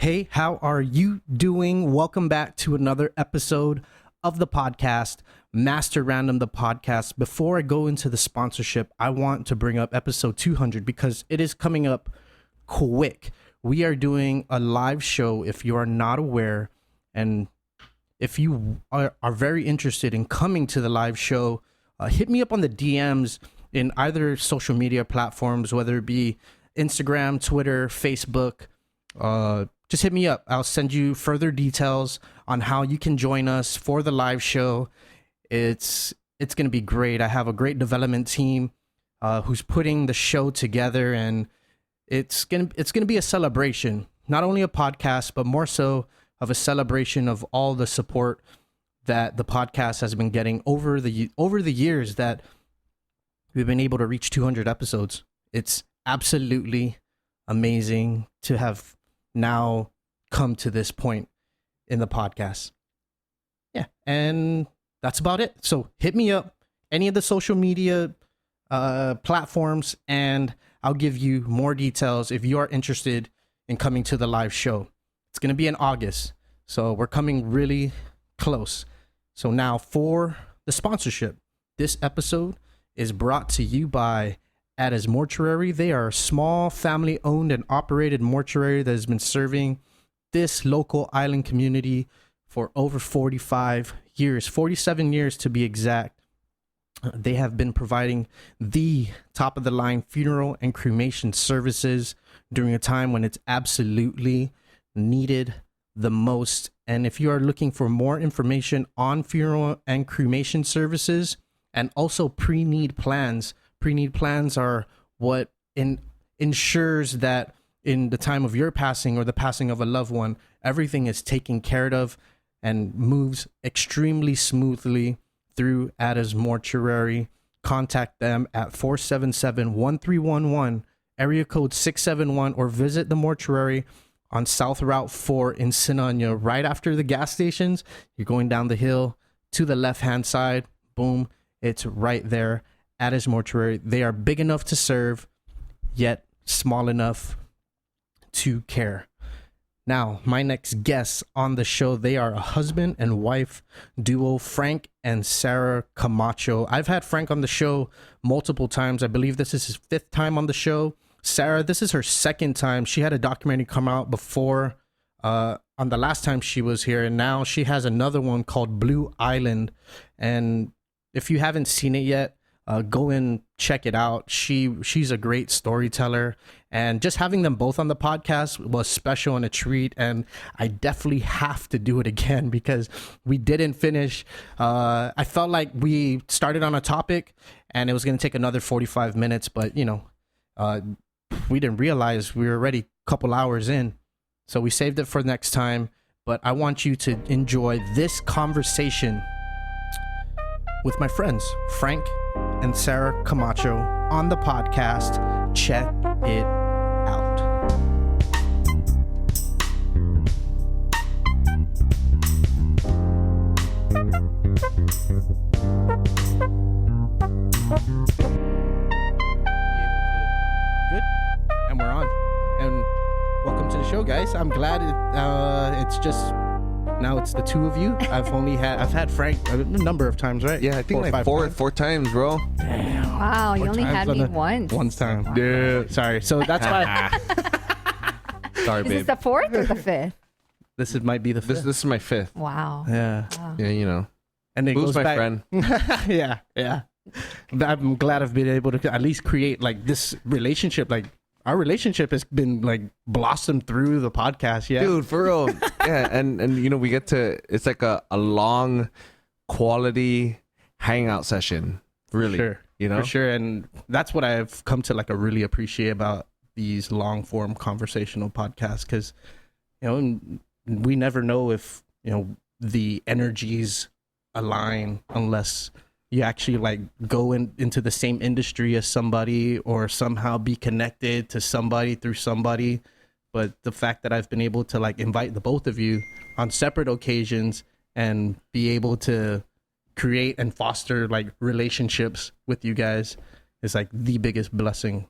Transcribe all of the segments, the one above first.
Hey, how are you doing? Welcome back to another episode of the podcast, Master Random, the podcast. Before I go into the sponsorship, I want to bring up episode 200 because it is coming up quick. We are doing a live show, if you are not aware, and if you are very interested in coming to the live show, hit me up on the DMs in either social media platforms, whether it be Instagram, Twitter, Facebook. Just hit me up. I'll send you further details on how you can join us for the live show. It's going to be great. I have a great development team who's putting the show together, and it's going to be a celebration, not only a podcast, but more so of a celebration of all the support that the podcast has been getting over the years that we've been able to reach 200 episodes. It's absolutely amazing to have now come to this point in the podcast. Yeah, and that's about it. So hit me up, any of the social media platforms, and I'll give you more details if you are interested in coming to the live show. It's going to be in August, so we're coming really close. So now for the sponsorship, this episode is brought to you by Mortuary. They are a small family-owned and operated mortuary that has been serving this local island community for over 47 years to be exact. They have been providing the top-of-the-line funeral and cremation services during a time when it's absolutely needed the most. And if you are looking for more information on funeral and cremation services and also pre-need plans are what ensures that in the time of your passing or the passing of a loved one, everything is taken care of and moves extremely smoothly through Ada's Mortuary. Contact them at 477-1311, area code 671, or visit the Mortuary on South Route 4 in Sinania, right after the gas stations. You're going down the hill to the left-hand side. Boom, it's right there. Ada's Mortuary. They are big enough to serve, yet small enough to care. Now, my next guests on the show, they are a husband and wife duo, Frank and Sara Camacho. I've had Frank on the show multiple times. I believe this is his 5th time on the show. Sara, this is her 2nd time. She had a documentary come out before on the last time she was here, and now she has another one called Blue Island. And if you haven't seen it yet, go and check it out. She's a great storyteller, and just having them both on the podcast was special and a treat. And I definitely have to do it again because we didn't finish. I felt like we started on a topic and it was going to take another 45 minutes, but we didn't realize we were already a couple hours in, so we saved it for next time. But I want you to enjoy this conversation with my friends Frank and Sara Camacho on the podcast. Check it out. Good, and we're on. And welcome to the show, guys. I'm glad it's just. Now it's the two of you. I've had Frank a number of times, right? Yeah, I think like four times, bro. Damn. Wow, you only had me once. One time. Yeah. Sorry. So that's why. Sorry, babe. Is this the 4th or the 5th? This might be the 5th. This is my 5th. Wow. Yeah. Wow. Yeah, you know. And it goes my back. friend. Yeah. I'm glad I've been able to at least create like this relationship. Like our relationship has been like blossomed through the podcast. Yeah, Dude, for real. Yeah, and we get to, it's like a long quality hangout session. Really. Sure. For sure. And that's what I've come to like really appreciate about these long form conversational podcasts, because we never know if the energies align unless you actually like go into the same industry as somebody or somehow be connected to somebody through somebody. But the fact that I've been able to like invite the both of you on separate occasions and be able to create and foster like relationships with you guys is like the biggest blessing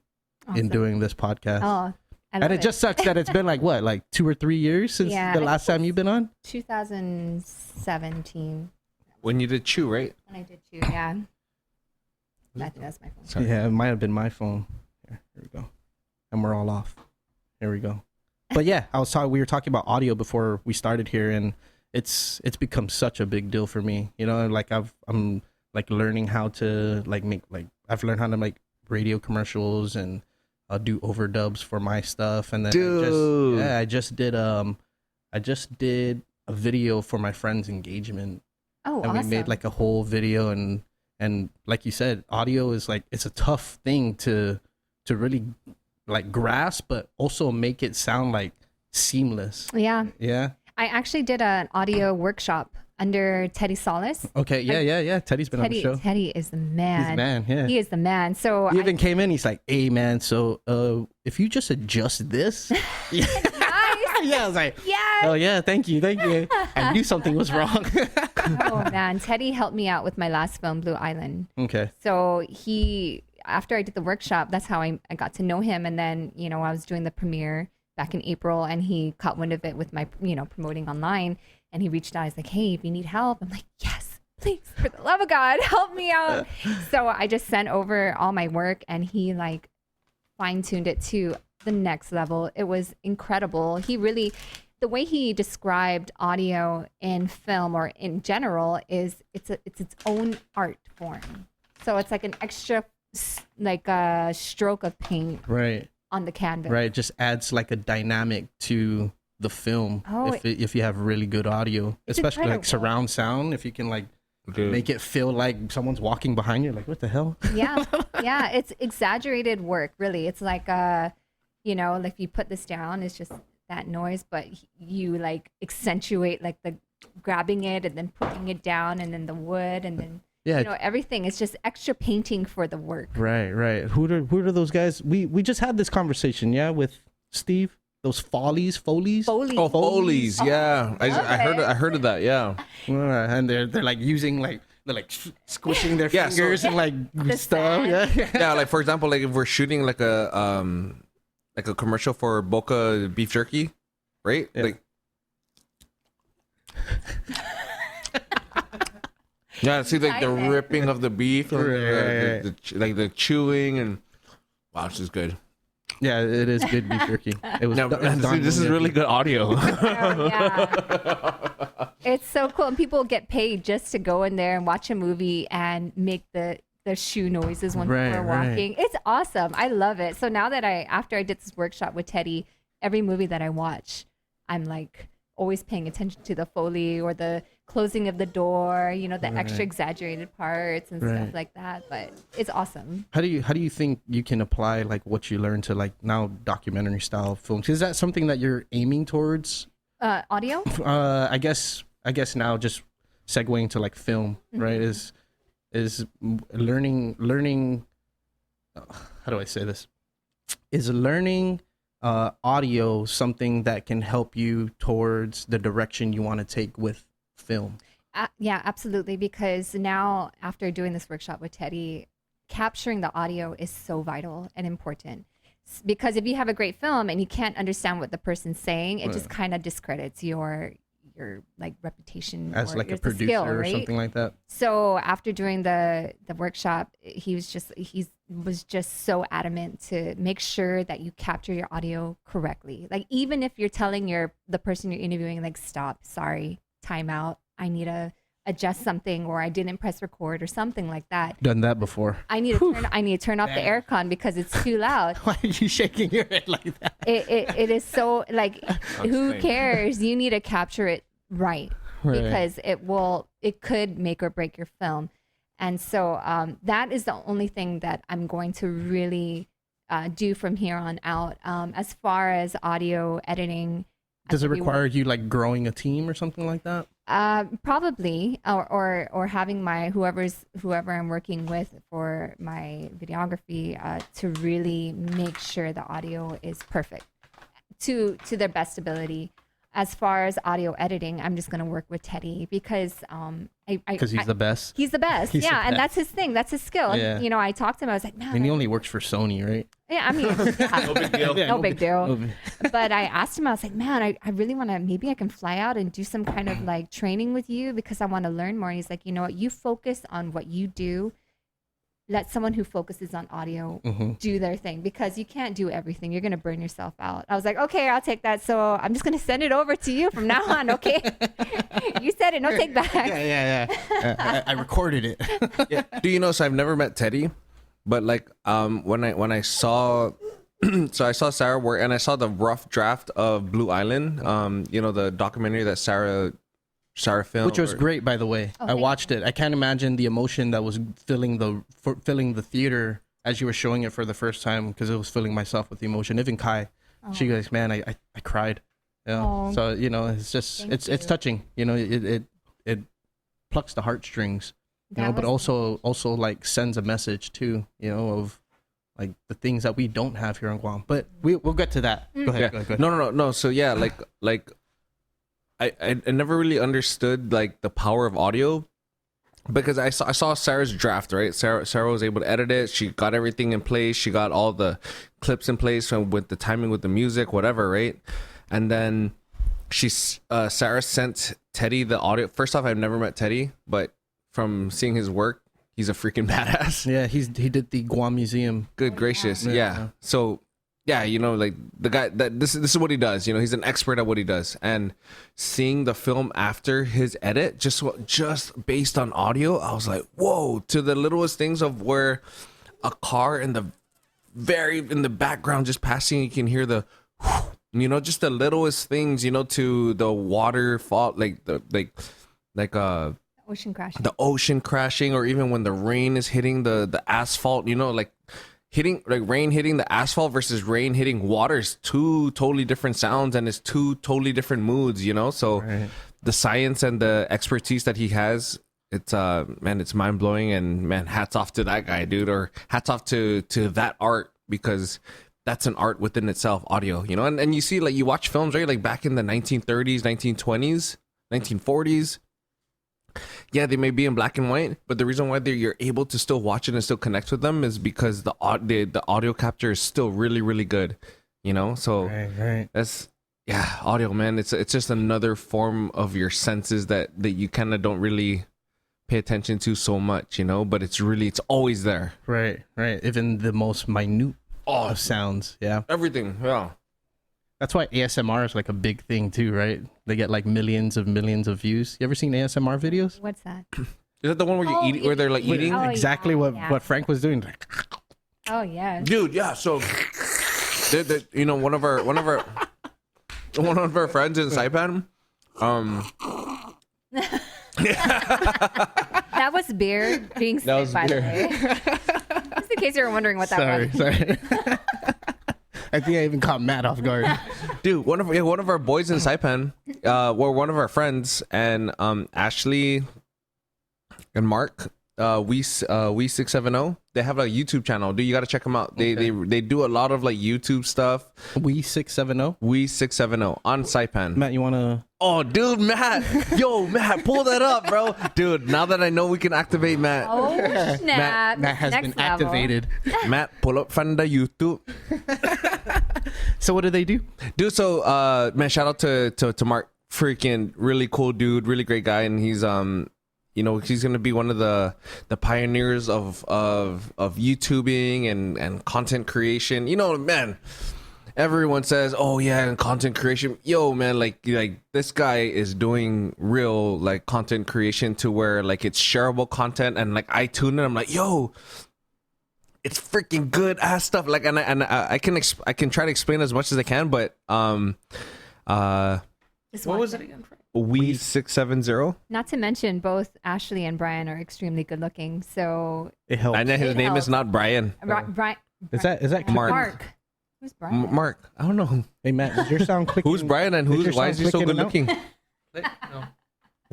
in doing this podcast. Oh, And it just sucks that it's been like what, like 2 or 3 years since the last time you've been on? 2017. When you did Chew, right? When I did Chew, yeah. I think that's my phone. Sorry. Yeah, it might have been my phone. Here we go. And we're all off. Here we go. But yeah, we were talking about audio before we started here, and it's become such a big deal for me. You know, like I'm like learning how to like make, like I've learned how to make radio commercials, and I'll do overdubs for my stuff. And then I just did a video for my friend's engagement. Oh, and awesome. we made like a whole video, and like you said, audio is like, it's a tough thing to really like grasp, but also make it sound like seamless. Yeah. Yeah. I actually did an audio workshop under Teddy Solis. Okay. Yeah. Teddy's been on the show. Teddy is the man. He's the man. Yeah. He is the man. So he even came in. He's like, "Hey, man. So, if you just adjust this." Yeah. Yeah, I was like, yes. Oh yeah, thank you. I knew something was wrong. Oh man, Teddy helped me out with my last film, Blue Island. Okay. So after I did the workshop, that's how I got to know him. And then, I was doing the premiere back in April, and he caught wind of it with my, promoting online. And he reached out. He's like, "Hey, if you need help," I'm like, "Yes, please, for the love of God, help me out." So I just sent over all my work, and he like fine-tuned it to the next level. It was incredible. He really, the way he described audio in film or in general is it's its own art form. So it's like an extra, like a stroke of paint Right. on the canvas. Right. It just adds like a dynamic to the film. Oh, if you have really good audio, It's especially like incredible. surround sound, if you can like make it feel like someone's walking behind you, like, what the hell? Yeah. Yeah. It's exaggerated work, really. It's like, if you put this down, it's just that noise, but you like accentuate like the grabbing it and then putting it down, and then the wood, and then everything. It's just extra painting for the work. Right. Who are those guys? We just had this conversation, with Steve. Those Follies. Oh, Foley's, yeah. I heard of that, yeah. And they're like using they're like squishing their fingers and like stuff. sand. Yeah. Like for example, like if we're shooting like a commercial for Boca beef jerky, right? Yeah. Like see like the ripping of the beef, and the chewing, and wow, this is good. Yeah, it is good beef jerky. It was. This is really good audio. Oh, yeah. It's so cool. And people get paid just to go in there and watch a movie and make the shoe noises when people are walking. It's awesome. I love it. So now that after I did this workshop with Teddy, every movie that I watch, I'm like always paying attention to the Foley or the closing of the door, the extra exaggerated parts and stuff like that. But it's awesome. How do you think you can apply like what you learned to like now documentary style films? Is that something that you're aiming towards? Audio? I guess now just segueing to like film, right? Is learning. How do I say this? Is learning audio something that can help you towards the direction you want to take with film? Yeah, absolutely. Because now, after doing this workshop with Teddy, capturing the audio is so vital and important. Because if you have a great film and you can't understand what the person's saying, it just kind of discredits your like reputation as or like a the producer skill, or right? something like that. So after doing the workshop, he was just so adamant to make sure that you capture your audio correctly. Like even if you're telling the person you're interviewing, like, stop, sorry, time out, I need to adjust something, or I didn't press record or something like that. Done that before. I need to turn off the aircon because it's too loud. Why are you shaking your head like that? It is so like, who cares? You need to capture it right. Because it could make or break your film. And so that is the only thing that I'm going to really do from here on out. As far as audio editing, does it require you like growing a team or something like that? Probably, or having whoever I'm working with for my videography to really make sure the audio is perfect to their best ability. as far as audio editing, I'm just gonna work with Teddy because Because he's the best. he's the best. He's the And best. that's his thing. That's his skill. Yeah. And, I talked to him. I was like, man. And he only works for Sony, right? Yeah, I mean, No big deal. Yeah, no big deal. no big- But I asked him, I was like, man, I really want to, maybe I can fly out and do some kind of like training with you because I want to learn more. And he's like, you know what? You focus on what you do. Let someone who focuses on audio do their thing because you can't do everything. You're going to burn yourself out. I was like, okay, I'll take that. So I'm just going to send it over to you from now on. Okay. You said it. No take back. Yeah. I recorded it. Yeah. Do you know? So I've never met Teddy, but like when I saw, so I saw Sarah work and I saw the rough draft of Blue Island. The documentary that Sarah filmed, Which was great, by the way. Oh, I thank watched it. I can't imagine the emotion that was filling the theater as you were showing it for the first time because it was filling myself with emotion. Even Kai, she goes, man, I cried. Yeah. Oh. So it's just Thank it's you. touching. It plucks the heartstrings. That But was also like sends a message too. Of like the things that we don't have here in Guam. But we'll get to that. Go ahead. Yeah. Go ahead. No. So yeah, like I never really understood like the power of audio because I saw Sarah's draft, right? Sarah was able to edit it. She got everything in place. She got all the clips in place and with the timing with the music, whatever, right? And then Sarah sent Teddy the audio. First off, I've never met Teddy, but from seeing his work, he's a freaking badass. Yeah, he did the Guam Museum. Good gracious. Yeah. Yeah. So yeah, like the guy that this is what he does. He's an expert at what he does. And seeing the film after his edit, just based on audio, I was like, whoa, to the littlest things of where a car in the background just passing, you can hear the just the littlest things, to the waterfall, ocean crash. the ocean crashing, or even when the rain is hitting the asphalt, rain hitting the asphalt versus rain hitting water is two totally different sounds and it's two totally different moods, so Right. the science and the expertise that he has, it's it's mind-blowing. And man, hats off to that guy, dude, or hats off to that art, because that's an art within itself, audio, and you see, like, you watch films, right, like back in the 1930s, 1920s, 1940s. Yeah, they may be in black and white, but the reason why you're able to still watch it and still connect with them is because the audio capture is still really, really good, So Right. that's audio, man. It's just another form of your senses that you kind of don't really pay attention to so much, But it's always there. Right. Even the most minute of sounds. Yeah. Everything. Yeah. That's why ASMR is like a big thing too, right? They get like millions of views. You ever seen ASMR videos? What's that? Is that the one where you Oh, eat, where they're like eating? Oh, Exactly yeah. what Frank was doing. Oh, yeah. Dude, yeah. So, one of our friends in Saipan, That was beer being That was spit, by beer. the way. Just in case you were wondering what that Sorry. was. I think I even caught Matt off guard. dude, one of our boys in Saipan, one of our friends, and Ashley and Mark, we 670. They have a YouTube channel. Dude, you got to check them out. They do a lot of like YouTube stuff. We 670. We 670 on Saipan. Matt, you wanna? Oh, dude, Matt. Yo, Matt, pull that up, bro. Dude, now that I know we can activate Matt. Oh, snap. Matt has Next been level. activated. Matt, pull up from the YouTube. So what do they do? Dude, so man, shout out to Mark. Freaking really cool dude, really great guy, and he's he's gonna be one of the pioneers of YouTubing and content creation. Man, everyone says, oh yeah, and content creation. Yo, man, like this guy is doing real like content creation to where like it's shareable content, and like I tune in, I'm like, yo, it's freaking good ass stuff. Like, and I can try to explain as much as I can, but Just what watch was it. it again? We 670. Not to mention, both Ashley and Brian are extremely good looking. So, It helps. I know his It name is helps. not Brian. Brian. Is that Mark. Mark. Who's Brian? Mark. I don't know Hey Matt, is your sound clicking? who's Brian and Is your why is sound he so clicking good in and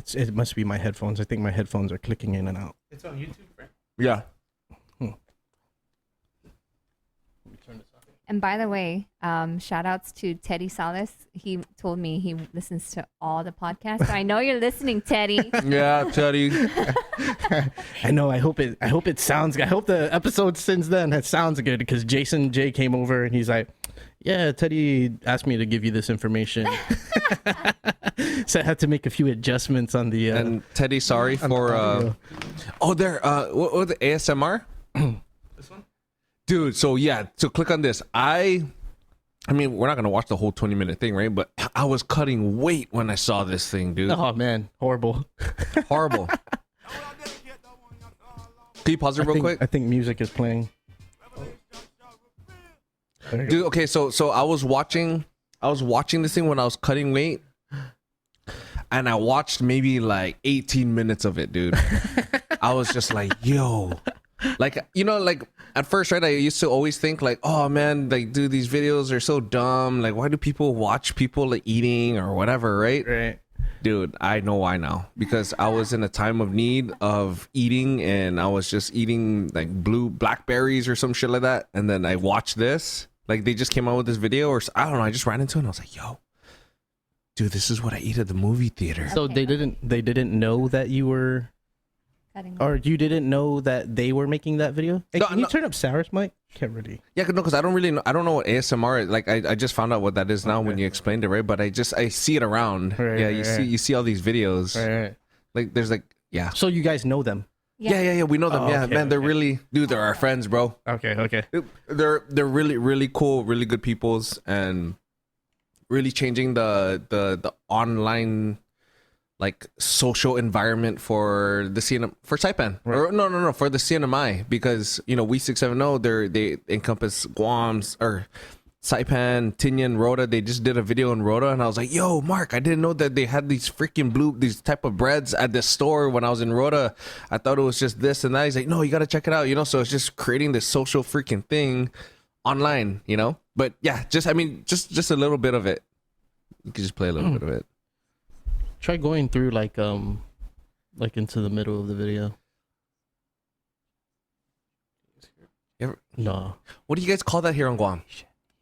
looking. It must be my headphones. I think my headphones are clicking in and out. It's on YouTube, right? Yeah. And by the way, shout outs to Teddy Salas. He told me he listens to all the podcasts. So I know you're listening, Teddy. Yeah, Teddy. I know. I hope it sounds good. I hope the episode since then has sounds good because Jason J came over and he's like, "Yeah, Teddy asked me to give you this information." So I had to make a few adjustments on the. And Teddy, sorry for. What the ASMR? This one. Dude, so click on this. I mean, we're not gonna watch the whole 20-minute thing, right? But I was cutting weight when I saw this thing, dude. Oh man, horrible. Horrible. Can you pause it real quick? I think music is playing. Dude, okay, so I was watching this thing when I was cutting weight, and I watched maybe like 18 minutes of it, dude. I was just like, yo. Like, like at first, right, I used to always think like, oh man, like, dude, these videos are so dumb. Like, why do people watch people like eating or whatever, right? Right. Dude, I know why now. Because I was in a time of need of eating, and I was just eating like blackberries or some shit like that. And then I watched this. Like, they just came out with this video, or I don't know, I just ran into it and I was like, yo, dude, this is what I eat at the movie theater. So they didn't know that you were, or you didn't know that they were making that video? Hey, can you turn up Sarah's mic? Can't really. Yeah, no, because I don't really know. I don't know what ASMR is. Like, I just found out what that is now when you explained it, right? But I see it around. Right, yeah, right, you see all these videos. Right. Like, there's like, yeah. So you guys know them? Yeah. We know them. Oh, yeah, okay, man, they're okay. really, dude. They're our friends, bro. Okay. They're really, really cool, really good peoples, and really changing the online like social environment for the CNM for Saipan. Right. Or no, for the CNMI, because we 670 they encompass Guam's or Saipan, Tinian, Rota. They just did a video in Rota, and I was like, yo, Mark, I didn't know that they had these freaking these type of breads at this store when I was in Rota. I thought it was just this and that. He's like, no, you got to check it out, so it's just creating this social freaking thing online, but yeah, just a little bit of it. You can just play a little bit of it. Try going through like into the middle of the video. No. What do you guys call that here on Guam?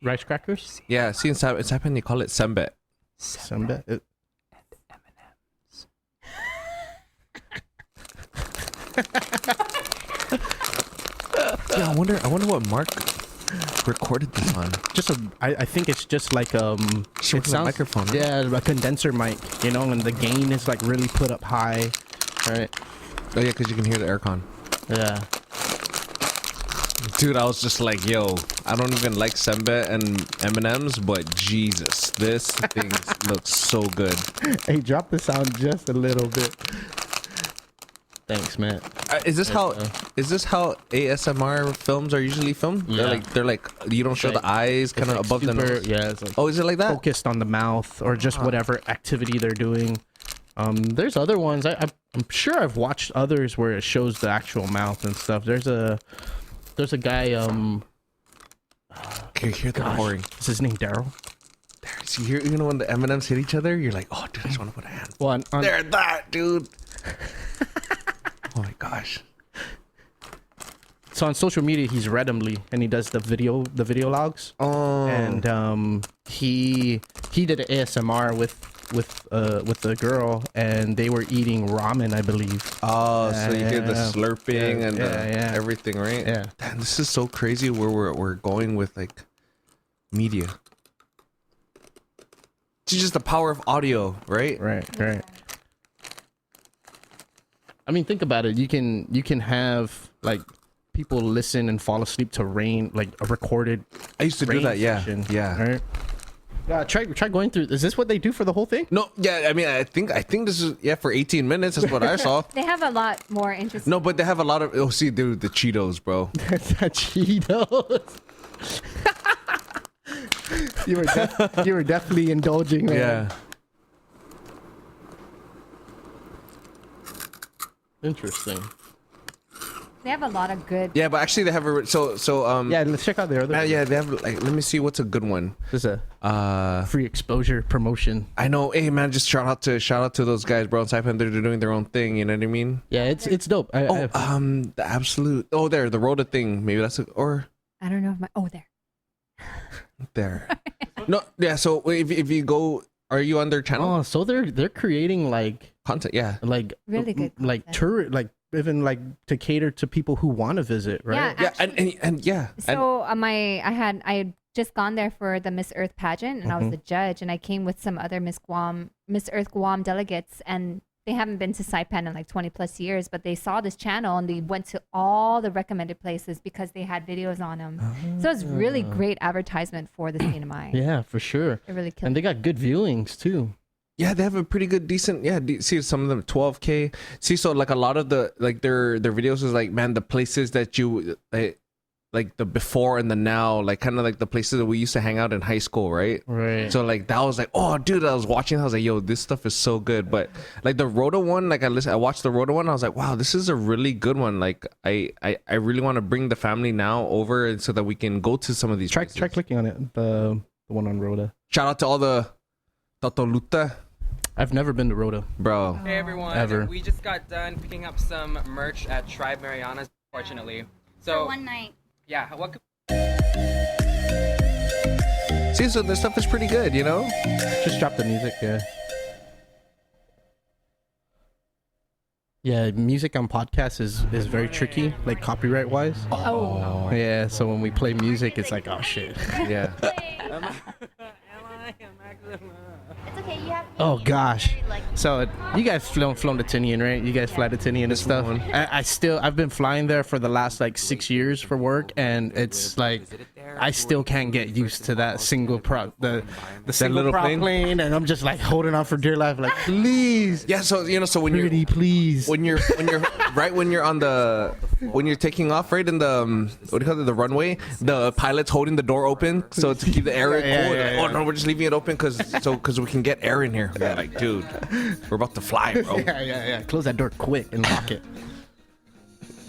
Rice crackers? Yeah, see, in Saipan they call it sembet. Sembet? Yeah, I wonder what Mark recorded this on. I think it's just like It sounds a microphone. Right? Yeah, a condenser mic, and the gain is like really put up high, right? Oh yeah, because you can hear the aircon. Yeah. Dude, I was just like, yo, I don't even like sembet and M&Ms, but Jesus, this thing looks so good. Hey, drop the sound just a little bit. Thanks, man. Is this how ASMR films are usually filmed? Yeah. They're like you don't show the eyes kind of above the nose. Yeah, it's like Oh, is it like that? focused on the mouth or just whatever activity they're doing. There's other ones. I'm sure I've watched others where it shows the actual mouth and stuff. There's a guy. Can you hear the pouring? Is his name Daryl? There, see, when the M&Ms hit each other, you're like, oh, dude, I just want to put a hand. Well, They're that, dude. Oh my gosh. So on social media, he's randomly, and he does the video logs. Oh. And he did an ASMR with the girl, and they were eating ramen, I believe. Oh, so you hear the slurping and everything, right? Yeah. Damn, this is so crazy where we're going with like media. It's just the power of audio, right? Right. I mean, think about it. You can have like people listen and fall asleep to rain, like a recorded. I used to do that. Yeah. Right. Try going through. Is this what they do for the whole thing? No, yeah. I mean, I think this is for 18 minutes. That's what I saw. They have a lot more interesting. No, but they have a lot of. Oh, see, dude, the Cheetos, bro. The Cheetos. you were definitely indulging. Man. Yeah. Interesting. They have a lot of good. Yeah, but actually they have a Yeah, let's check out their other. yeah, they have like. Let me see what's a good one. This is a free exposure promotion. I know. Hey man, just shout out to those guys, bro. In Saipan, they're doing their own thing. You know what I mean? Yeah, it's dope. The absolute. Oh, there, the Rhoda thing. Maybe that's or. I don't know if there. there. No, yeah. So if you go, are you on their channel? Oh, so they're creating like Content, yeah. like Really good like content. tour like even like to cater to people who want to visit, right? Yeah, Yeah, and yeah. So I had just gone there for the Miss Earth pageant, and I was the judge, and I came with some other Miss Earth Guam delegates, and they haven't been to Saipan in like 20 plus years, but they saw this channel and they went to all the recommended places because they had videos on them. So it's really great advertisement for the cinema. Yeah, for sure. It really killed. And they got good viewings too. Yeah, they have a pretty good, decent. Yeah, see some of them 12K. See, so like a lot of the like their videos is like, man, the places that you like the before and the now, like kind of like the places that we used to hang out in high school, right? Right. So like that was like, oh, dude, I was watching. I was like, yo, this stuff is so good. But like the Rhoda one, like I watched the Rhoda one. I was like, wow, this is a really good one. Like I really want to bring the family now over so that we can go to some of these. Try places. clicking on it. The one on Rhoda. Shout out to all the Totoluta, I've never been to Rhoda. bro. Hey everyone, Ever. we just got done picking up some merch at Tribe Mariana's, fortunately. So For one night. yeah, what could See, so this stuff is pretty good, you know. Just drop the music, yeah. Yeah, music on podcasts is very tricky, like copyright wise. Oh, Yeah, so when we play music, it's like, oh shit. Yeah. It's okay. You have. Oh gosh. Like, So you guys flown to Tinian, right? You guys fly to Tinian and stuff. one. I've been flying there for the last like 6 years for work, and it's like I still can't get used to that single the single little prop plane? plane, and I'm just like holding on for dear life, like please, Yeah, so you know, so when pretty please. when you're right when you're on the when you're taking off right in the what do you call it, the runway, the pilot's holding the door open so to keep the air cool. Yeah, Like, yeah. oh no, we're just leaving it open because we can get air in here. We're like, dude, we're about to fly, bro. Yeah. Close that door quick and lock it.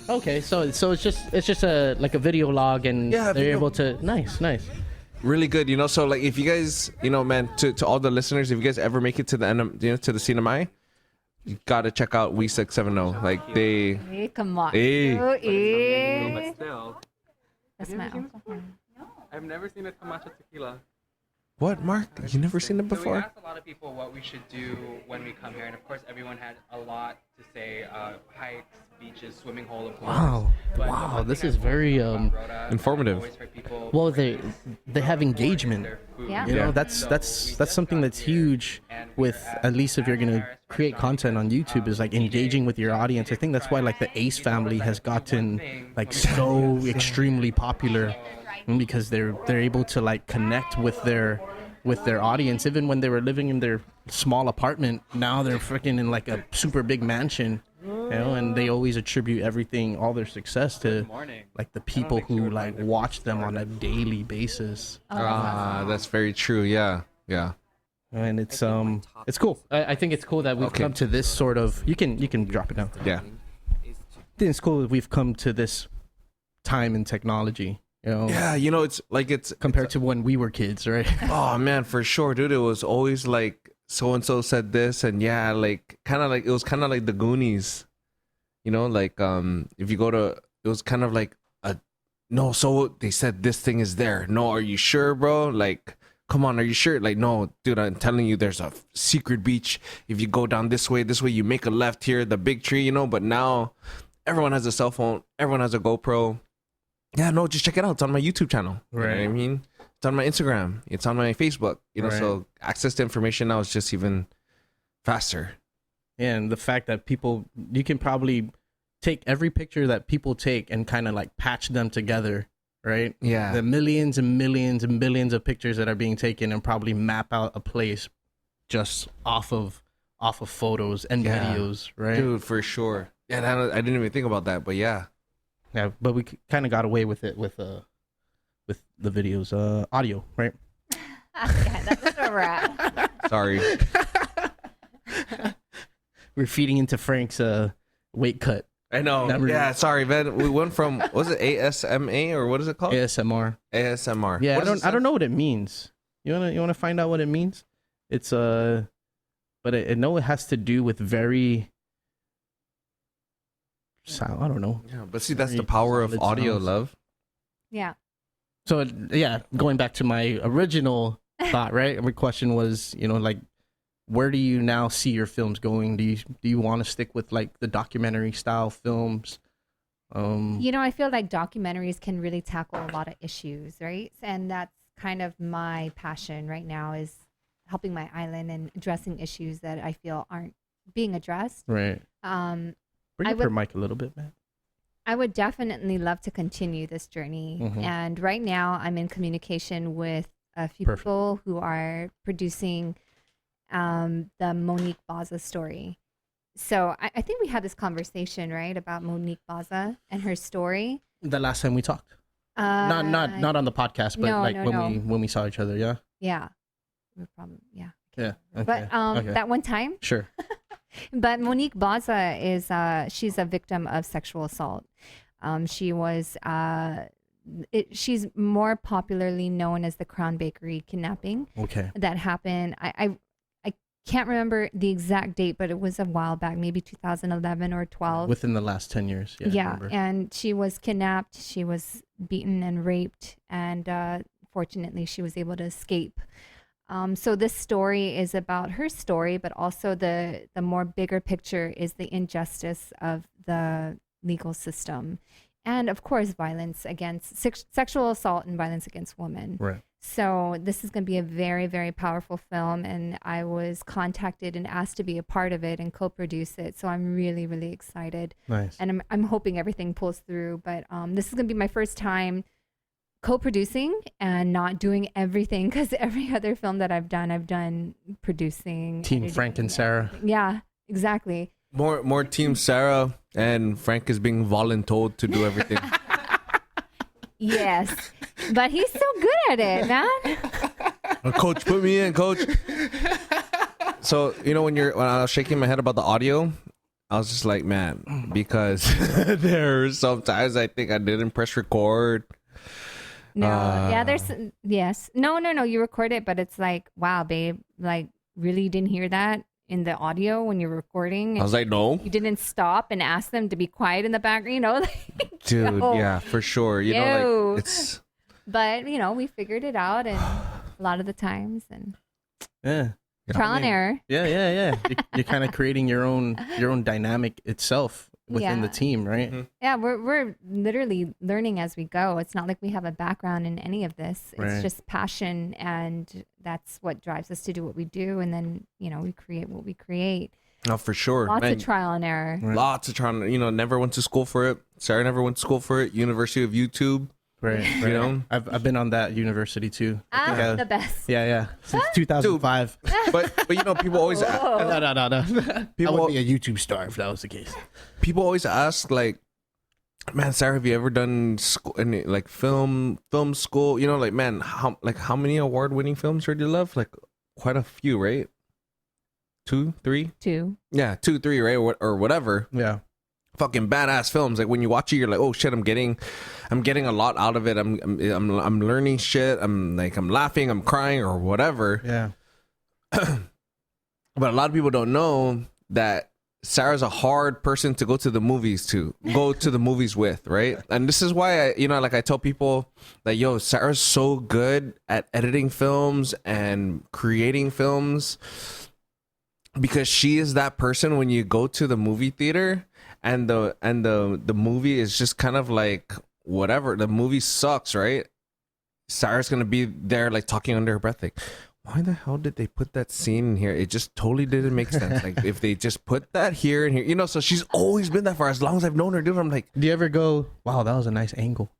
Okay, so it's just a like a video log, and Yeah, they're video. able to nice. Really good, you know. So like, if you guys, you know, man, to all the listeners, if you guys ever make it to the end, you know, to the CNMI, you gotta check out We 670. Like they, hey, come on. Hey. Oh, eh. but still, That's my alcohol. I've never seen a Camacho tequila. what, Mark? You never seen it So we before? asked a lot of people what we should do when we come here, and of course, everyone had a lot to say: hikes, beaches, swimming hole, of course. Wow. But the Wow, one this thing is I've always very, heard about Rhoda, informative. I've always heard people Well, they have engagement. their food. Yeah. You know, Yeah. that's something that's huge with, at least if you're gonna create content on YouTube, is like engaging with your audience. I think that's why like the Ace family has gotten like so extremely popular, because they're able to like connect with their audience. Even when they were living in their small apartment, now they're freaking in like a super big mansion, you know, and they always attribute everything, all their success to like the people who like watch them on a daily basis. That's very true. Yeah. And it's cool. I think it's cool that we've Okay. come to this sort of. You can drop it now. Yeah. I think it's cool that we've come to this time in technology. You know, Yeah, you know, it's like compared to when we were kids, right? oh man, for sure, dude. It was always like so and so said this, and yeah, like kind of like it was kind of like the Goonies, you know, like if you go to, it was kind of like a no. So they said this thing is there. No, are you sure, bro? Like, come on, are you sure? Like, no, dude, I'm telling you, there's a secret beach. If you go down this way, you make a left here, the big tree, you know. But now, everyone has a cell phone. Everyone has a GoPro. Yeah, no, just check it out. It's on my YouTube channel. You know what I Right. mean? It's on my Instagram. It's on my Facebook. You know, Right. so access to information now is just even faster. And the fact that you can probably take every picture that people take and kind of like patch them together, right? Yeah. The millions and millions and billions of pictures that are being taken, and probably map out a place just off of photos and Yeah. videos, right? Dude, for sure. Yeah, I didn't even think about that, but yeah. Yeah, but we kind of got away with it with the videos, audio, right? Yeah, that's where we're at. Sorry. We're feeding into Frank's weight cut I know. Never- Yeah, sorry, man. We went from was it ASMA or what is it called? ASMR. ASMR. Yeah, What does it I don't stand know what it means. You wanna find out what it means? It's but I know it has to do with very sound. I don't know. Yeah, but see, that's the Very power of solid audio, sounds. love. Yeah. So yeah, going back to my original thought, right? My question was, like, where do you now see your films going? Do you want to stick with like the documentary style films? I feel like documentaries can really tackle a lot of issues, right? And that's kind of my passion right now, is helping my island and addressing issues that I feel aren't being addressed. Right. Bring up her mic a little bit, man. I would definitely love to continue this journey. Mhm. And right now I'm in communication with a few Perfect. people who are producing the Monique Baza story. So I think we had this conversation, right, about Monique Baza and her story. The last time we talked, not on the podcast, but no, like no, when we saw each other. Yeah. Yeah. We're probably, yeah. Yeah. Okay. But okay. that one time. Sure. But Monique Baza is she's a victim of sexual assault. She was she's more popularly known as the Crown Bakery kidnapping. Okay. That happened. I can't remember the exact date, but it was a while back, maybe 2011 or 12. Within the last 10 years. Yeah. I Yeah, remember. and she was kidnapped. She was beaten and raped, and fortunately, she was able to escape. So this story is about her story, but also the more bigger picture is the injustice of the legal system, and of course, violence against sexual assault and violence against women. Right. So this is going to be a very, very powerful film, and I was contacted and asked to be a part of it and co-produce it. So I'm really, really excited, Nice. and I'm hoping everything pulls through. But this is going to be my first time co-producing and not doing everything, because every other film that I've done producing. Team editing, Frank and Sarah. Yeah, exactly. More Team Sarah, and Frank is being voluntold to do everything. Yes, but he's so good at it, man. Coach, put me in, coach. So when I was shaking my head about the audio, I was just like, man, because there are sometimes I think I didn't press record. No, yeah, there's yes, no. You record it, but it's like, wow, babe, like really didn't hear that in the audio when you're recording. I was like, no, You didn't stop and ask them to be quiet in the background, like, dude, no. yeah, for sure. Ew. Like it's. But we figured it out, and a lot of the times, and Yeah. trial and error. Yeah. You're kind of creating your own dynamic itself within the Yeah. team, right? Mm-hmm. Yeah, we're literally learning as we go. It's not like we have a background in any of this. It's Right. just passion, and that's what drives us to do what we do. And then we create what we create. Oh, for sure. Lots Man, of trial and error. Right. lots of trying. Never went to school for it. Sarah never went to school for it. University of YouTube. Right. You know? I've been on that university too. I think I- The best. yeah. Since 2005. But people always Whoa. No. People- I would be a YouTube star if that was the case. people always ask, like, man, Sarah, have you ever done school, any like film school? Like, man, how many award-winning films did you love? Like, quite a few, right? 2, 3? 2. Yeah, 2, 3, right? Or whatever. Yeah. Fucking badass films. Like when you watch it, you're like, oh shit, I'm getting a lot out of it. I'm learning shit. I'm laughing, I'm crying, or whatever. Yeah. But a lot of people don't know that Sarah's a hard person to go to the movies with, right? And this is why I tell people that, yo, Sarah's so good at editing films and creating films, because she is that person when you go to the movie theater and the movie is just kind of like whatever. The movie sucks, right? Sarah's gonna be there like talking under her breath, like, why the hell did they put that scene in here? It just totally didn't make sense. Like, if they just put that here and here, so she's always been that for as long as I've known her, dude. I'm like, Do you ever go, wow, that was a nice angle?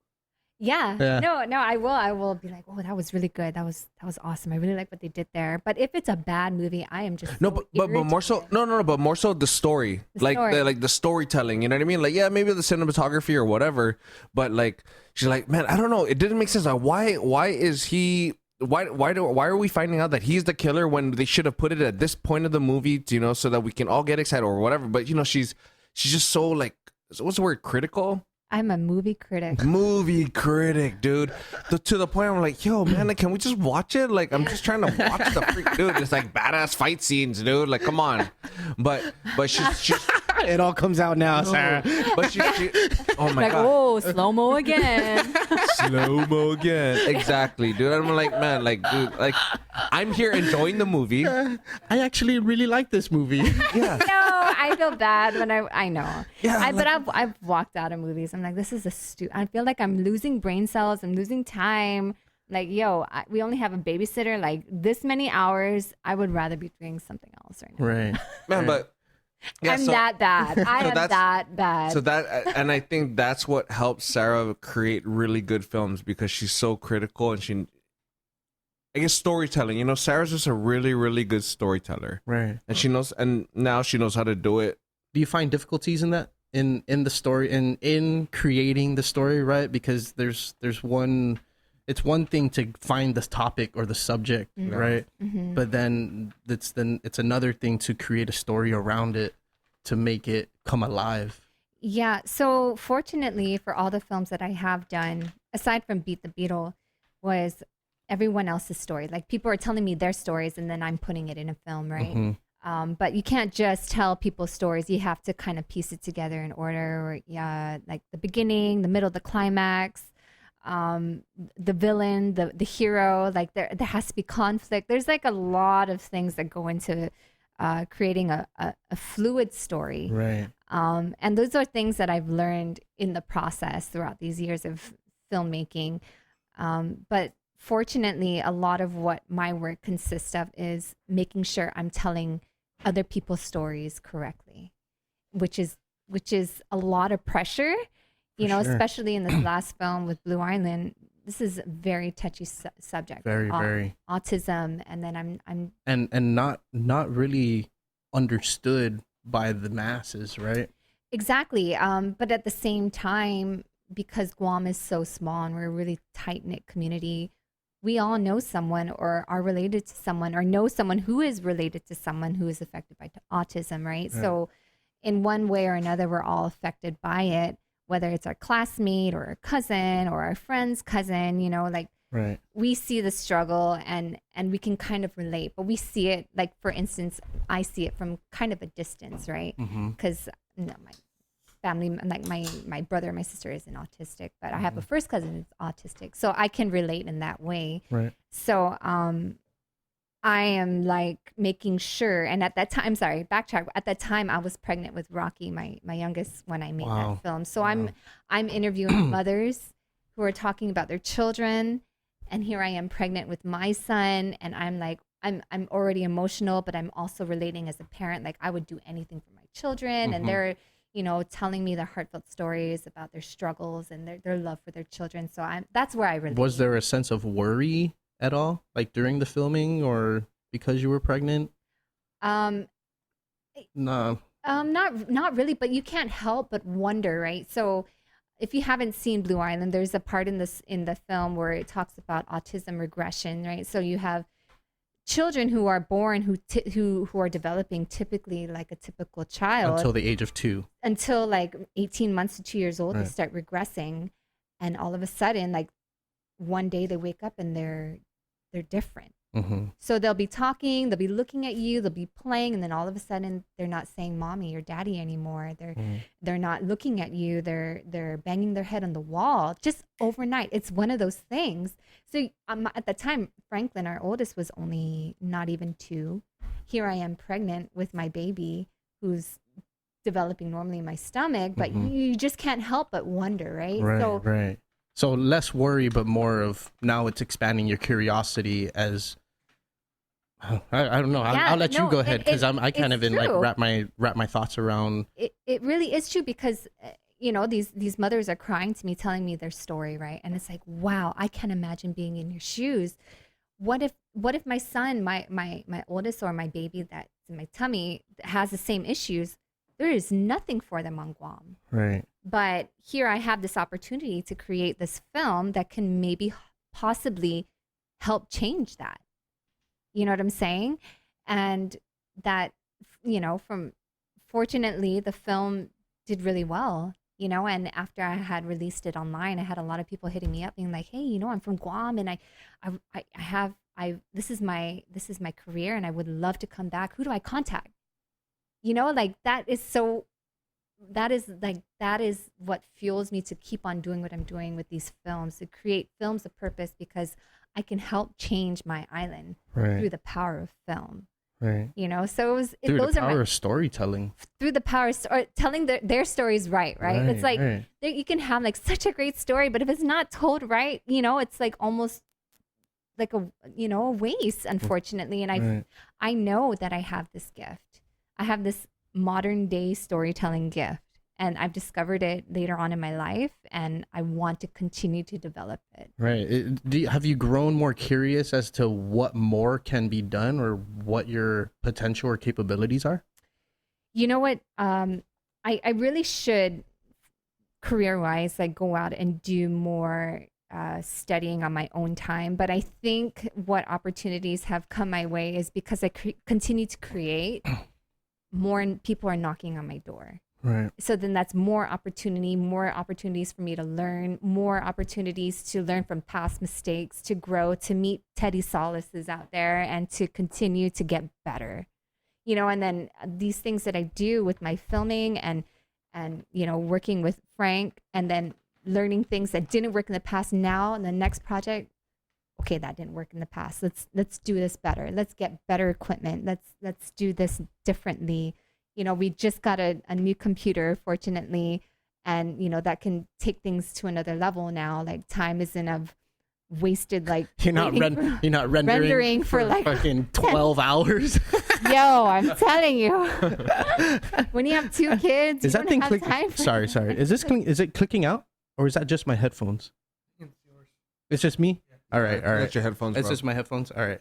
Yeah. Yeah. No, I will be like, oh, that was really good. That was awesome. I really like what they did there. But if it's a bad movie, I am just no, so but more so, irritated. no, but more so the story, The like story. the storytelling. You know what I mean? Like, yeah, maybe the cinematography or whatever, but like, she's like, man, I don't know. It didn't make sense. Like, why is he? Why are we finding out that he's the killer when they should have put it at this point of the movie, so that we can all get excited or whatever? But she's just so like, what's the word? Critical. I'm a movie critic. Movie critic, dude. To the point I'm like, yo, man, like, can we just watch it? Like, I'm just trying to watch the freak, dude. It's like badass fight scenes, dude. Like, come on. But she's It all comes out now, Sarah. but she oh my Like, god. oh, slow mo again. slow mo again. Exactly, dude. I'm like, man, like, dude, like, I'm here enjoying the movie. I actually really like this movie. Yeah. No, I feel bad when I know. Yeah, But I've walked out of movies. I'm like, this is I feel like I'm losing brain cells. I'm losing time. Like, yo, we only have a babysitter like this many hours. I would rather be doing something else right now. Right. Man, but yeah, I'm that bad. I am that bad. So and I think that's what helps Sarah create really good films, because she's so critical, and I guess storytelling. You know, Sarah's just a really, really good storyteller, Right. and now she knows how to do it. Do you find difficulties in that, in the story, in creating the story, right? Because there's one, it's one thing to find the topic or the subject, right? Mm-hmm. But then it's another thing to create a story around it to make it come alive. Yeah. So fortunately for all the films that I have done, aside from Beat the Beetle, was everyone else's story. Like, people are telling me their stories and then I'm putting it in a film, right? Mm-hmm. But you can't just tell people's stories. You have to kind of piece it together in order, or like the beginning, the middle, the climax, the villain, the hero. Like, there has to be conflict. There's like a lot of things that go into creating a fluid story. Right. And those are things that I've learned in the process throughout these years of filmmaking. But fortunately, a lot of what my work consists of is making sure I'm telling other people's stories correctly, which is a lot of pressure, Sure. especially in this last film with Blue Island. This is a very touchy subject. Very, very. Autism, and then I'm And not really understood by the masses, right? exactly. But at the same time, because Guam is so small and we're a really tight knit community, we all know someone or are related to someone or know someone who is related to someone who is affected by autism, right? So in one way or another, we're all affected by it, whether it's our classmate or our cousin or our friend's cousin, like Right. we see the struggle and we can kind of relate, but we see it, like, for instance, I see it from kind of a distance, right? Mm-hmm. Because my family, like my brother and my sister isn't autistic, but I have a first cousin who's autistic, so I can relate in that way. Right. So I am like making sure, and at that time, sorry, backtrack. At that time, I was pregnant with Rocky, my youngest, when I made that film. So I'm interviewing mothers who are talking about their children, and here I am pregnant with my son, and I'm like, I'm already emotional, but I'm also relating as a parent. Like, I would do anything for my children, and they're telling me their heartfelt stories about their struggles and their love for their children. So that's where I relate. Was there a sense of worry at all, like during the filming or because you were pregnant? No. Not really, but you can't help but wonder, right? So if you haven't seen Blue Island, there's a part in the film where it talks about autism regression, right? So you have children who are born who are developing typically like a typical child Until the age of 2. until like 18 months to 2 years old. Right. They start regressing, and all of a sudden, like, one day they wake up and they're different. Mm-hmm. So they'll be talking, they'll be looking at you, they'll be playing, and then all of a sudden they're not saying mommy or daddy anymore. They're not looking at you. They're banging their head on the wall just overnight. It's one of those things. So at the time, Franklin, our oldest, was only not even 2. Here I am pregnant with my baby who's developing normally in my stomach, but you just can't help but wonder, right? Right. So less worry, but more of now it's expanding your curiosity as I don't know. I'll let you go ahead because I can't even like wrap my thoughts around. It really is true because these mothers are crying to me, telling me their story, right? And it's like, wow, I can't imagine being in your shoes. What if my son, my oldest, or my baby that's in my tummy has the same issues? There is nothing for them on Guam. Right. But here I have this opportunity to create this film that can maybe possibly help change that. You know what I'm saying? And that, fortunately, the film did really well, and after I had released it online, I had a lot of people hitting me up being like, hey, I'm from Guam and this is my career and I would love to come back. Who do I contact? Like, that is so that is what fuels me to keep on doing what I'm doing with these films, to create films of purpose, because I can help change my island through the power of film. Right. You know, so Through those the are power of storytelling. through the power or telling their stories right. It's like you can have like such a great story, but if it's not told right, you know, it's like almost like a waste, unfortunately. And I know that I have this gift. I have this modern day storytelling gift, and I've discovered it later on in my life, and I want to continue to develop it. Right. Have you grown more curious as to what more can be done, or what your potential or capabilities are? You know what? I really should, career-wise, like go out and do more studying on my own time. But I think what opportunities have come my way is because I continue to create, more people are knocking on my door. Right. So then that's more opportunities for me to learn, more opportunities to learn from past mistakes, to grow, to meet Teddy Solaces out there, and to continue to get better. You know, and then these things that I do with my filming and you know, working with Frank, and then learning things that didn't work in the past now in the next project. Okay, that didn't work in the past. Let's do this better. Let's get better equipment. Let's do this differently. You know, we just got a new computer, fortunately, and you know that can take things to another level now. Like time isn't of wasted. Like you're not rendering for like fucking 12 hours. Yo, I'm telling you, when you have 2 kids, Is you that don't thing have clicking? time for Sorry. Is it clicking out, or is that just my headphones? It's just me. All right. That's your headphones. It's bro. just my headphones. All right.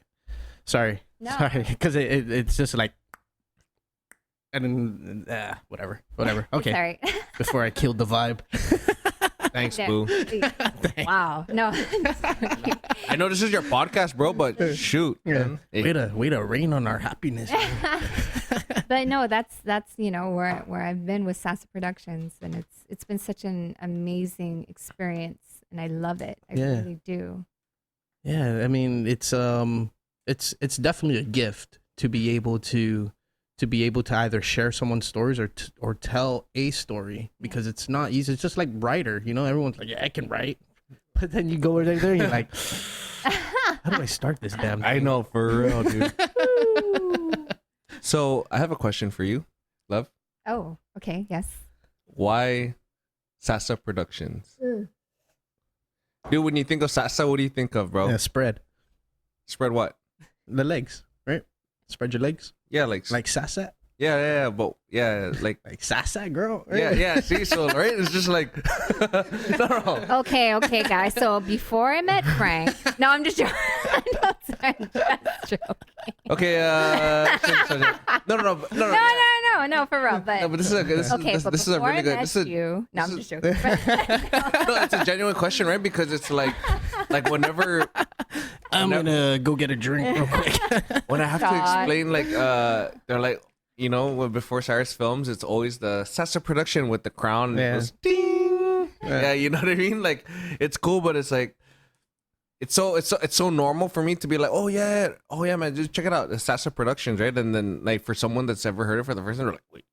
Sorry, No. because it's just like, and then whatever. Okay. Sorry. Before I killed the vibe. Thanks, Yeah. boo. Wow. No. I know this is your podcast, bro, but shoot. Yeah. Man. Way to rain on our happiness. But no, that's you know where I've been with Sasa Productions, and it's been such an amazing experience, and I love it. I really do. Yeah, I mean it's definitely a gift to be able to either share someone's stories or tell a story, because it's not easy. It's just like writer, you know, everyone's like, yeah, I can write, but then you go over there and you're like, how do I start this damn thing? I know, for real, dude. So I have a question for you, love. Oh, okay. Yes. Why Sasa Productions? Dude, when you think of Sasa, what do you think of, bro? Yeah, spread Spread what? the legs, right? Spread your legs Yeah, like Sasa, but like like Sasa, girl. Right? yeah. See, so right, it's just like no. Okay, guys. So before I met Frank, no, I'm just joking. No, sorry, I'm just joking. Okay, No, for real. But No, but this is a really good. This is you. No, I'm just joking. no, it's a genuine question, right? Because it's like whenever I'm gonna go get a drink real quick. when I have to God. explain, like they're like, you know, when before Cyrus films, it's always the Sasa Production with the crown. And it goes ding. Yeah, you know what I mean? Like it's cool, but it's like it's so normal for me to be like, oh yeah, man, just check it out, the Sasa Productions, right? And then like for someone that's ever heard it for the first time, they're like, wait,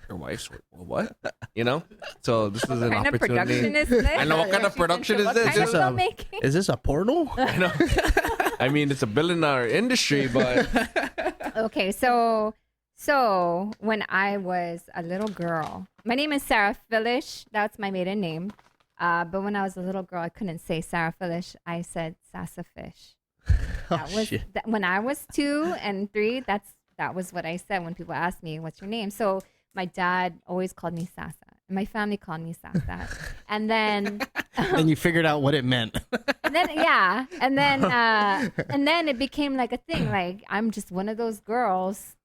your wife's what? You know? So this is an What kind of opportunity. production is this? I know, what kind of production is this? What kind of Is this a- filmmaking? Is this a portal? I know. I mean, it's a billion-dollar industry, but Okay, so when I was a little girl, my name is Sarah Philish. That's my maiden name. But when I was a little girl, I couldn't say Sarah Philish. I said Sasa Fish. That was when I was 2 and 3. That was what I said when people asked me, "What's your name?" So my dad always called me Sasa, and my family called me Sasa. And then Then you figured out what it meant. and then it became like a thing. Like I'm just one of those girls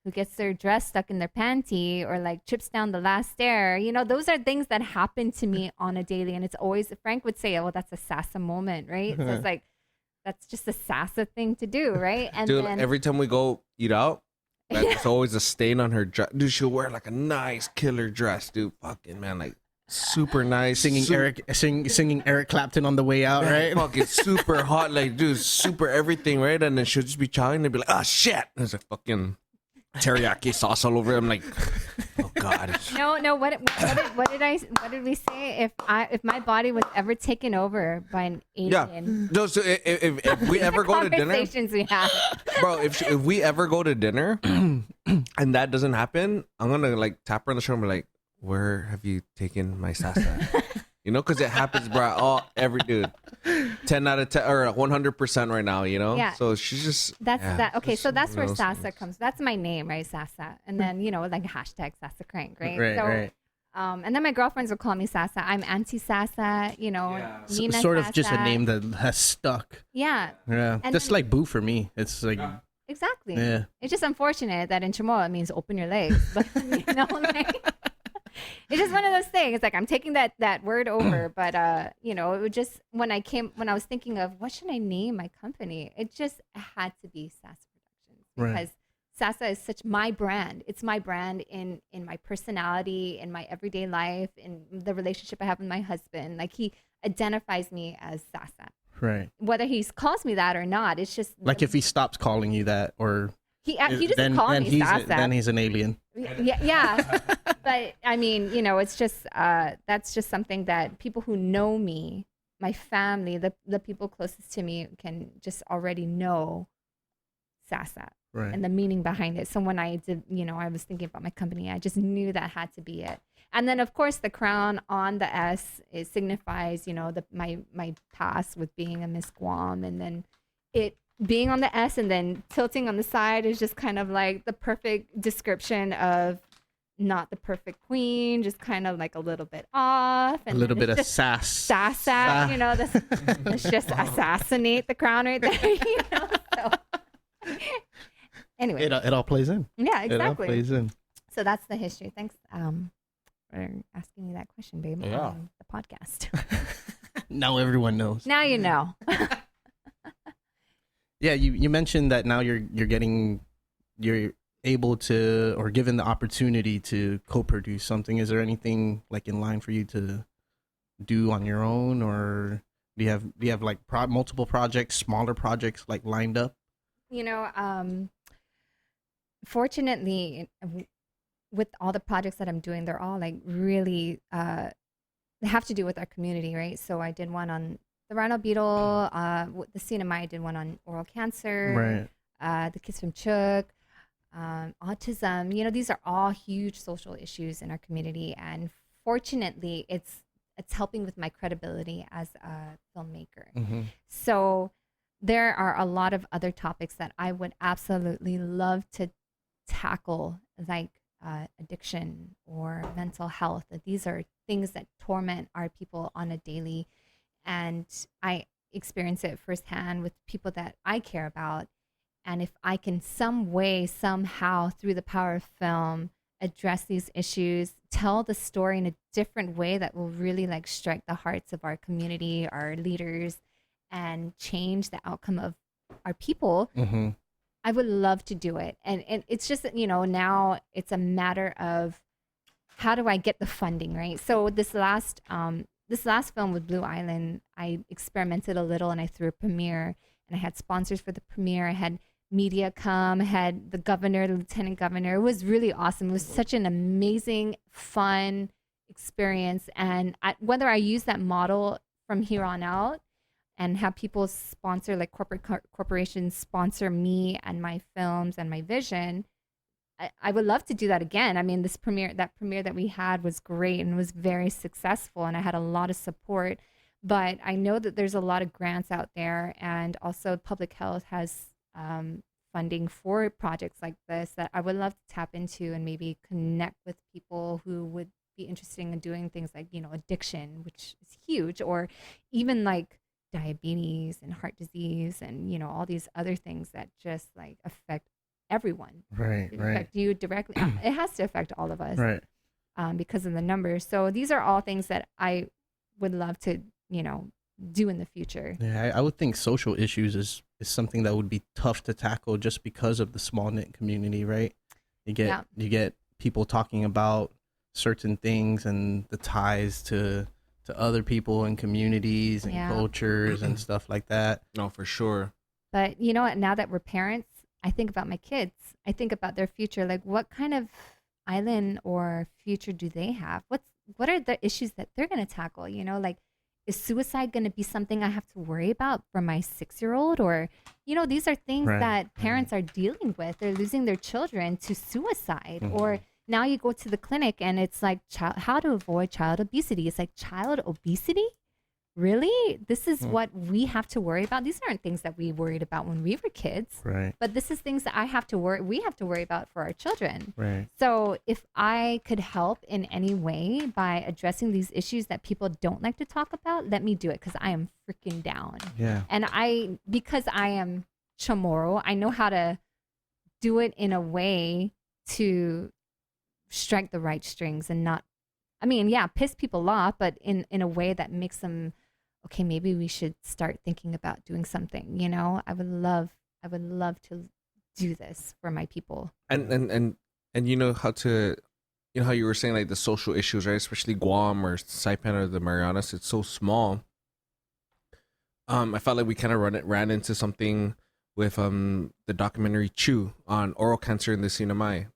who gets their dress stuck in their panty or like trips down the last stair. You know, those are things that happen to me on a daily. And it's always, Frank would say, oh, that's a Sasa moment, right? So it's like, that's just a Sasa thing to do, right? And dude, then, every time we go eat out, there's always a stain on her dress. Dude, she'll wear like a nice killer dress, dude. Fucking man, like super nice. Singing Eric Clapton on the way out, right? Fucking super hot, like dude, super everything, right? And then she'll just be chowing and be like, oh shit. And it's like fucking teriyaki sauce all over. I'm like, oh god. No. What did we say? If my body was ever taken over by an alien, No, so if we ever go to dinner, conversations we have. bro, if we ever go to dinner and that doesn't happen, I'm gonna like tap her on the shoulder and be like, where have you taken my sasa? You know, because it happens, bro. Oh, every dude, 10 out of 10 or 100% right now. You know, Yeah. So she's just That. Okay, just so that's one where of those Sasa things. comes. That's my name, right? Sasa, and then like hashtag Sasa Crank, right? Right, so, right. And then my girlfriends will call me Sasa. I'm anti Sasa. Nina Sort of just a Sasa. name that has stuck. Yeah, Yeah, And just then- like Boo for me. It's like, exactly. yeah. It's just unfortunate that in Chamorro it means open your legs, but it's just one of those things. It's like I'm taking that word over, but it would just when I was thinking of what should I name my company, it just had to be Sasa Productions Right. because Sasa is such my brand. It's my brand in my personality, in my everyday life, in the relationship I have with my husband. Like he identifies me as Sasa. Right. Whether he calls me that or not, it's just Like if he stops calling you that, or he doesn't call me Sasa. then he's an alien. Yeah. But I mean, it's just that's just something that people who know me, my family, the people closest to me can just already know Sasa Right. and the meaning behind it. So when I did, I was thinking about my company, I just knew that had to be it. And then of course the crown on the S, it signifies, my past with being a Miss Guam, and then it being on the S and then tilting on the side is just kind of like the perfect description of not the perfect queen, just kind of like a little bit off. And A little then bit it's of just sass. Sasa, let's just assassinate the crown right there, So anyway, It all plays in. yeah, It all exactly. plays in. So that's the history. Thanks for asking me that question, babe, Yeah. on the podcast. Now everyone knows. Now you know. Yeah, you mentioned that now you're able to, or given the opportunity to co-produce something. Is there anything like in line for you to do on your own, or do you have like multiple projects, smaller projects like lined up? Fortunately, with all the projects that I'm doing, they're all like really they have to do with our community, right? So I did one on the rhino beetle, the CNMI, I did one on oral cancer, Right. the kids from Chuk, autism. These are all huge social issues in our community, and fortunately, it's helping with my credibility as a filmmaker. Mm-hmm. So there are a lot of other topics that I would absolutely love to tackle, like addiction or mental health. These are things that torment our people on a daily, and I experience it firsthand with people that I care about. And if I can some way, somehow, through the power of film, address these issues, tell the story in a different way that will really like strike the hearts of our community, our leaders, and change the outcome of our people, Mm-hmm. I would love to do it. And it's just that, now it's a matter of how do I get the funding, right? So this last film with Blue Island, I experimented a little and I threw a premiere, and I had sponsors for the premiere. I had media come, I had the governor, the lieutenant governor. It was really awesome. It was such an amazing, fun experience. And whether I use that model from here on out and have people sponsor, like corporations sponsor me and my films and my vision, I would love to do that again. I mean, that premiere that we had was great and was very successful, and I had a lot of support. But I know that there's a lot of grants out there, and also public health has funding for projects like this that I would love to tap into and maybe connect with people who would be interested in doing things like, addiction, which is huge, or even like diabetes and heart disease and, all these other things that just like affect everyone. Right. It Right. affect you directly. It has to affect all of us Right. because of the numbers. So these are all things that I would love to, do in the future. Yeah, I would think social issues is something that would be tough to tackle just because of the small knit community, right? You get people talking about certain things and the ties to other people and communities and Yeah. cultures and stuff like that. No, for sure. But you know what? Now that we're parents, I think about my kids. I think about their future. Like, what kind of island or future do they have? What are the issues that they're going to tackle? You know, like, is suicide going to be something I have to worry about for my 6-year-old? Or, you know, these are things that parents are dealing with. They're losing their children to suicide. Or now you go to the clinic and it's like, how to avoid child obesity. It's like, child obesity? Really? This is what we have to worry about? These aren't things that we worried about when we were kids. Right. But this is things that we have to worry about for our children. Right. So if I could help in any way by addressing these issues that people don't like to talk about, let me do it, because I am freaking down. Yeah. And because I am Chamorro, I know how to do it in a way to strike the right strings and not, piss people off, but in a way that makes them, okay, maybe we should start thinking about doing something. You know, I would love to do this for my people. And you know how you were saying, like, the social issues, right? Especially Guam or Saipan or the Marianas, it's so small. I felt like we kind of ran into something with the documentary Chew on oral cancer in the Sinamai.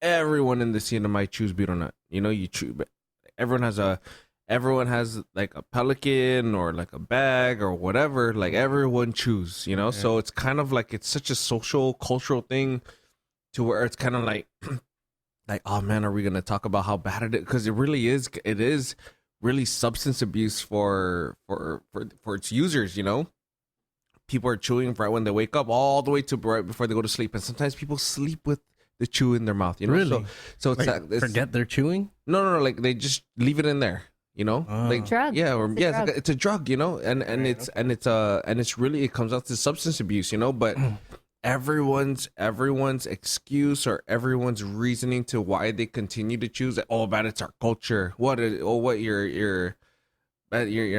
Everyone in the Sinamai chews betel nut. You know, you chew, but everyone has like a pelican or like a bag or whatever. Like, everyone chews, you know? Yeah. So it's kind of like, it's such a social, cultural thing to where it's kind of like, like, oh man, are we going to talk about how bad it is? Because it is really substance abuse for its users, you know? People are chewing right when they wake up all the way to right before they go to sleep. And sometimes people sleep with the chew in their mouth, you know. Really? So it's, like, forget they're chewing. No, like they just leave it in there, you know. Like drug. Yeah, it's a drug, you know. And it's really, it comes out to substance abuse, you know. But everyone's excuse or everyone's reasoning to why they continue to choose it. Oh, bad, it's our culture. You're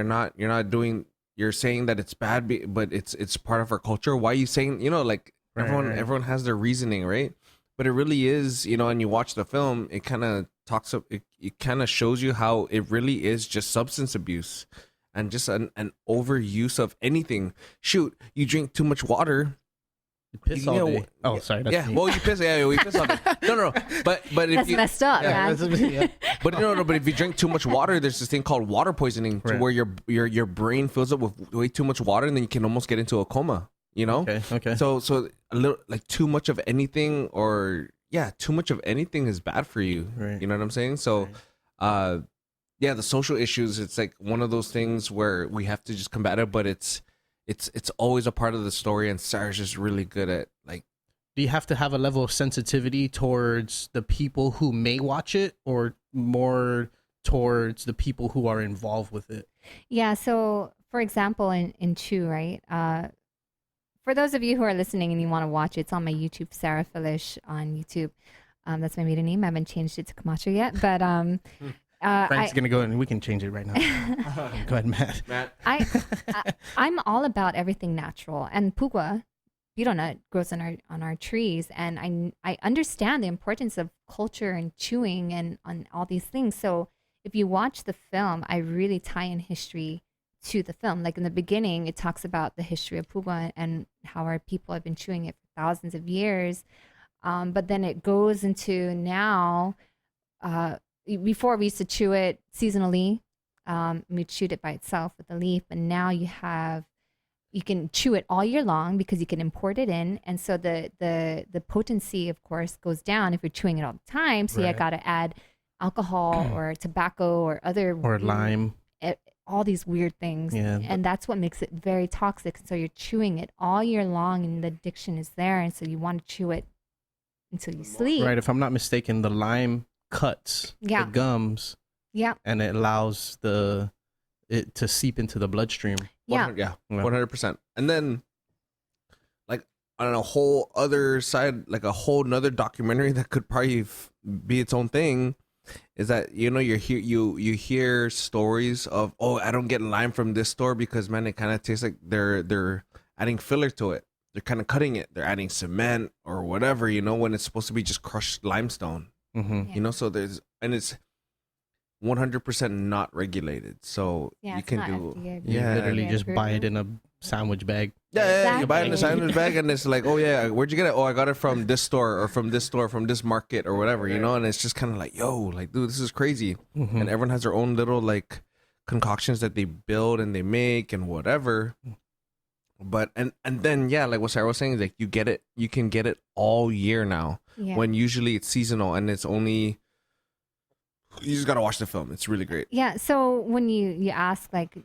not doing. You're saying that it's bad, but it's part of our culture. Why are you saying, you know, like, everyone has their reasoning, right? But it really is, you know, and you watch the film, it kind of it kind of shows you how it really is just substance abuse and just an overuse of anything. Shoot, you drink too much water. You piss all day. Oh, sorry. Yeah, well, you piss. Yeah, we piss all day. No. But if that's messed up, man. But no. But if you drink too much water, there's this thing called water poisoning, to where your brain fills up with way too much water, and then you can almost get into a coma. You know? Okay. So a little, like, too much of anything, too much of anything is bad for you. Right. You know what I'm saying? So, the social issues, it's like one of those things where we have to just combat it, but it's always a part of the story, and Sara's just really good at, like. Do you have to have a level of sensitivity towards the people who may watch it, or more towards the people who are involved with it? Yeah. So, for example, in Chew, right? For those of you who are listening and you want to watch it, it's on my YouTube, Sara Filish on YouTube. That's my maiden name. I haven't changed it to Camacho yet, but Frank's gonna go and we can change it right now. Go ahead, Matt. I'm all about everything natural, and pugwa, betel nut, grows on our trees, and I understand the importance of culture and chewing and on all these things. So if you watch the film, I really tie in history to the film. Like, in the beginning, it talks about the history of pugwa and how our people have been chewing it for thousands of years. But then it goes into now. Before, we used to chew it seasonally. We chewed it by itself with the leaf, but now you can chew it all year long because you can import it in, and so the potency, of course, goes down if you're chewing it all the time. So you got to add alcohol or tobacco or lime. All these weird things, and that's what makes it very toxic. So you're chewing it all year long, and the addiction is there, and so you want to chew it until you sleep. Right. If I'm not mistaken, the lime cuts the gums. Yeah. And it allows it to seep into the bloodstream. 100%. And then, like, on a whole other side, like a whole nother documentary that could probably be its own thing, is that, you know, you hear stories of, oh, I don't get lime from this store because, man, it kind of tastes like they're adding filler to it. They're kind of cutting it. They're adding cement or whatever, you know, when it's supposed to be just crushed limestone. You know, so it's 100% not regulated. So you can do, you literally just buy it in a sandwich bag. Yeah, you buy it in a Exactly. sandwich bag, and it's like, oh yeah, where'd you get it? Oh, I got it from this store, or from this store, from this market, or whatever, you know. And it's just kind of like, yo, like, dude, this is crazy. Mm-hmm. And everyone has their own little like concoctions that they build and they make and whatever. But and then yeah, like what Sarah was saying is like you can get it all year now. Yeah. When usually it's seasonal and it's only, you just gotta watch the film. It's really great. Yeah. So when you ask, like,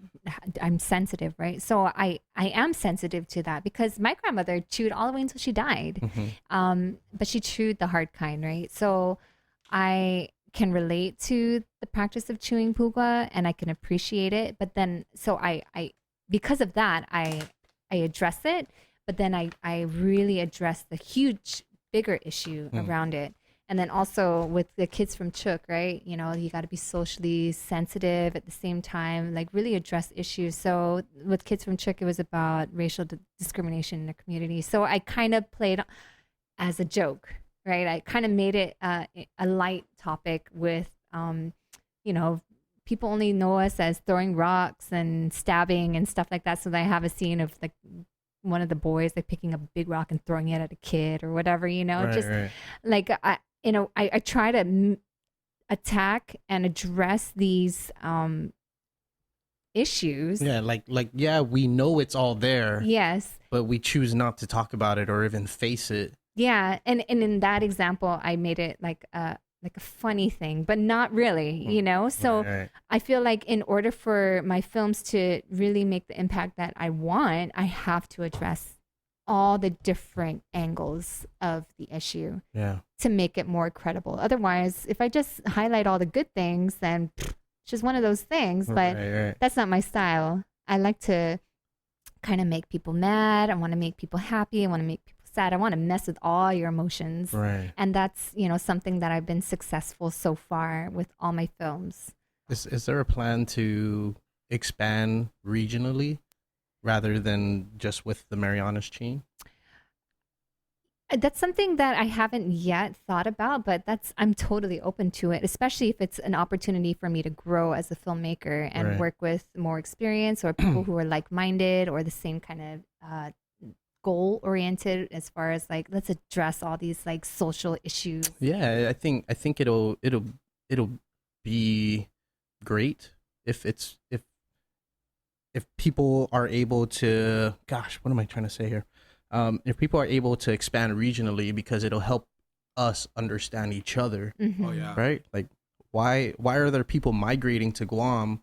I'm sensitive, right? So I am sensitive to that because my grandmother chewed all the way until she died. But she chewed the hard kind, right? So I can relate to the practice of chewing pugwa and I can appreciate it. But then, so I because of that, I address it. But then I really address the huge, bigger issue around it. And then also with the kids from Chuk, right? You know, you got to be socially sensitive at the same time, like really address issues. So with kids from Chuk, it was about racial discrimination in the community. So I kind of played as a joke, right? I kind of made it a light topic with, you know, people only know us as throwing rocks and stabbing and stuff like that. So I have a scene of like one of the boys like picking up a big rock and throwing it at a kid or whatever, you know, like I try to attack and address these issues. Yeah, like yeah, we know it's all there, Yes. but we choose not to talk about it or even face it. Yeah, and in that example, I made it like a funny thing, but not really, you know. So Right. I feel like in order for my films to really make the impact that I want, I have to address all the different angles of the issue Yeah. to make it more credible. Otherwise, if I just highlight all the good things, then it's just one of those things. But Right. that's not my style. I like to kind of make people mad. I want to make people happy. I want to make people sad. I want to mess with all your emotions. Right. And that's, you know, something that I've been successful so far with all my films. Is there a plan to expand regionally rather than just with the Marianas chain? That's something that I haven't yet thought about, but I'm totally open to it, especially if it's an opportunity for me to grow as a filmmaker and Right. work with more experience or people who are like-minded or the same kind of goal-oriented as far as like, let's address all these like social issues. Yeah, I think it'll be great if people are able to, gosh, what am I trying to say here? If people are able to expand regionally, because it'll help us understand each other, Mhm. right? Like, why are there people migrating to Guam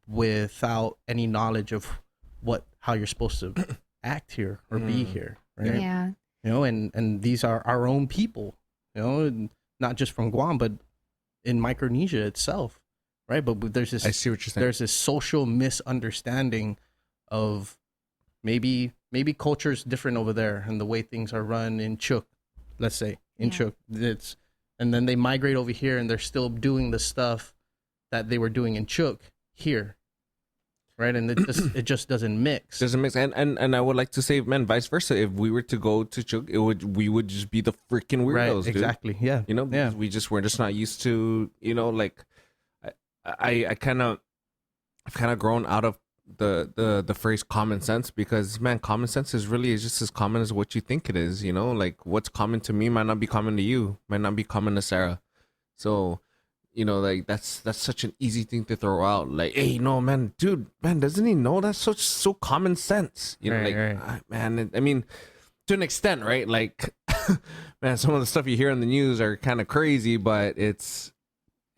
without any knowledge of how you're supposed to act here or be here, right? Yeah. You know, and these are our own people, you know, and not just from Guam, but in Micronesia itself, right? But there's this, I see what you're saying. there's this social misunderstanding of maybe culture's different over there and the way things are run in Chuk, let's say in Yeah. Chuk, and then they migrate over here and they're still doing the stuff that they were doing in Chuk here, right? And it just doesn't mix. Doesn't make sense. And I would like to say, man, vice versa. If we were to go to Chuk, we would just be the freaking weirdos, Right, dude. exactly. Yeah. You know, Yeah. because we're just not used to, you know, like I've kind of grown out of the phrase common sense, because man, common sense is just as common as what you think it is. You know, like what's common to me might not be common to you, might not be common to Sarah. So, you know, like that's such an easy thing to throw out. Like, hey, no, man, dude, man, doesn't he know that's so common sense? You know, Right, like, right. man, I mean, to an extent, right? Like, man, some of the stuff you hear on the news are kind of crazy, but it's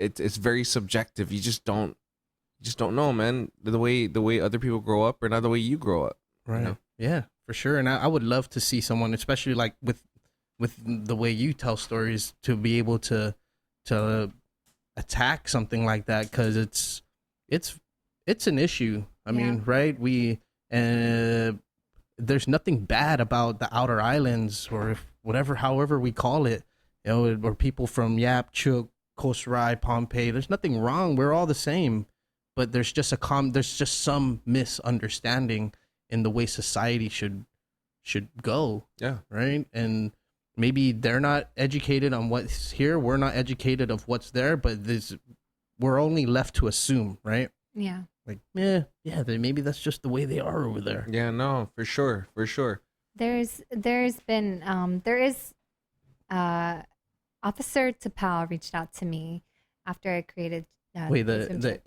very subjective. You just don't know, man. The way other people grow up, or not the way you grow up. Right. You know? Yeah, for sure. And I would love to see someone, especially like with the way you tell stories, to be able to attack something like that, because it's an issue. I mean, right? There's nothing bad about the outer islands, or however we call it, you know, or people from Yap, Chuk, Coast Rai, Pompeii. There's nothing wrong. We're all the same. But there's just some misunderstanding in the way society should go. Yeah. Right. And maybe they're not educated on what's here. We're not educated of what's there. But we're only left to assume. Right. Yeah. like, maybe that's just the way they are over there. Yeah, no, for sure. There's been there is Officer Tapao reached out to me after I created. Wait, the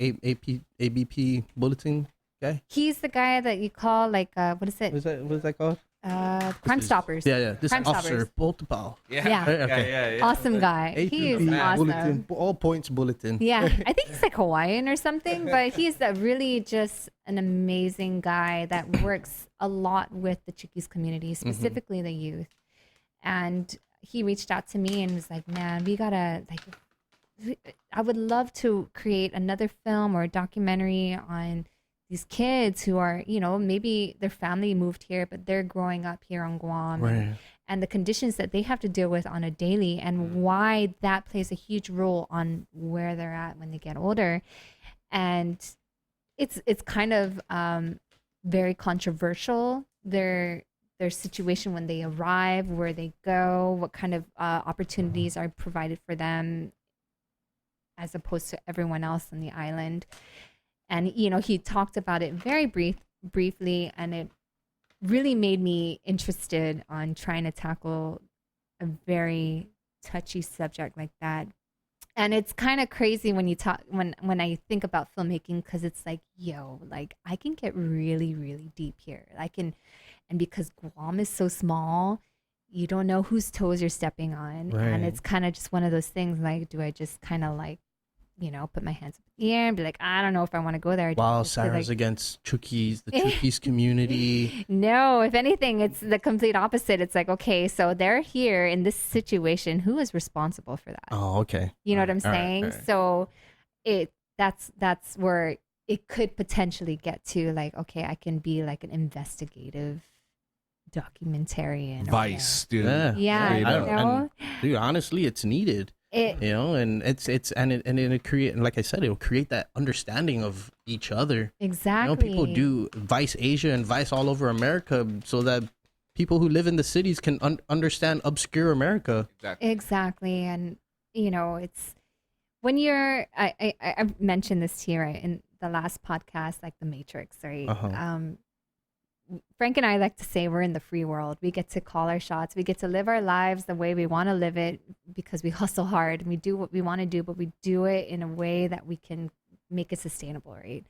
ABP bulletin guy? He's the guy that you call like what is it? What is that called? Crime Stoppers. Yeah. This Crime Officer Stoppers. Poltapal. Yeah. Okay. Awesome guy. He is awesome. Bulletin, all points bulletin. Yeah, I think he's like Hawaiian or something, but he's really just an amazing guy that works a lot with the Chukis community, specifically the youth. And he reached out to me and was like, man, we gotta, like, I would love to create another film or a documentary on these kids who are, maybe their family moved here, but they're growing up here on Guam. Right. And the conditions that they have to deal with on a daily, and why that plays a huge role on where they're at when they get older. And it's kind of very controversial, their situation when they arrive, where they go, what kind of opportunities are provided for them as opposed to everyone else on the island. And he talked about it very briefly, and it really made me interested on trying to tackle a very touchy subject like that. And it's kind of crazy when you talk when I think about filmmaking, because it's like, like I can get really, really deep here. And because Guam is so small, you don't know whose toes you're stepping on. Right. And it's kind of just one of those things, like, do I just kind of like, put my hands up in the air and be like, I don't know if I want to go there. While Sarah's against Chukis, the Chukis community. No, if anything, it's the complete opposite. It's like, okay, so they're here in this situation. Who is responsible for that? Oh, okay. You know what I'm saying? All right. So that's where it could potentially get to, like, okay, I can be like an investigative documentarian. Vice, dude. Yeah, Straight up. And, dude, honestly, it's needed. And it create, like I said, it'll create that understanding of each other. Exactly. People do Vice Asia and Vice all over America so that people who live in the cities can understand obscure America. Exactly. And it's when you're I've mentioned this here in the last podcast, like the Matrix, right? Frank and I like to say we're in the free world. We get to call our shots. We get to live our lives the way we want to live it, because we hustle hard and we do what we want to do, but we do it in a way that we can make it sustainable, right?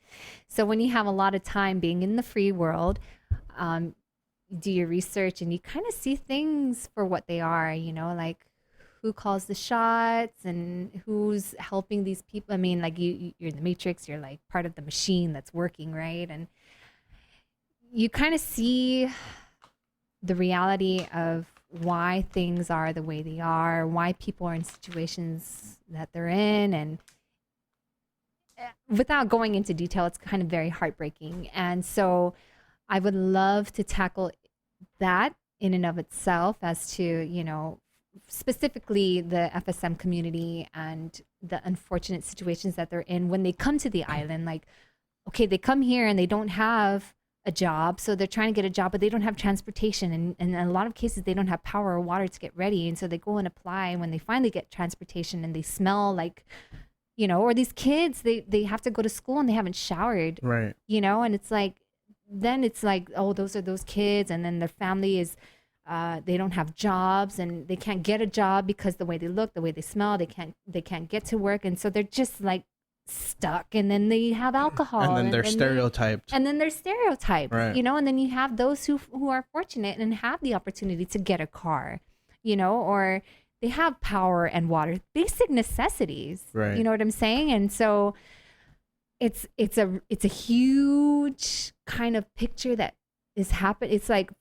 So when you have a lot of time being in the free world, you do your research and you kind of see things for what they are, like who calls the shots and who's helping these people. I mean, like you're in the Matrix, you're like part of the machine that's working, right? And you kind of see the reality of why things are the way they are, why people are in situations that they're in. And without going into detail, it's kind of very heartbreaking. And so I would love to tackle that in and of itself, as to, specifically the FSM community and the unfortunate situations that they're in when they come to the island. Like, okay, they come here and they don't have a job, so they're trying to get a job, but they don't have transportation, and in a lot of cases they don't have power or water to get ready, and so they go and apply, and when they finally get transportation and they smell like, or these kids, they have to go to school and they haven't showered, right? And it's like, then it's like, oh, those are those kids, and then their family is they don't have jobs and they can't get a job because the way they look, the way they smell, they can't get to work, and so they're just like stuck, and then they have alcohol, and then they're stereotyped, right? And then you have those who are fortunate and have the opportunity to get a car, or they have power and water, basic necessities, right? You know what I'm saying? And so it's a huge kind of picture that is happening. It's like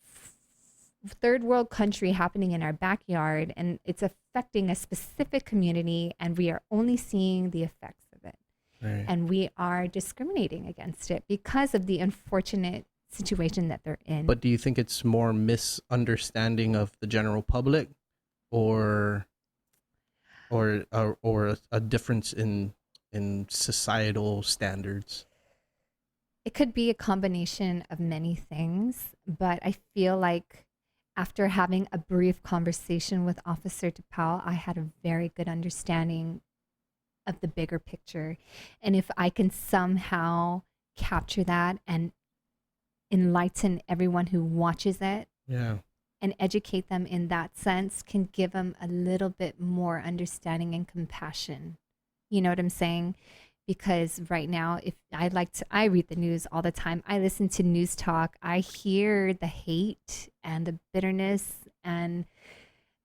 third world country happening in our backyard, and it's affecting a specific community, and we are only seeing the effects of it. Right. And we are discriminating against it because of the unfortunate situation that they're in. But do you think it's more misunderstanding of the general public, or a difference in societal standards? It could be a combination of many things, but I feel like after having a brief conversation with Officer Tapao, I had a very good understanding of the bigger picture. And if I can somehow capture that and enlighten everyone who watches it Yeah. and educate them in that sense can give them a little bit more understanding and compassion. You know what I'm saying? Because right now, if I read the news all the time. I listen to news talk. I hear the hate and the bitterness and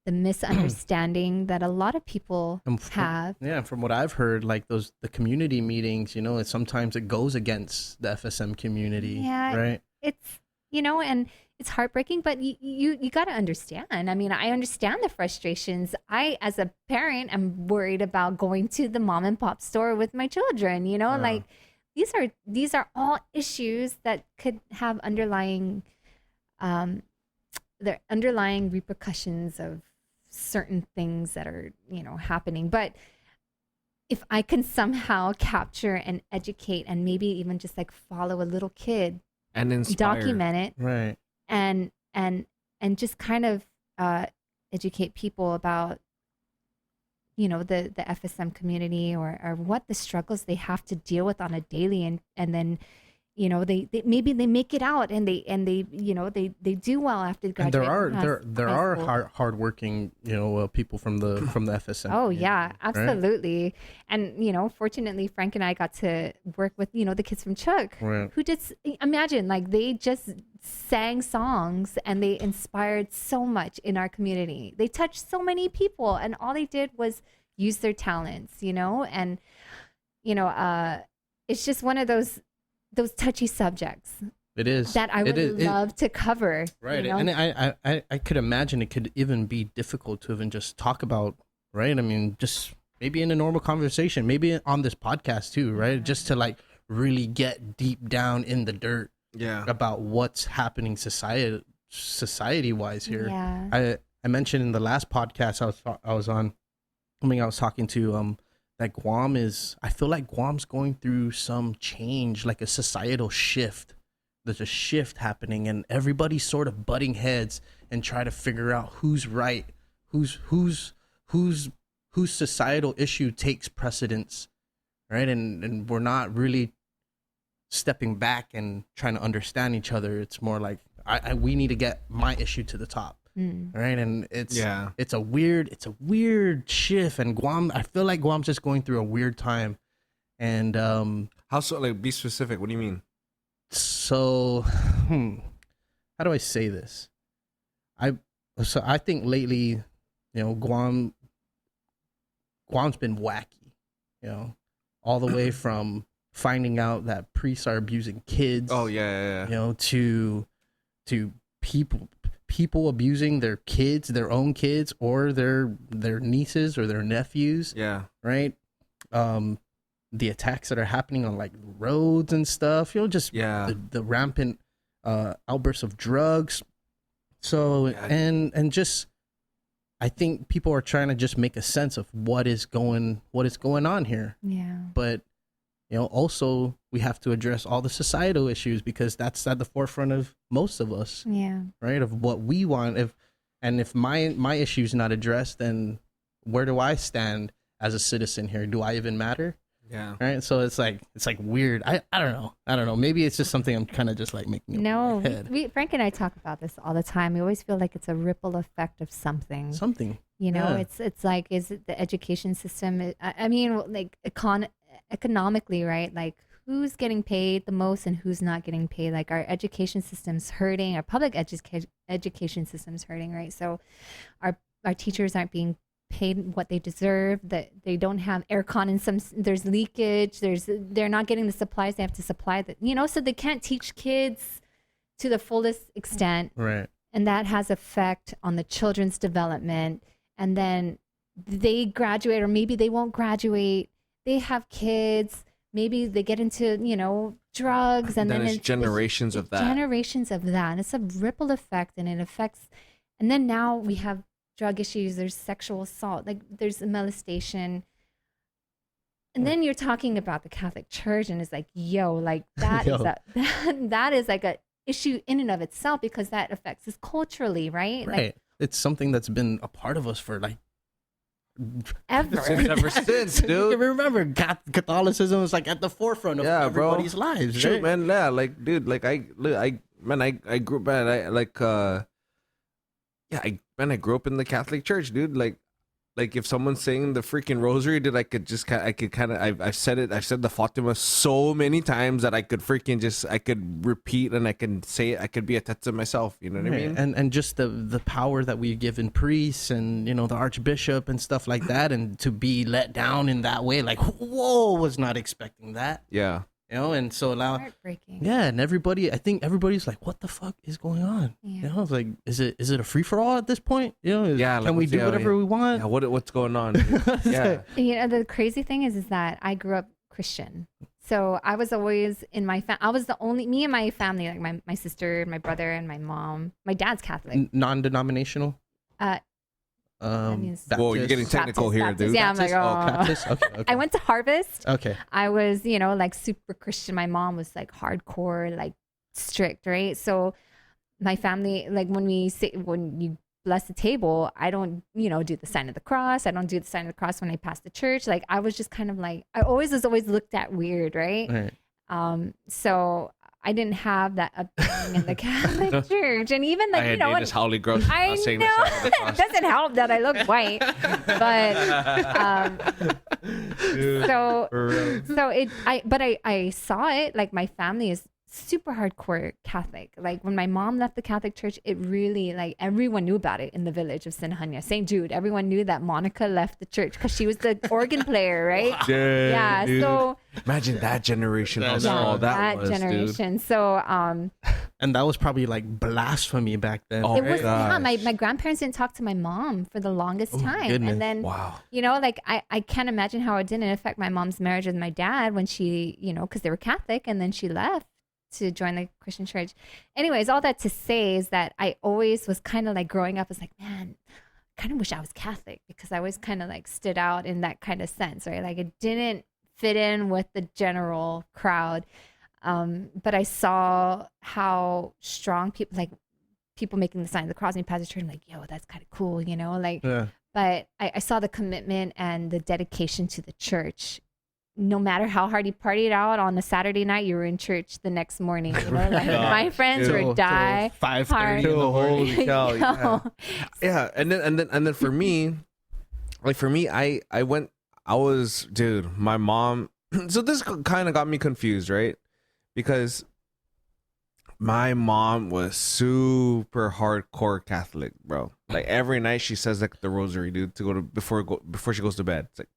the misunderstanding that a lot of people have. Yeah, from what I've heard, like the community meetings, sometimes it goes against the FSM community, Yeah, right? it's and it's heartbreaking, but you got to understand. I mean, I understand the frustrations. I, as a parent, am worried about going to the mom and pop store with my children. Like these are all issues that could have underlying their underlying repercussions of certain things that are happening. But if I can somehow capture and educate and maybe even just like follow a little kid and inspire, document it, Right. and just kind of educate people about the FSM community or what the struggles they have to deal with on a daily, and then they maybe they make it out and they they do well after And graduating. there are hardworking people from the FSM. Oh community, yeah, right? absolutely. And fortunately Frank and I got to work with the kids from Chuck, Right. who just imagine, like, they just sang songs and they inspired so much in our community. They touched so many people, and all they did was use their talents, and it's just one of those touchy subjects It is that I would love to cover. Right. And I could imagine it could even be difficult to even just talk about, right? I mean, just maybe in a normal conversation, maybe on this podcast too, right? Just to like really get deep down in the dirt about what's happening society wise here. Yeah. I mentioned in the last podcast I was on, I was talking to that I feel like Guam's going through some change, like a societal shift. There's a shift happening and everybody's sort of butting heads and try to figure out who's right, whose societal issue takes precedence, right? And we're not really stepping back and trying to understand each other. It's more like we need to get my issue to the top. Right. And it's a weird shift. And Guam, I feel like Guam's just going through a weird time. And how so? Like, be specific. What do you mean? So, how do I say this? I think lately, Guam's been wacky, all the way from finding out that priests are abusing kids. Oh yeah. To people abusing their kids, their own kids, or their nieces or their nephews. Yeah. Right. The attacks that are happening on like roads and stuff. Just the rampant outbursts of drugs. So and just I think people are trying to just make a sense of what is going on here. Yeah. But also we have to address all the societal issues because that's at the forefront of most of us. Yeah. Right. Of what we want. If my issue is not addressed, then where do I stand as a citizen here? Do I even matter? Yeah. Right. So it's like weird. I don't know. Maybe it's just something I'm kind of just like making. No, up in my head. Frank and I talk about this all the time. We always feel like it's a ripple effect of something. Yeah. It's like, is it the education system? I mean, like economically, right? Like, who's getting paid the most and who's not getting paid? Like, our education system's hurting. Our public education system's hurting, right? So our teachers aren't being paid what they deserve, that they don't have aircon in some, there's leakage, they're not getting the supplies they have to supply, that so they can't teach kids to the fullest extent, right? And that has effect on the children's development. And then they graduate, or maybe they won't graduate, they have kids, maybe they get into drugs, and then it's generations of that. And it's a ripple effect, and it affects, and then now we have drug issues, there's sexual assault, like there's molestation. And then you're talking about the Catholic Church, and it's like, like that that is like a issue in and of itself, because that affects us culturally, right? Right. It's something that's been a part of us for ever. Ever since, You dude. remember, Catholicism was like at the forefront of everybody's lives, Shoot, right? man. Yeah, like, dude, like I grew up, man. I like, yeah, I grew up in the Catholic Church, dude. Like if someone's saying the freaking rosary, dude, I could kind of, I've said the Fatima so many times that I could repeat and I can say it. I could be a tetzah myself. You know what I mean? And just the power that we give in priests and, you know, the archbishop and stuff like that, and to be let down in that way, like, whoa, was not expecting that, Yeah. you know. And so now, Heartbreaking. yeah, and I think everybody's like, what the fuck is going on? Yeah. You know, it's like, is it a free for all at this point? You know, Yeah, can like, we what's do the- whatever we want? Yeah. What's going on? Dude? Yeah. You know, the crazy thing is that I grew up Christian. So I was always in my I was the only, me and my family, like my sister, my brother, and my mom. My dad's Catholic. Non-denominational. That means- Whoa, you're getting technical here, Baptist. dude. Yeah, I'm like, oh. Baptist? Okay. I went to Harvest. Okay. I was, you know, like super Christian. My mom was like hardcore, like strict, right? So my family, like when you bless the table, I don't, you know, do the sign of the cross. I don't do the sign of the cross when I pass the church. Like I was just kind of like, I always was always looked at weird, right? Right. So I didn't have that upbringing in the Catholic Church, and even like, you know, this Holy Gross. I saying know the sign of the it cross. doesn't help that I look white, but I saw it. Like my family is super hardcore Catholic. Like when my mom left the Catholic Church, it really, like, everyone knew about it in the village of Sinhanya, St. Jude. Everyone knew that Monica left the church because she was the organ player, right? Yeah. Dude. So Imagine that generation. How Yeah, small that was, dude. generation. So And that was probably like blasphemy back then. Oh, it was, gosh. yeah, my grandparents didn't talk to my mom for the longest Oh, my time. goodness. And then, Wow. you know, like I can't imagine how it didn't affect my mom's marriage with my dad when she, you know, because they were Catholic, and then she left to join the Christian church. Anyways, all that to say is that I always was kind of like, growing up, was like, man, kind of wish I was Catholic, because I always kind of like stood out in that kind of sense, right? Like it didn't fit in with the general crowd. But I saw how strong people making the sign of the cross and pass the church. I'm like, yo, that's kind of cool, you know, like, Yeah. but I saw the commitment and the dedication to the church. No matter how hard you partied out on a Saturday night, you were in church the next morning. You know, like my friends Till were die 5:30 in the Till morning. holy cow, You know? Yeah, and then for me, dude, my mom. So this kind of got me confused, right? Because my mom was super hardcore Catholic, bro. Like every night she says like the rosary, dude, before she goes to bed. It's like,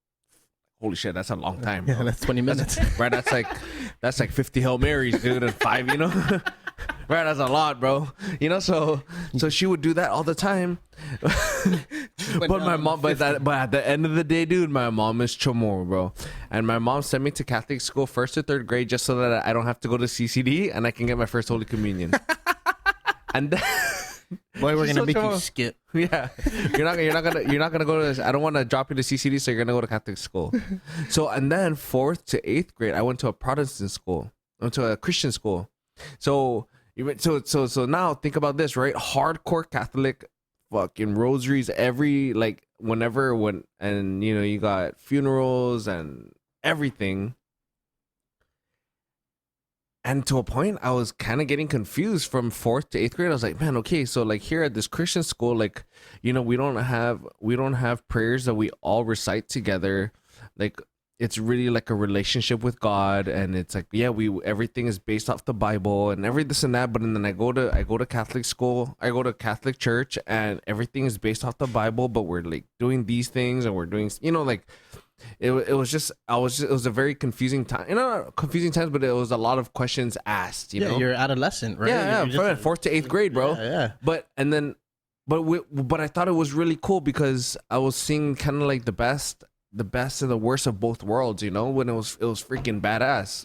holy shit, that's a long time, bro. Yeah, that's 20 minutes. Right, that's like 50 Hail Marys, dude, and 5, you know. Right, that's a lot, bro. You know, so she would do that all the time. But my mom, but at the end of the day, dude, my mom is chomo, bro. And my mom sent me to Catholic school 1st to 3rd grade just so that I don't have to go to CCD and I can get my first Holy Communion. And then, Boy, we're She's gonna so make you chomo. skip. yeah, you're not gonna go to. I don't want to drop you to CCD, so you're gonna go to Catholic school. So and then 4th to 8th grade, I went to a Protestant school. I went to a Christian school. So now think about this, right? Hardcore Catholic, fucking rosaries and you know, you got funerals and everything. And to a point, I was kind of getting confused from 4th to 8th grade. I was like, man, okay, so like here at this Christian school, like, you know, we don't have prayers that we all recite together. Like, it's really like a relationship with God, and it's like, yeah, everything is based off the Bible and this and that. But then I go to Catholic school, I go to Catholic church, and everything is based off the Bible. But we're like doing these things, and we're doing, you know, like. It was a very confusing time. You know, not confusing times, but it was a lot of questions asked. You know, You're adolescent, right? yeah, You're just- 4th to 8th grade, bro. Yeah. But I thought it was really cool because I was seeing kind of like the best and the worst of both worlds. You know, when it was freaking badass.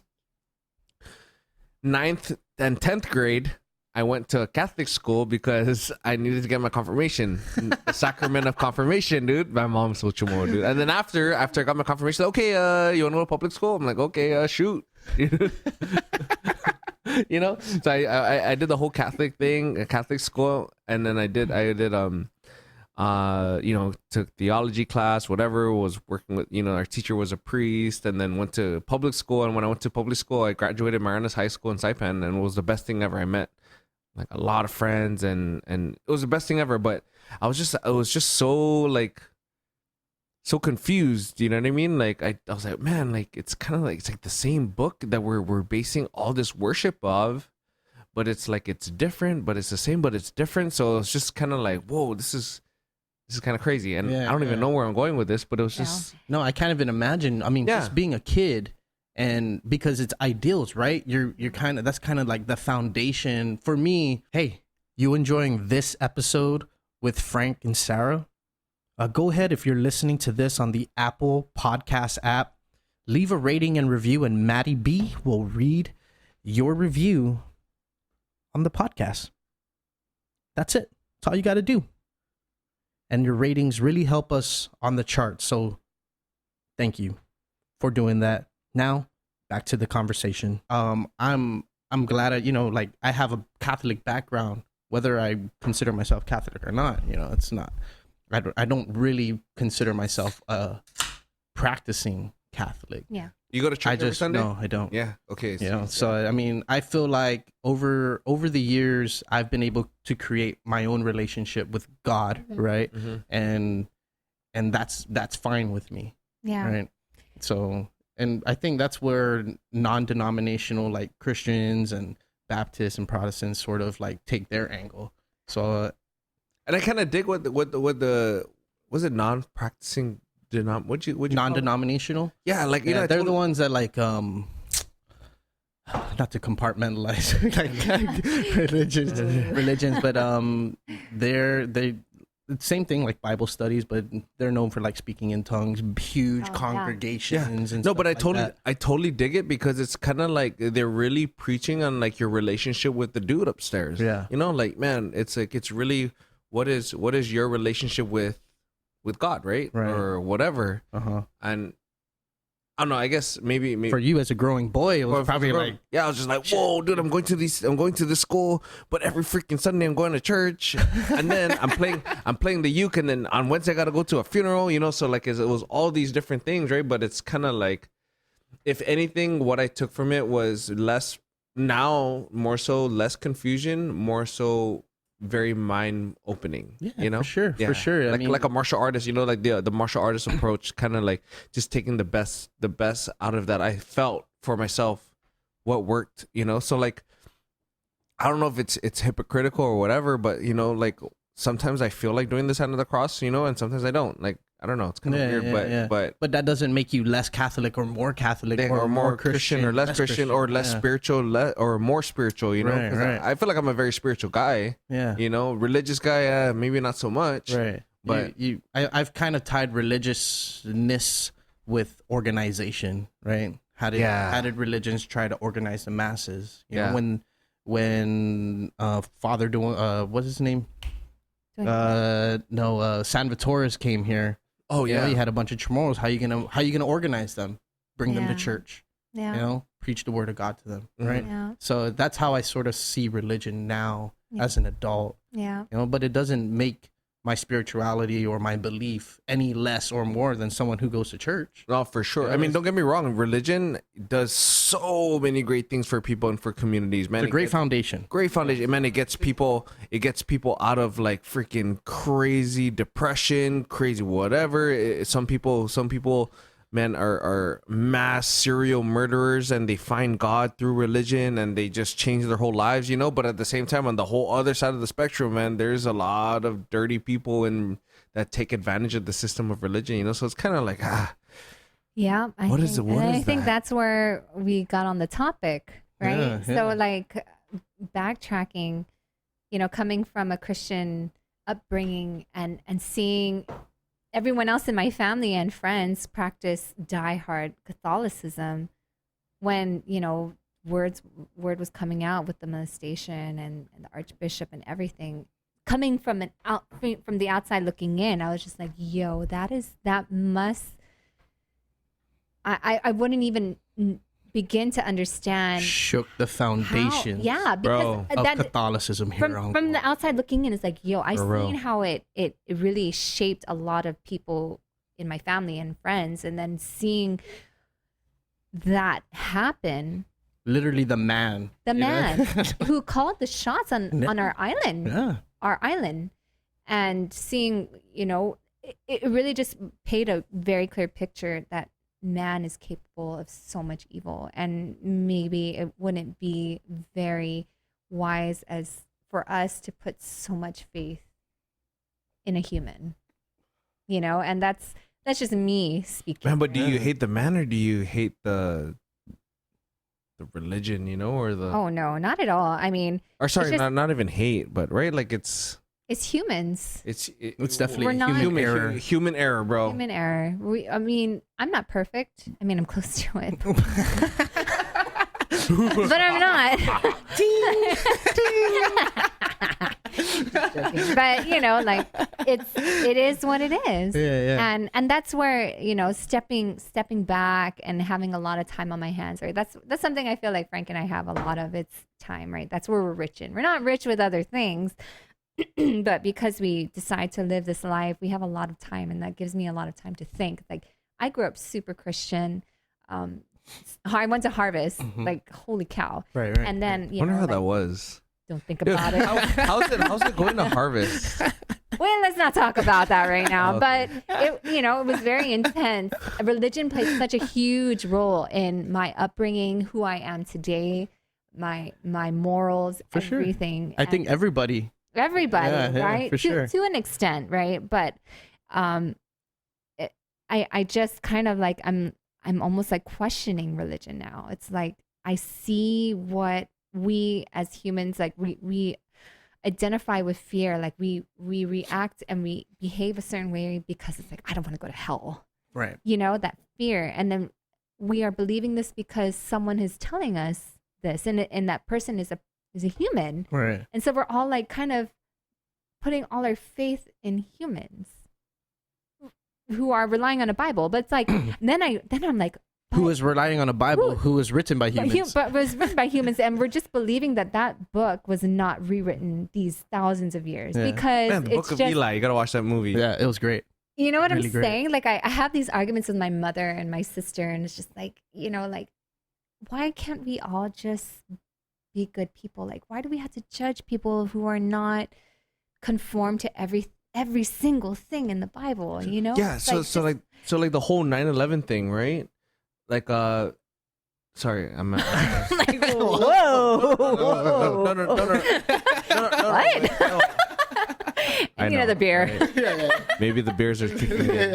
9th and 10th grade, I went to a Catholic school because I needed to get my confirmation, the sacrament of confirmation, dude. My mom's so chimo, dude. And then after I got my confirmation, okay, you want to go to public school? I'm like, okay, shoot. You know, so I did the whole Catholic thing, a Catholic school, and then I did took theology class, whatever, was working with, our teacher was a priest, and then went to public school. And when I went to public school, I graduated Marianas High School in Saipan, and it was the best thing ever. I met like a lot of friends, and it was the best thing ever. But I was just so like, so confused, you know what I mean? Like I was like, man, like it's kind of like, it's like the same book that we're basing all this worship of, but it's like, it's different, but it's the same, but it's different. So it's just kind of like, whoa, this is kind of crazy. And I don't even know where I'm going with this, but it was just, no, I can't even imagine. I mean, just being a kid, and because it's ideals, right? You're kind of, that's kind of like the foundation for me. Hey, you enjoying this episode with Frank and Sara? Go ahead, if you're listening to this on the Apple Podcast app, leave a rating and review, and Maddie B will read your review on the podcast. That's it. That's all you got to do. And your ratings really help us on the chart. So thank you for doing that. Now, back to the conversation. I'm glad I have a Catholic background, whether I consider myself Catholic or not. It's not. I don't really consider myself a practicing Catholic. Yeah. You go to church every Sunday? No, I don't. Yeah. Okay. So I mean, I feel like over the years, I've been able to create my own relationship with God, right? And that's fine with me. Yeah. Right. So, and I think that's where non-denominational like Christians and Baptists and Protestants sort of like take their angle. So. And I kind of dig what the was it non-practicing would you non-denominational? Yeah, like they're the ones that like not to compartmentalize like religions, but they same thing like Bible studies, but they're known for like speaking in tongues, huge congregations. And no, but I totally dig it, because it's kind of like they're really preaching on like your relationship with the dude upstairs. Yeah, like, man, it's like, it's really what is your relationship with God, right? Or whatever. And I don't know, I guess maybe for you as a growing boy, it was probably like, I was just like, whoa, dude, I'm going to this school, but every freaking Sunday I'm going to church, and then I'm playing the uke, and then on Wednesday I got to go to a funeral, so like it was all these different things, right? But it's kind of like, if anything, what I took from it was less confusion, more so very mind opening. For sure. Like a martial artist, like the martial artist approach, kind of like just taking the best out of that. I felt for myself what worked, so like, I don't know if it's hypocritical or whatever, but like sometimes I feel like doing the sign of the cross, and sometimes I don't. Like, I don't know, it's kind of weird, but that doesn't make you less Catholic or more Catholic or more Christian or less Christian or less spiritual or more spiritual, Right. I feel like I'm a very spiritual guy, religious guy, maybe not so much, right? But I've kind of tied religiousness with organization, right? How did religions try to organize the masses? You know, when Father what's his name? Salvatoris came here. Oh yeah, he had a bunch of chamorros. How you gonna organize them? Bring them to church. Yeah. Preach the word of God to them, right? Yeah. So that's how I sort of see religion now as an adult. Yeah. But it doesn't make my spirituality or my belief any less or more than someone who goes to church. No, for sure. I mean, don't get me wrong. Religion does so many great things for people and for communities, man. It's a great foundation. Great foundation, man. It gets people out of like freaking crazy depression, crazy whatever. Some people, man, are mass serial murderers, and they find God through religion, and they just change their whole lives, But at the same time, on the whole other side of the spectrum, man, there's a lot of dirty people that take advantage of the system of religion, So it's kind of like, yeah. I think that's where we got on the topic, right? Yeah. So like backtracking, coming from a Christian upbringing and seeing everyone else in my family and friends practice diehard Catholicism, when word was coming out with the molestation and the Archbishop and everything, coming from the outside looking in, I was just like, yo, I wouldn't even begin to understand Shook the foundation. because Bro. of that Catholicism here on from the outside looking in, it's like, yo, I For seen real. how it really shaped a lot of people in my family and friends, and then seeing that happen, literally the man. the you know? man who called the shots on our island, Yeah. and seeing, it really just paid a very clear picture that man is capable of so much evil, and maybe it wouldn't be very wise as for us to put so much faith in a human, and that's just me speaking. Man, but do you hate the man or do you hate the religion, or the Oh no, not at all. I mean, or sorry, just- not even hate, but right, like it's humans. it's definitely We're not- human error. Human error, bro. Human error. I mean, I'm not perfect. I mean, I'm close to it, but I'm not. Joking. But like it is what it is. Yeah. And that's where stepping back and having a lot of time on my hands. Right. That's something I feel like Frank and I have a lot of. It's time. Right. That's where we're rich in. We're not rich with other things. But because we decide to live this life, we have a lot of time, and that gives me a lot of time to think. Like, I grew up super Christian. I went to Harvest, like, holy cow. Right. And then, I wonder how that was. don't think about it. How's it going to harvest? Well, let's not talk about that right now. Okay. But it was very intense. Religion played such a huge role in my upbringing, who I am today, my morals, For sure. everything. I think everybody. Everybody, Yeah, right? for sure. To an extent, right? But I just kind of like I'm almost like questioning religion now. It's like I see what we as humans, like we identify with fear, like we react and we behave a certain way because it's like, I don't want to go to hell. Right. That fear. And then we are believing this because someone is telling us this, and that person is a human. Right. And so we're all like kind of putting all our faith in humans who are relying on a Bible. But it's like, then I'm like, Who is relying on a Bible who was written by humans? but was written by humans, and we're just believing that book was not rewritten these thousands of years because Man, the it's Book of just, Eli. You gotta watch that movie. Yeah, it was great. you know what really I'm great. saying? Like I have these arguments with my mother and my sister, and it's just like, like, why can't we all just be good people? Like, why do we have to judge people who are not conform to every single thing in the Bible? Yeah. It's So like the whole 9/11 thing, right? Like sorry, I'm like, whoa. no. What? I Need know, another beer. right? Maybe the beers are kicking in.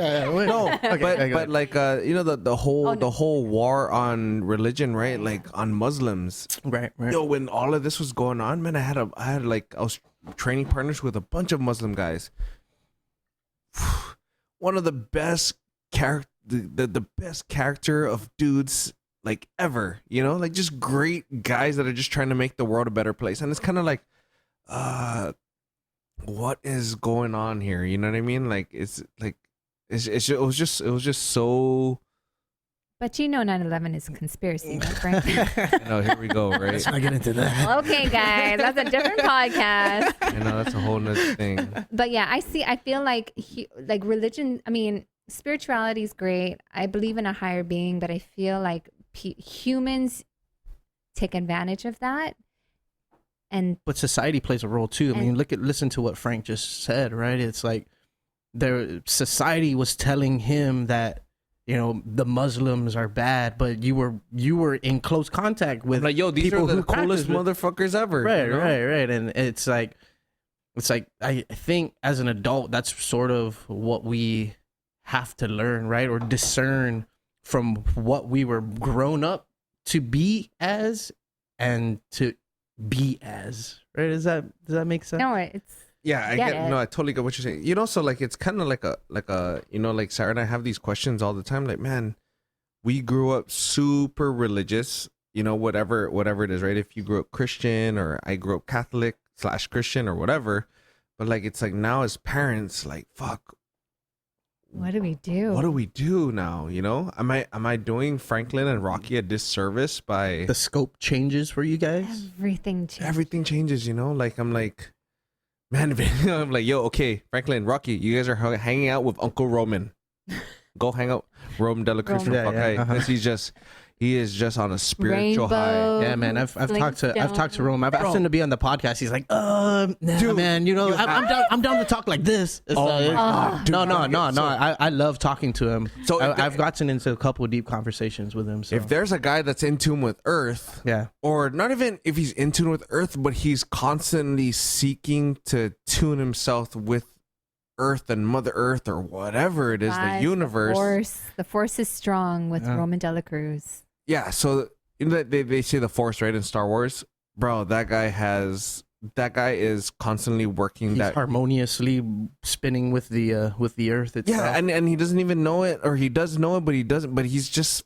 No, but like the whole war on religion, right? Like on Muslims. Right. Yo, when all of this was going on, man, I was training partners with a bunch of Muslim guys. One of the best the best character of dudes like ever, like just great guys that are just trying to make the world a better place. And it's kind of like, what is going on here? You know what I mean? Like it was just so. But 9/11 is a conspiracy, right, Frank? Here we go, right? Let's not get into that. Okay, guys, that's a different podcast. I know that's a whole nother thing. But yeah, I feel like religion. I mean, spirituality is great. I believe in a higher being, but I feel like humans take advantage of that. And But society plays a role too. I mean, listen to what Frank just said, right? It's like society was telling him that the Muslims are bad, but you were in close contact with Like, yo, these people are the who coolest practice it. motherfuckers ever. Right, you know? right. And it's like I think as an adult, that's sort of what we have to learn, right? Or discern from what we were grown up to be as and to be as, right? Does that make sense? no, it's Yeah, I Get get. it. No, I totally get what you're saying. So like it's kind of like a like Sarah and I have these questions all the time. Like, man, we grew up super religious. Whatever it is, right? If you grew up Christian or I grew up Catholic / Christian or whatever, but like it's like now as parents, like fuck, What do we do? what do we do now? You know, am I doing Franklin and Rocky a disservice by The scope changes for you guys. Everything changed. everything changes? You know, like I'm like, man, I'm like, yo, okay, Franklin, Rocky, you guys are hanging out with Uncle Roman. Go hang out, Rome de la Cruz from Roman. Yeah, Buckeye. uh-huh. He is just on a spiritual high. Rainbow. Yeah, man. I've talked to Rome. I've asked him to be on the podcast. He's like, nah, Dude, man. You know, I'm down to talk like this. It's Oh like- my God, dude, no. so- I love talking to him. So So if there- I've gotten into a couple of deep conversations with him. So If there's a guy that's in tune with Earth, yeah, or not even if he's in tune with Earth, but he's constantly seeking to tune himself with Earth and Mother Earth or whatever it is, the Guys, universe. The force is strong with Yeah. Roman de la Cruz. Yeah, so you know, they say the Force, right, in Star Wars, bro. That guy is constantly working he's that. harmoniously spinning with the Earth itself. Yeah, and he doesn't even know it, or he does know it, but he doesn't. But he's just,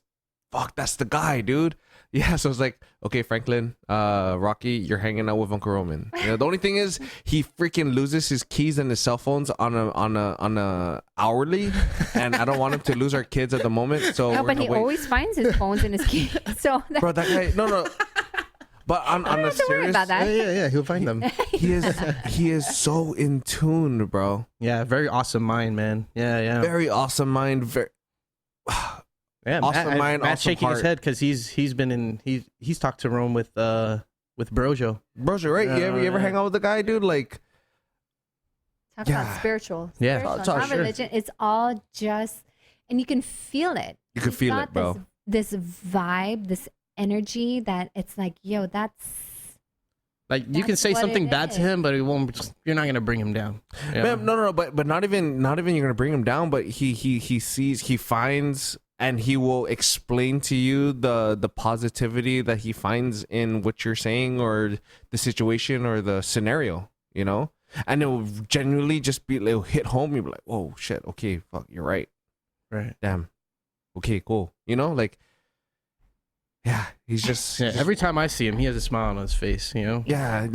fuck, that's the guy, dude. Yeah, so it's like, okay, Franklin, Rocky, you're hanging out with Uncle Roman. You know, the only thing is, he freaking loses his keys and his cell phones on a hourly, and I don't want him to lose our kids at the moment. So No, we're but he gonna wait. always finds his phones in his keys. So Bro, that guy, no. But on a don't have to worry serious, about that. yeah. He'll find them. he is so in tune, bro. Yeah, very awesome mind, man. Yeah. Very awesome mind. Very. Yeah, Awesome mind, Matt's awesome shaking his heart. head because he's been in he's talked to Rome with Brojo. Bro, right? You ever hang out with the guy, dude? Like, talk Yeah. about spiritual. Yeah. Spiritual, It's all not sure. religion. It's all just, and you can feel it. You can He's feel got it, bro. This vibe, this energy that it's like, yo, that's. Like you can That's say what something it bad to is. him, but it won't. You're not gonna bring him down. Yeah. Man, no, but not even you're gonna bring him down, but he finds and he will explain to you the positivity that he finds in what you're saying or the situation or the scenario, you know? And it will genuinely just be, it'll hit home. You'll be like, whoa, shit, okay, fuck, you're right. Right. Damn. Okay, cool. You know, like, yeah, he's just, Yeah. Every time I see him, he has a smile on his face. You know. yeah,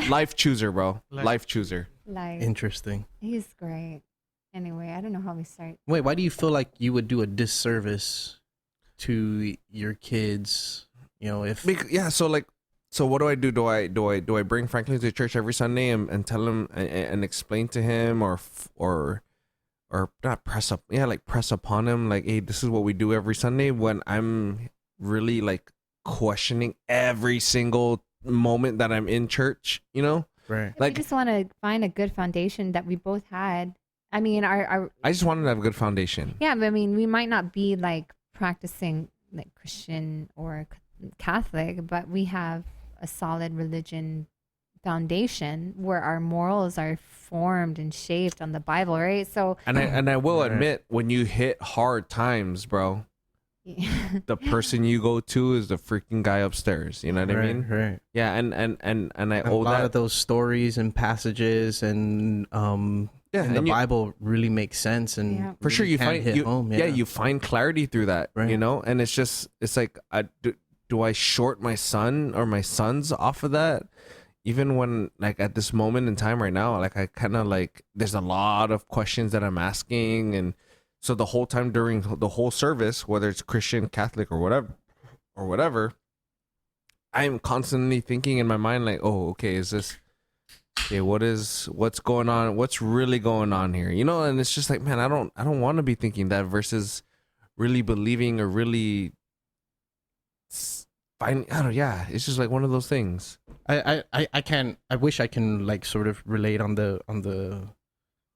life chooser, bro. Life chooser. Like, Interesting. he's great. Anyway, I don't know how we start. Wait, why do you feel like you would do a disservice to your kids? You know, if Yeah, so what do I do? Do I bring Franklin to church every Sunday and tell him and explain to him or not press up? Yeah, like press upon him, like, hey, this is what we do every Sunday, when I'm really like questioning every single moment that I'm in church, you know? right. We Like, just want to find a good foundation that we both had. I mean, our I just wanted to have a good foundation. yeah, but I mean, we might not be like practicing like Christian or Catholic, but we have a solid religion foundation where our morals are formed and shaped on the Bible, right? So And I will Right. admit, when you hit hard times, bro, the person you go to is the freaking guy upstairs. You know what I Right, mean? right. Yeah, and I And a owe lot that. of those stories and passages and Yeah, in the and you- Bible really make sense and Yeah. For sure, really you can find hit home. yeah, you find clarity through that, you Right. know. And it's like, do I short my son or my sons off of that? Even when, like, at this moment in time right now, like, I kind of like, there's a lot of questions that I'm asking, and so the whole time during the whole service, whether it's Christian, Catholic, or whatever, I'm constantly thinking in my mind, like, oh, okay, is this okay? What's going on? What's really going on here? You know? And it's just like, man, I don't want to be thinking that versus really believing or really finding. I don't. Yeah, it's just like one of those things. I wish I can like sort of relate on the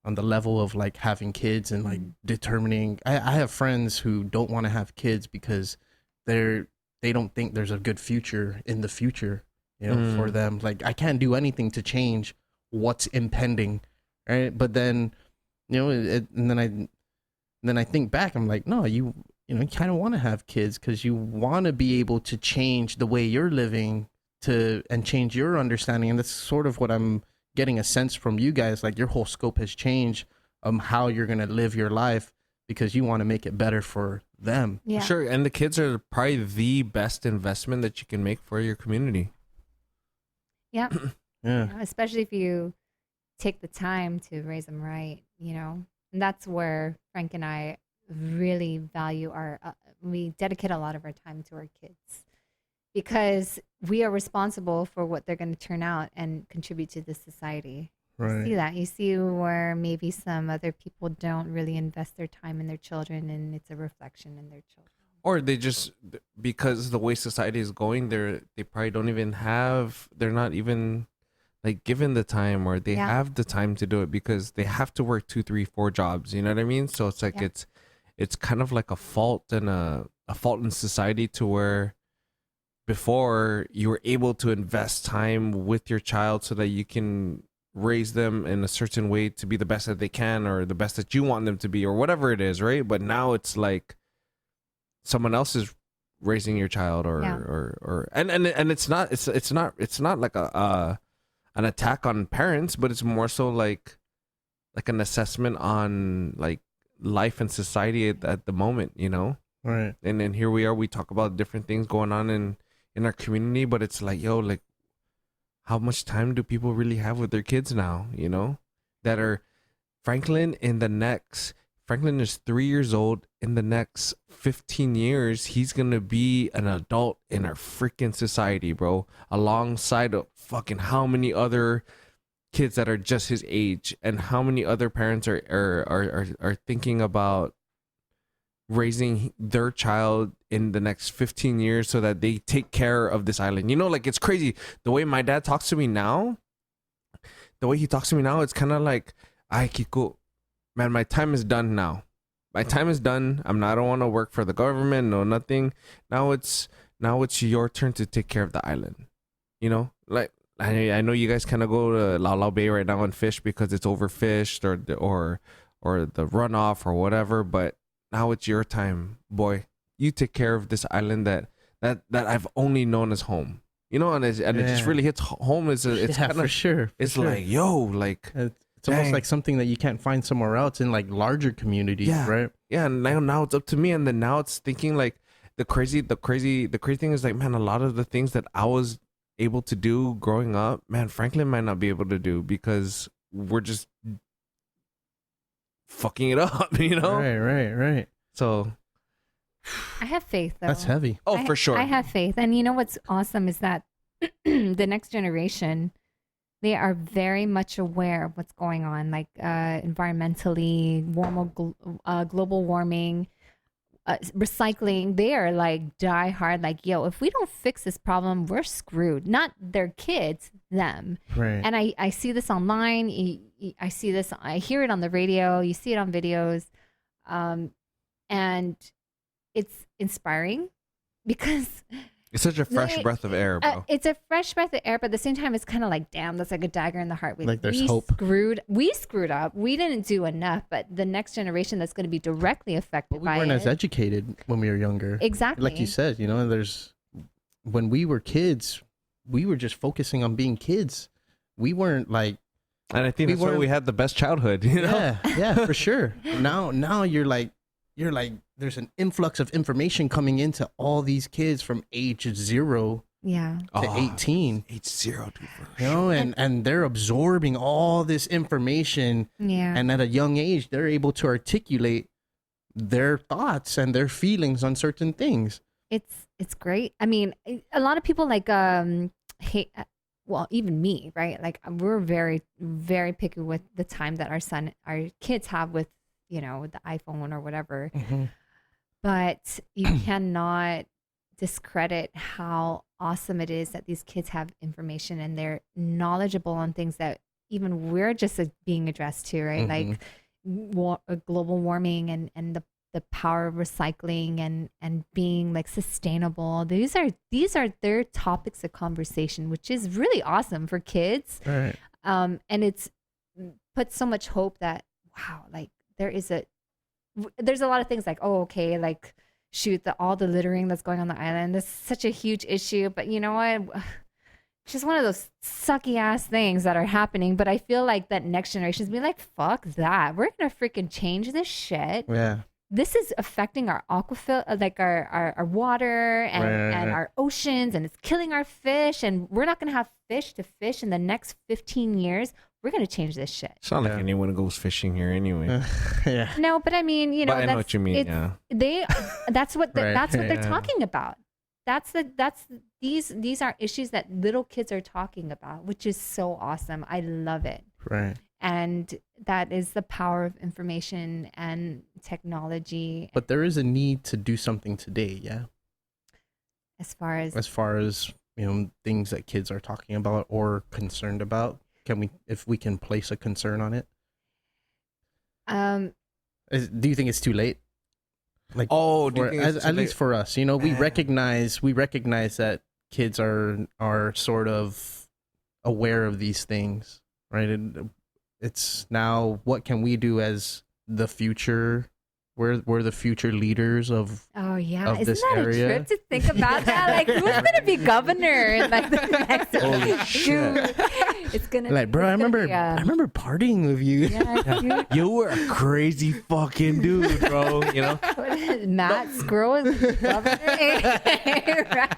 level of like having kids and like determining. I have friends who don't want to have kids because they don't think there's a good future in the future, you know, for them. Like, I can't do anything to change what's impending, right? But then, you know, and then I think back, I'm like, no, you kind of want to have kids because you want to be able to change the way you're living and change your understanding. And that's sort of what I'm getting a sense from you guys. Like, your whole scope has changed how you're going to live your life because you want to make it better for them. yeah. Sure, and the kids are probably the best investment that you can make for your community. Yeah. Yeah. You know, especially if you take the time to raise them right, you know. And that's where Frank and I really value we dedicate a lot of our time to our kids because we are responsible for what they're going to turn out and contribute to the society. Right. You see that. You see where maybe some other people don't really invest their time in their children, and it's a reflection in their children. Or they just, because the way society is going, they probably don't even have, they're not even like given the time, or they have the time to do it because they have to work 2, 3, 4 jobs. You know what I mean? So it's like it's kind of like a fault and a fault in society, to where before you were able to invest time with your child so that you can raise them in a certain way to be the best that they can, or the best that you want them to be, or whatever it is, right? But now it's like someone else is raising your child, and it's not like an attack on parents, but it's more so like an assessment on like life and society at the moment, you know? Right. And then here we are, we talk about different things going on in our community, but it's like, yo, like, how much time do people really have with their kids now, you know? That are Franklin is 3 years old. In the next 15 years, he's going to be an adult in our freaking society, bro. Alongside of fucking how many other kids that are just his age, and how many other parents are thinking about raising their child in the next 15 years so that they take care of this island. You know, like, it's crazy. The way my dad talks to me now, it's kind of like, ay, Kiko, man, my time is done now. My time is done. I don't want to work for the government, no nothing. Now it's your turn to take care of the island. You know, like, I know you guys kind of go to Lau Lau Bay right now and fish because it's overfished, or the runoff or whatever, but now it's your time, boy. You take care of this island that I've only known as home. You know, and it just really hits home. It's kind of, for sure. It's like, yo, like, it's almost like something that you can't find somewhere else in like larger communities, right? Yeah, and now it's up to me, and then now it's thinking like the crazy thing is like, man, a lot of the things that I was able to do growing up, man, Franklin might not be able to do because we're just fucking it up, you know? Right. So I have faith, though. That's heavy. Oh, for sure. I have faith. And you know what's awesome is that the next generation, they are very much aware of what's going on, like environmentally, global warming, recycling. They are like die hard, like, yo, if we don't fix this problem, we're screwed. Not their kids, them. Right. And I see this online. I see this. I hear it on the radio. You see it on videos. And it's inspiring because it's such a fresh breath of air, bro. It's a fresh breath of air, but at the same time, it's kind of like, damn, that's like a dagger in the heart. Like there's hope. We screwed up. We didn't do enough, but the next generation that's going to be directly affected by it. We weren't as educated when we were younger. Exactly. Like you said, you know, when we were kids, we were just focusing on being kids. We weren't like, and I think that's why we had the best childhood, you know? Yeah, for sure. Now you're like, there's an influx of information coming into all these kids from age 0 to 18. Age 0 to you know, and they're absorbing all this information. Yeah. And at a young age, they're able to articulate their thoughts and their feelings on certain things. It's great. I mean, a lot of people like hate, well, even me, right? Like, we're very, very picky with the time that our kids have with, you know, the iPhone or whatever. Mm-hmm. But you cannot discredit how awesome it is that these kids have information and they're knowledgeable on things that even we're just being addressed to, right? Mm-hmm. Like global warming and the power of recycling and being like sustainable. These are their topics of conversation, which is really awesome for kids. Right. And it's put so much hope that, wow, like there's a lot of things like, oh, okay, like shoot, all the littering that's going on the island. This is such a huge issue, but you know what? It's just one of those sucky ass things that are happening. But I feel like that next generation is being like, fuck that. We're gonna freaking change this shit. Yeah. This is affecting our aquafil, like our water and our oceans, and it's killing our fish. And we're not gonna have fish to fish in the next 15 years. we're gonna change this shit. It's not like anyone goes fishing here anyway. Yeah. No, but I mean, you know, But I know what you mean. it's- Yeah. that's what Right. that's what they're Yeah. talking about. These are issues that little kids are talking about, which is so awesome. I love it. Right. And that is the power of information and technology. But there is a need to do something today, yeah. As far as Things that kids are talking about or concerned about. If we can place a concern on it? Do you think it's too late? Like, Oh, do you think it's too at late? least for us, we recognize that kids are sort of aware of these things, right? And it's now, what can we do as the future? We're the future leaders of oh yeah, of isn't this that area. a trip to think about that? Like, who's gonna be governor in like the next? Holy shit. Dude, it's gonna like, bro. I remember partying with you. Yeah, dude. You were a crazy fucking dude, bro. You know? What is it? Matt Squirrel is governor, right?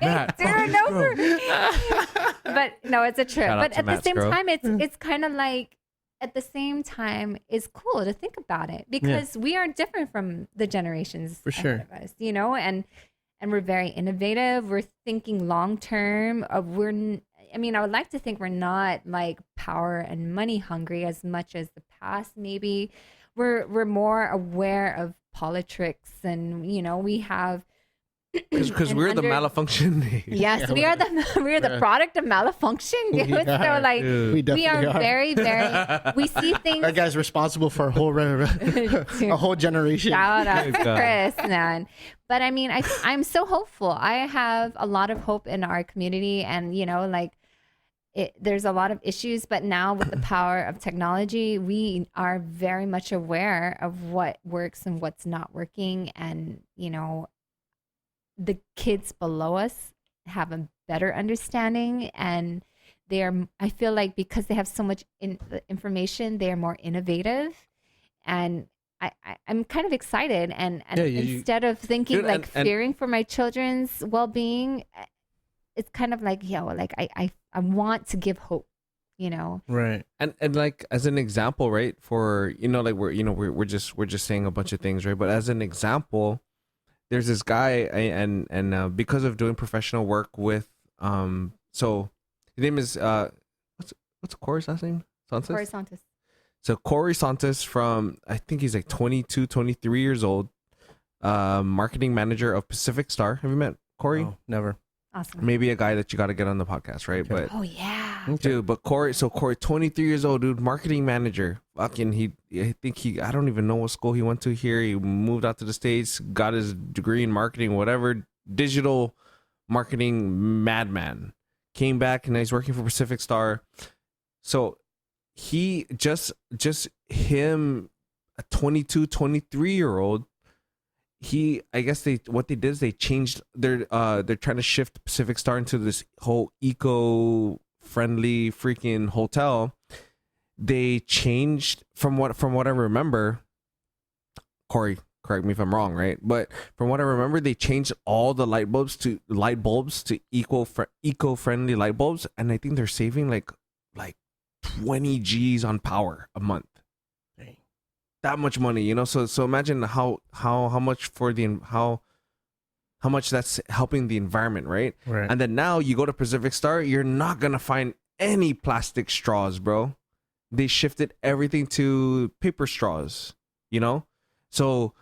Matt Dude, fucking no, but no, it's a trip. Shout out But to at the Matt same Squirrel. time, it's kind of like, at the same time, it's cool to think about it because we are different from the generations For sure. ahead of us, and we're very innovative. We're thinking long term. I would like to think we're not like power and money hungry as much as the past. Maybe we're more aware of politics, and we have Because and we're the under- malfunction. Yes, we are the product of malfunction, dude. We So are, like dude. We we definitely are are. very, very. We see things. That guy's responsible for a whole a whole generation. Shout out to Good God. Chris, man. But I mean, I'm so hopeful. I have a lot of hope in our community, and there's a lot of issues, but now with the power of technology, we are very much aware of what works and what's not working, and the kids below us have a better understanding, and I feel like because they have so much information, they are more innovative, and I'm kind of excited, and instead of thinking Dude, like and- fearing for my children's well-being, it's kind of like, I want to give hope, Right. And like as an example, right? For like we're just saying a bunch of things, right? But as an example, there's this guy, and because of doing professional work with so his name is what's Corey's last name? Santos? Corey Santos. So Corey Santos, from I think he's like 22, 23 years old, marketing manager of Pacific Star. Have you met Corey? Oh, never. Awesome. Maybe a guy that you got to get on the podcast, right? Okay. But Oh yeah. dude, but Corey, 23 years old, dude, marketing manager. Fucking, I don't even know what school he went to here. He moved out to the States, got his degree in marketing, whatever, digital marketing madman. Came back and he's working for Pacific Star. So he just him, a 22, 23-year-old, I guess what they did is they changed they're trying to shift Pacific Star into this whole eco-friendly freaking hotel. They changed from what I remember. Corey, correct me if I'm wrong, right? But from what I remember, they changed all the light bulbs to eco-friendly light bulbs, and I think they're saving like 20 G's on power a month. That much money, so imagine how much how much that's helping the environment, right? Right. And then now you go to Pacific Star, you're not gonna find any plastic straws, bro. They shifted everything to paper straws, so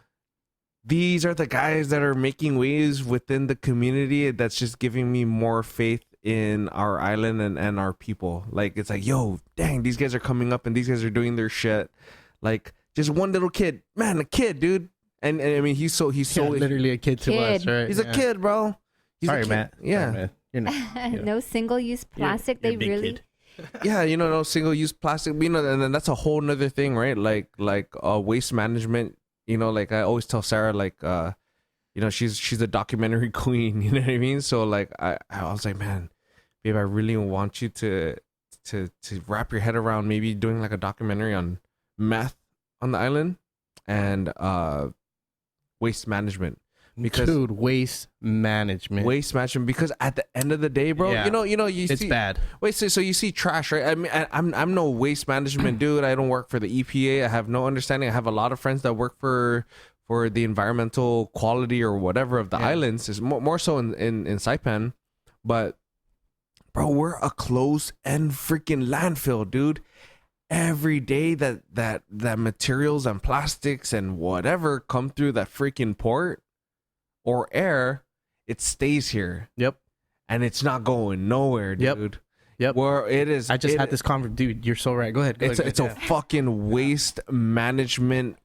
these are the guys that are making waves within the community. That's just giving me more faith in our island and our people. Like, it's like, yo, dang, these guys are coming up and these guys are doing their shit. Like, just one little kid, man, a kid, dude. And I mean, he's so literally a kid to us, right? he's a kid, bro. He's Sorry, a kid. Matt. Yeah. Sorry, Matt. You're not. No single-use plastic. You're They a big really. kid. Yeah, no single-use plastic. And then that's a whole nother thing, right? Like waste management. Like I always tell Sarah, like she's a documentary queen. You know what I mean? So like I was like, man, babe, I really want you to wrap your head around maybe doing like a documentary on meth on the island and waste management. because Dude, waste management. because at the end of the day, bro, Yeah. It's see, bad. Wait, so you see trash, right? I mean, I'm no waste management dude. I don't work for the EPA. I have no understanding. I have a lot of friends that work for the environmental quality or whatever of the islands. Is more so in Saipan, but bro, we're a closed end freaking landfill, dude. Every day that materials and plastics and whatever come through that freaking port or air, it stays here. Yep. And it's not going nowhere, Yep. dude. Yep. Where it is. I just had this conversation. Dude, you're so right. Go ahead. Go It's ahead. a fucking waste management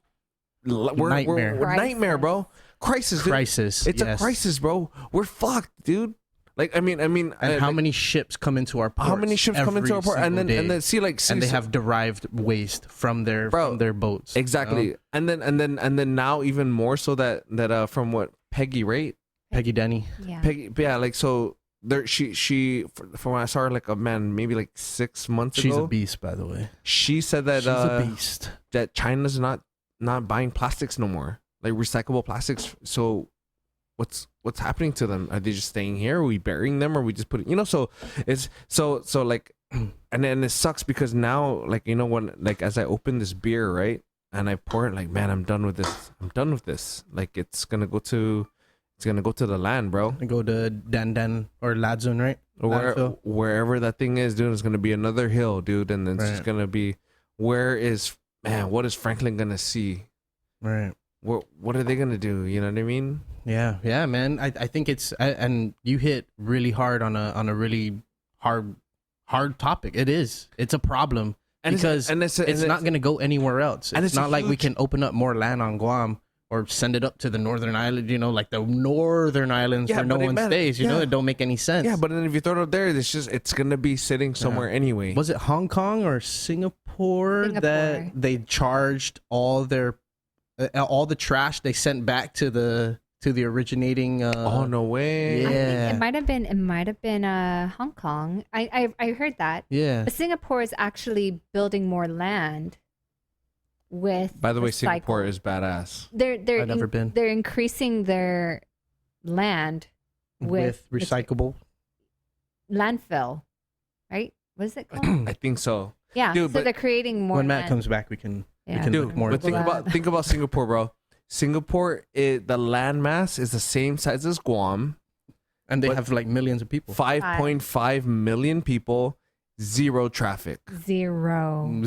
Nightmare. we're nightmare, bro. Crisis, dude. Crisis. It's a yes. crisis, bro. We're fucked, dude. Like, I mean, And how like, many ships come into our ports? how many ships come into every our port, and single then day? see, and they have derived waste from their boats. exactly, you know? and then now even more so that from what Peggy, right? Peggy Denny. Yeah. Peggy, yeah, like so there she from when I saw her like maybe like 6 months She's ago. a beast, by the way. She said that She's a beast. that China's not buying plastics no more, like recyclable plastics. So what's happening to them? Are they just staying here? Are we burying them? Or are we just putting, so it's so like, and then it sucks because now, like, when, like, as I open this beer, right, and I pour it, like, man, I'm done with this. Like, it's gonna go to the land, bro. And go to Dan or Ladzun, right? Landfill. Wherever that thing is, dude, it's gonna be another hill, dude, and then it's just Right. gonna be, what is Franklin gonna see? Right. What are they gonna do? You know what I mean? Yeah, man. I think it's and you hit really hard on a really hard topic. It's a problem because it's not going to go anywhere else. And It's it's not like we huge- can open up more land on Guam or send it up to the northern island. Like the northern islands Yeah, where no but it one matters. stays. Yeah. It don't make any sense. Yeah, but then if you throw it up there, it's gonna be sitting somewhere anyway. Was it Hong Kong or Singapore that they charged all their all the trash they sent back to the originating? Oh, no way! Yeah. I think it might have been Hong Kong. I heard that. Yeah. But Singapore is actually building more land with. By the way, recycle. Singapore is badass. They're I've never been. They're increasing their land With recyclable. landfill, right? What is it called? I think so. Yeah. Dude, so but they're creating more. When Matt land. comes back, we can Yeah. look Dude, more but into it. think about Singapore, bro. Singapore, the land mass is the same size as Guam. And they but have like millions of people. 5.5 million people, zero traffic, Zero.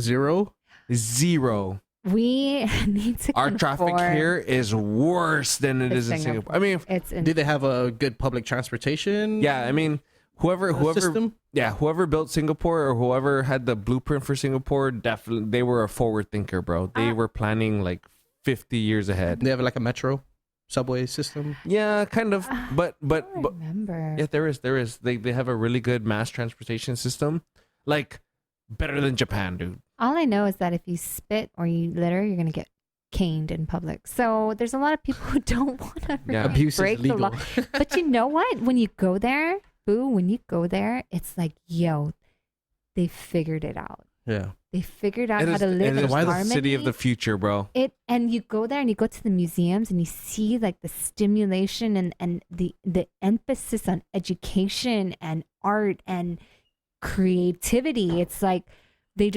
Zero. We need to. Our traffic conform. here is worse than it is in Singapore. I mean, It's Do they have a good public transportation? yeah, I mean, whoever system? whoever built Singapore or whoever had the blueprint for Singapore, definitely they were a forward thinker, bro. They were planning like 50 years ahead. They have like a metro subway system. Yeah, kind of. But I remember. yeah, there is. They have a really good mass transportation system, like better than Japan, dude. All I know is that if you spit or you litter, you're gonna get caned in public. So there's a lot of people who don't want to Yeah. Abuse is break the legal. law. But you know what? When you go there, it's like, yo, they figured it out. Yeah. They figured out It how is, to live it in is harmony. the city of the future, bro. And you go there and you go to the museums and you see like the stimulation and the emphasis on education and art and creativity. It's like they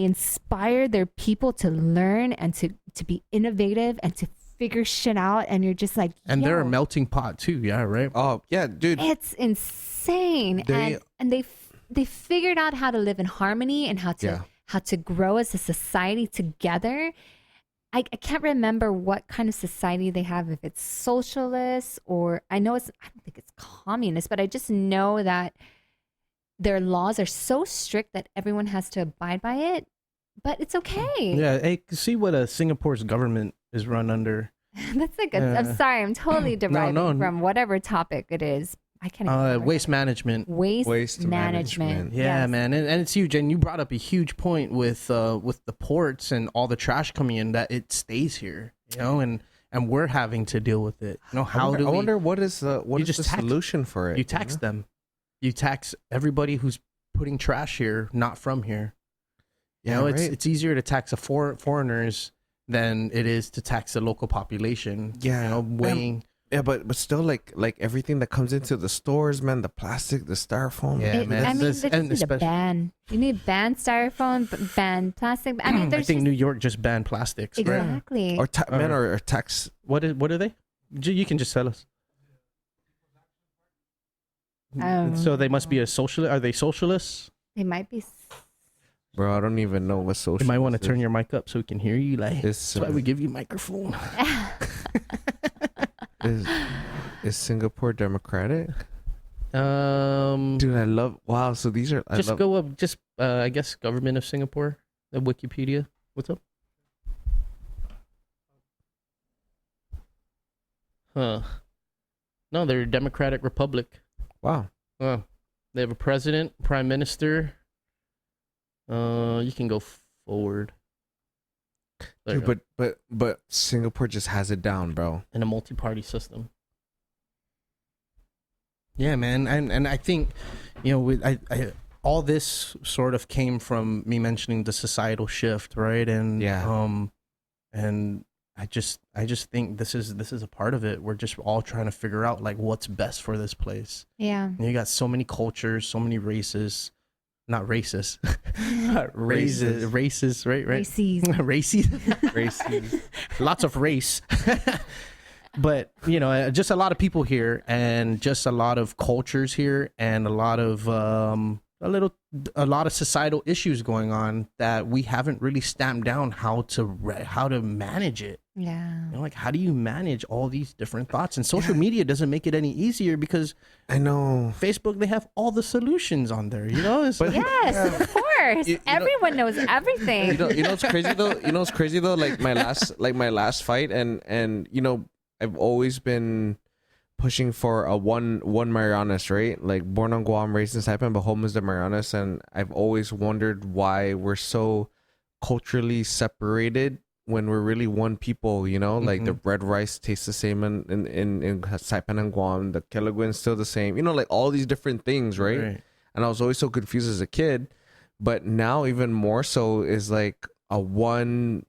inspire their people to learn and to be innovative and to figure shit out. And you're just like, And they're a yo, melting pot too. Yeah, right. Oh yeah, dude. it's insane. And they figured out how to live in harmony and how to grow as a society together. I can't remember what kind of society they have, if it's socialist or I don't think it's communist, but I just know that their laws are so strict that everyone has to abide by it, but it's okay. Yeah. Hey, see what Singapore's government is run under. That's like, I'm sorry, I'm totally deriving no. from whatever topic it is. I can't even remember. Waste management. Waste management. management. Yeah, Yes. man, and it's huge. And you brought up a huge point with the ports and all the trash coming in, that it stays here, and we're having to deal with it. How do I we? wonder what is the just tax- solution for it? You tax them. You tax everybody who's putting trash here, not from here. It's easier to tax foreigners than it is to tax the local population. Yeah. weighing Yeah, but still, like everything that comes into the stores, man, the plastic, the styrofoam. Yeah, man. I mean, This- they just and need a especially- ban. You need ban styrofoam, ban plastic. I mean, I there's think just, New York just banned plastics. Right? exactly. Or man, or tax. What are they? You can just tell us. So they must be a socialist. Are they socialists? They might be. Bro, I don't even know what social. You might want to turn your mic up so we can hear you. Like It's, that's why we give you a microphone. is Singapore democratic? Dude, Dude, I love. Wow, so these are. just go up. Just I guess government of Singapore. The Wikipedia. What's up? Huh? No, they're a democratic republic. Wow. Oh, they have a president, prime minister. You can go forward. There you Dude, go. but Singapore just has it down, bro. In a multi-party system. Yeah, man, and I think, you know, with I all this sort of came from me mentioning the societal shift, right? And and I just think this is a part of it. We're just all trying to figure out like what's best for this place. Yeah. And you got so many cultures, so many races. Not racist. Races, right? Races. Races. Lots of race. But, you know, just a lot of people here and just a lot of cultures here and a lot of societal issues going on that we haven't really stamped down how to manage it. Yeah. You know, like how do you manage all these different thoughts? And social media doesn't make it any easier because I know Facebook, they have all the solutions on there, you know? It's Yes, of course. Everyone knows everything. you know what's crazy though? Like my last fight, and you know, I've always been pushing for a one Marianas, right? Like born on Guam, raised in Saipan, but home is the Marianas, and I've always wondered why we're so culturally separated when we're really one people, you know? Like the red rice tastes the same in Saipan and Guam, the Kelagwin's still the same, you know, like all these different things, right? And I was always so confused as a kid, but now even more so is like a one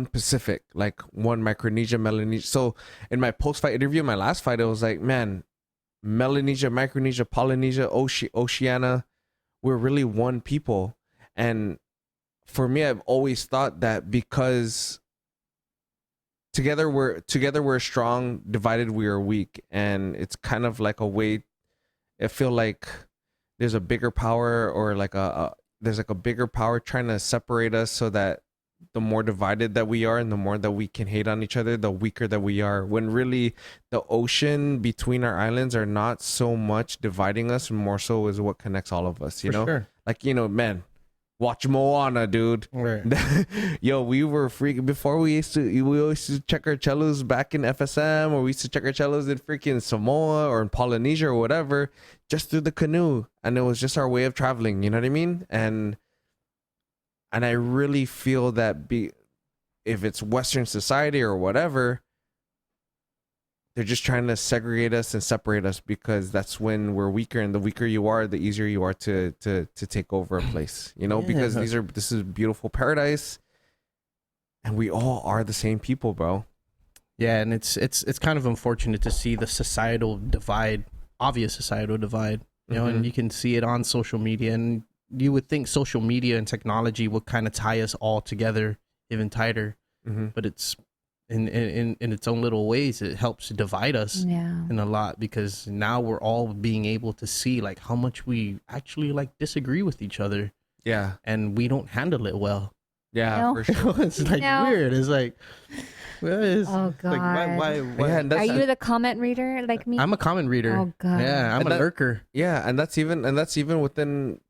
Pacific, like one Micronesia, Melanesia. So in my post-fight interview, my last fight, it was like, man, Melanesia, Micronesia, Polynesia, Oceania, we're really one people. And for me, I've always thought that because together we're strong, divided we are weak. And it's kind of like a way, I feel like there's a bigger power, or like there's like a bigger power trying to separate us, so that the more divided that we are and the more that we can hate on each other, the weaker that we are, when really the ocean between our islands are not so much dividing us, and more so is what connects all of us, you know? Sure. Like, you know, man, watch Moana, dude. Right. Yo, we were freaking before. We always used to check our cellos back in FSM, or we used to check our cellos in freaking Samoa or in Polynesia or whatever, just through the canoe, and it was just our way of traveling, you know what I mean? And I really feel that if it's Western society or whatever, they're just trying to segregate us and separate us, because that's when we're weaker, and the weaker you are, the easier you are to take over a place, you know? Yeah. Because this is beautiful paradise, and we all are the same people, bro. Yeah, and it's kind of unfortunate to see the societal divide, obvious societal divide, you know, and you can see it on social media, and you would think social media and technology would kind of tie us all together even tighter, but it's in its own little ways, it helps divide us in a lot, because now we're all being able to see like how much we actually like disagree with each other. Yeah. And we don't handle it well. Yeah, No. for sure. It's like weird. It's like, Oh God. like why? Yeah, and Are you the comment reader like me? I'm a comment reader. Oh God. Yeah, I'm And a lurker. Yeah, and that's even within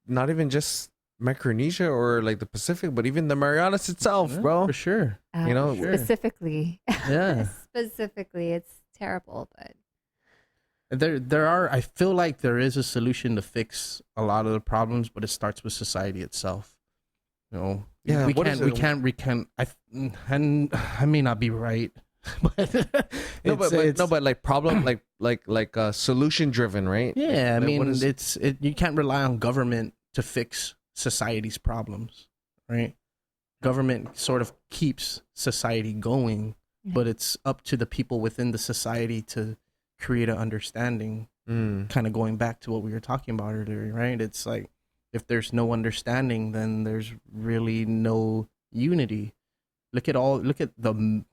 not even just Micronesia or like the Pacific, but even the Marianas itself, Yeah, bro. for sure. You know, Sure. Specifically. Yeah. Specifically, it's terrible, but There are, I feel like there is a solution to fix a lot of the problems, but it starts with society itself. You know, Yeah, we what is can't, and I may not be right, but but like problem, like solution driven, right? yeah, I Like, mean, what is- you can't rely on government to fix society's problems, right? Government sort of keeps society going, but it's up to the people within the society to create an understanding. Kind of going back to what we were talking about earlier, right? It's like if there's no understanding, then there's really no unity. Look at the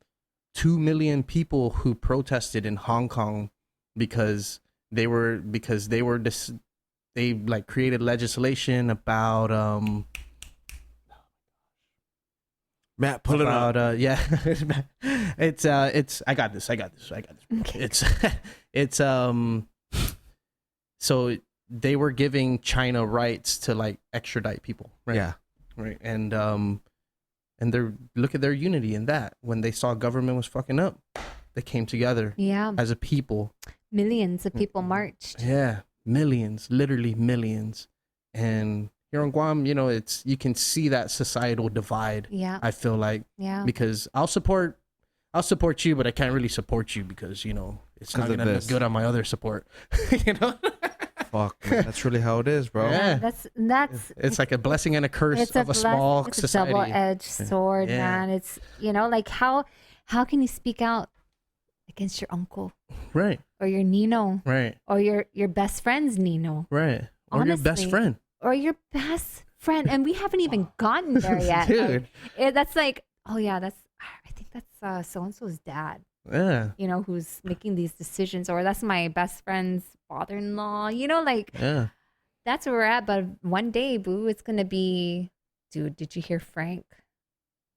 2 million people who protested in Hong Kong because they like created legislation about Matt, pull it out. yeah. it's I got this. Okay. It's so they were giving China rights to like extradite people, right? Yeah. Right. And they're look at their unity in that. When they saw government was fucking up, they came together Yeah. as a people. Millions of people marched. Yeah. Millions, literally millions. And here on Guam, you know, you can see that societal divide. Yeah. I feel like, Yeah. because I'll support you, but I can't really support you because, you know, it's not 'Cause of gonna look this. good on my other support. You know? Fuck, man, that's really how it is, bro. Yeah. That's It's like a blessing and a curse of a small it's society. a double-edged sword, Yeah. man. It's, you know, like how can you speak out against your uncle Right, or your Nino right, or your best friend's Nino right. Or your best Honestly. friend. or your best friend? And we haven't even gotten there yet. Dude. Like, that's like, oh yeah, I think that's so-and-so's dad, Yeah, you know, who's making these decisions, or that's my best friend's father-in-law, you know, like yeah. that's where we're at. But one day, boo, it's gonna be, dude, did you hear Frank?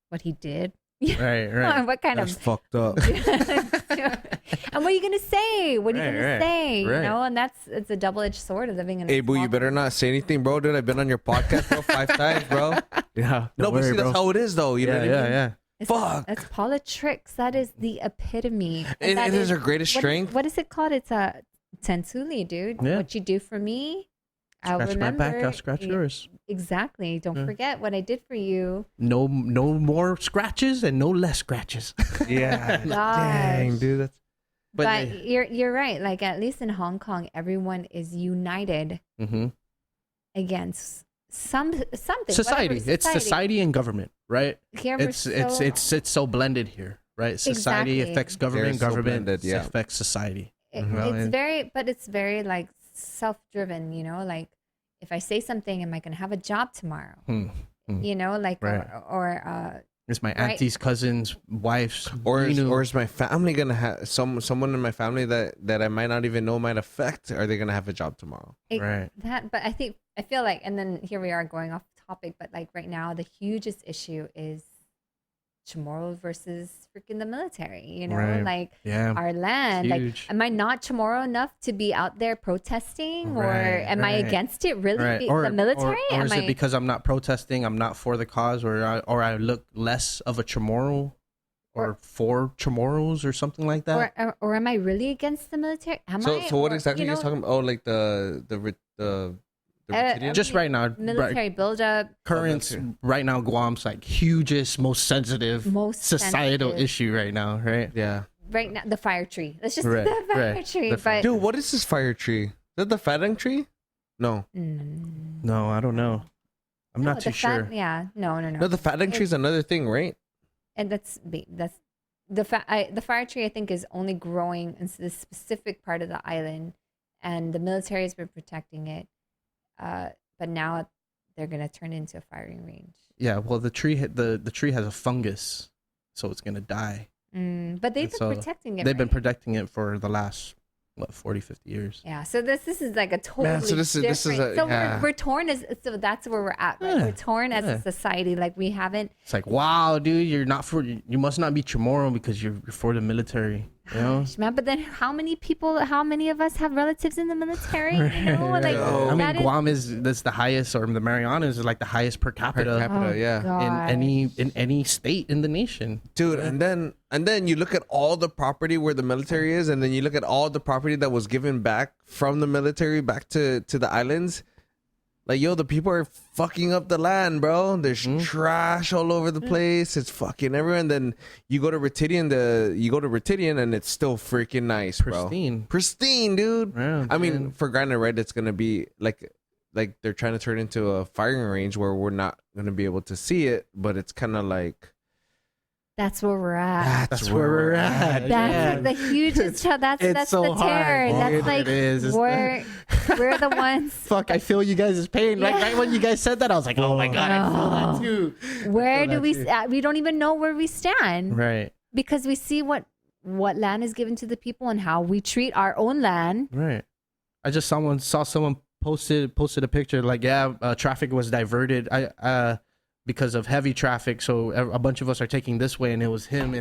What he did? Right, right. What kind That's of fucked up. and what are you gonna say? What are you gonna Right, say? right. You know, and it's a double-edged sword of living in. Hey, boo, you better not say anything, bro. Dude, I've been on your podcast, bro, 5 times, bro. Yeah. No, but see, that's how it is, though. You know Yeah, what I yeah, mean? yeah. Fuck. That's politics. That is the epitome. And that It is our greatest strength. What is it called? It's a tensuli, dude. Yeah. What you do for me, I'll Scratch remember. my back, I'll scratch Yeah, yours. Exactly. Don't forget what I did for you. No more scratches and no less scratches. Yeah. Gosh. Dang, dude. That's But you're right. Like at least in Hong Kong, everyone is united Mm-hmm. against something. Society. whatever, It's society and government, right? Here we're It's so blended here, right? Society Exactly. affects government, They're so government blended, yeah. affects society. It's and- very like self-driven, you know, like if I say something, am I going to have a job tomorrow? Hmm. You know, like, Right. or It's my Right. auntie's cousin's wife's. or you know, is my family gonna have someone in my family that I might not even know might affect? Are they gonna have a job tomorrow? Right. but I feel like, and then here we are going off topic, but like right now, the hugest issue is Chamorro versus freaking the military, you know, Right. like Yeah. our land. Like, huge. am I not Chamorro enough to be out there protesting, or Right, am I right. against it? Really, Right. the military? Or am is it because I'm not protesting, I'm not for the cause, or I look less of a Chamorro, or for Chamorros or something like that? or am I really against the military? So what Or, exactly you are you know, talking about? Oh, like the Reptilian? Just right now, military buildup? currents Okay. right now, Guam's like hugest, most sensitive, Most societal sensitive. issue right now, right? Yeah. Right now, the fire tree. Let's just Right, the fire right. tree. The fire- But Dude, what is this fire tree? Is that the Fadang tree? No. No, I don't know. I'm not too sure. Yeah, no. No, the Fadang tree is another thing, right? And that's the fire tree. I think is only growing in this specific part of the island, and the military has been protecting it. But now they're gonna turn into a firing range. Yeah, well, the tree the tree has a fungus, so it's gonna die. But they've been So protecting it. They've been right? protecting it for the last 40, 50 years. Yeah, so this is like a totally Man, so this is different. a- so yeah. we're torn so that's where we're at. Right? Yeah, We're torn as yeah. a society. Like we haven't. It's like, wow, dude, you must not be Chamorro because you're for the military. You know? Man, but then how many of us have relatives in the military? You know, like Yo. I mean, that is- Guam that's the highest, or the Marianas is like the highest per capita, Per capita. Oh, yeah. in any state in the nation. Dude, and then you look at all the property where the military is, and then you look at all the property that was given back from the military back to the islands. Like, yo, the people are fucking up the land, bro. There's trash all over the place. It's fucking everywhere. And then you go to Retidian, and it's still freaking nice, bro. Pristine, dude. Yeah, I mean, man. for granted, right? It's gonna be like they're trying to turn into a firing range where we're not gonna be able to see it, but it's kind of like That's where we're at. That's where we're at. That's like the hugest. That's so the terror. hard, dude. That's like It is. we're the ones. Fuck, I feel you guys' pain. Yeah. Right when you guys said that, I was like, oh my God, I feel that too. Where do we don't even know where we stand. Right. Because we see what land is given to the people and how we treat our own land. Right. I just saw someone posted a picture like, traffic was diverted. Because of heavy traffic, so a bunch of us are taking this way, and it was him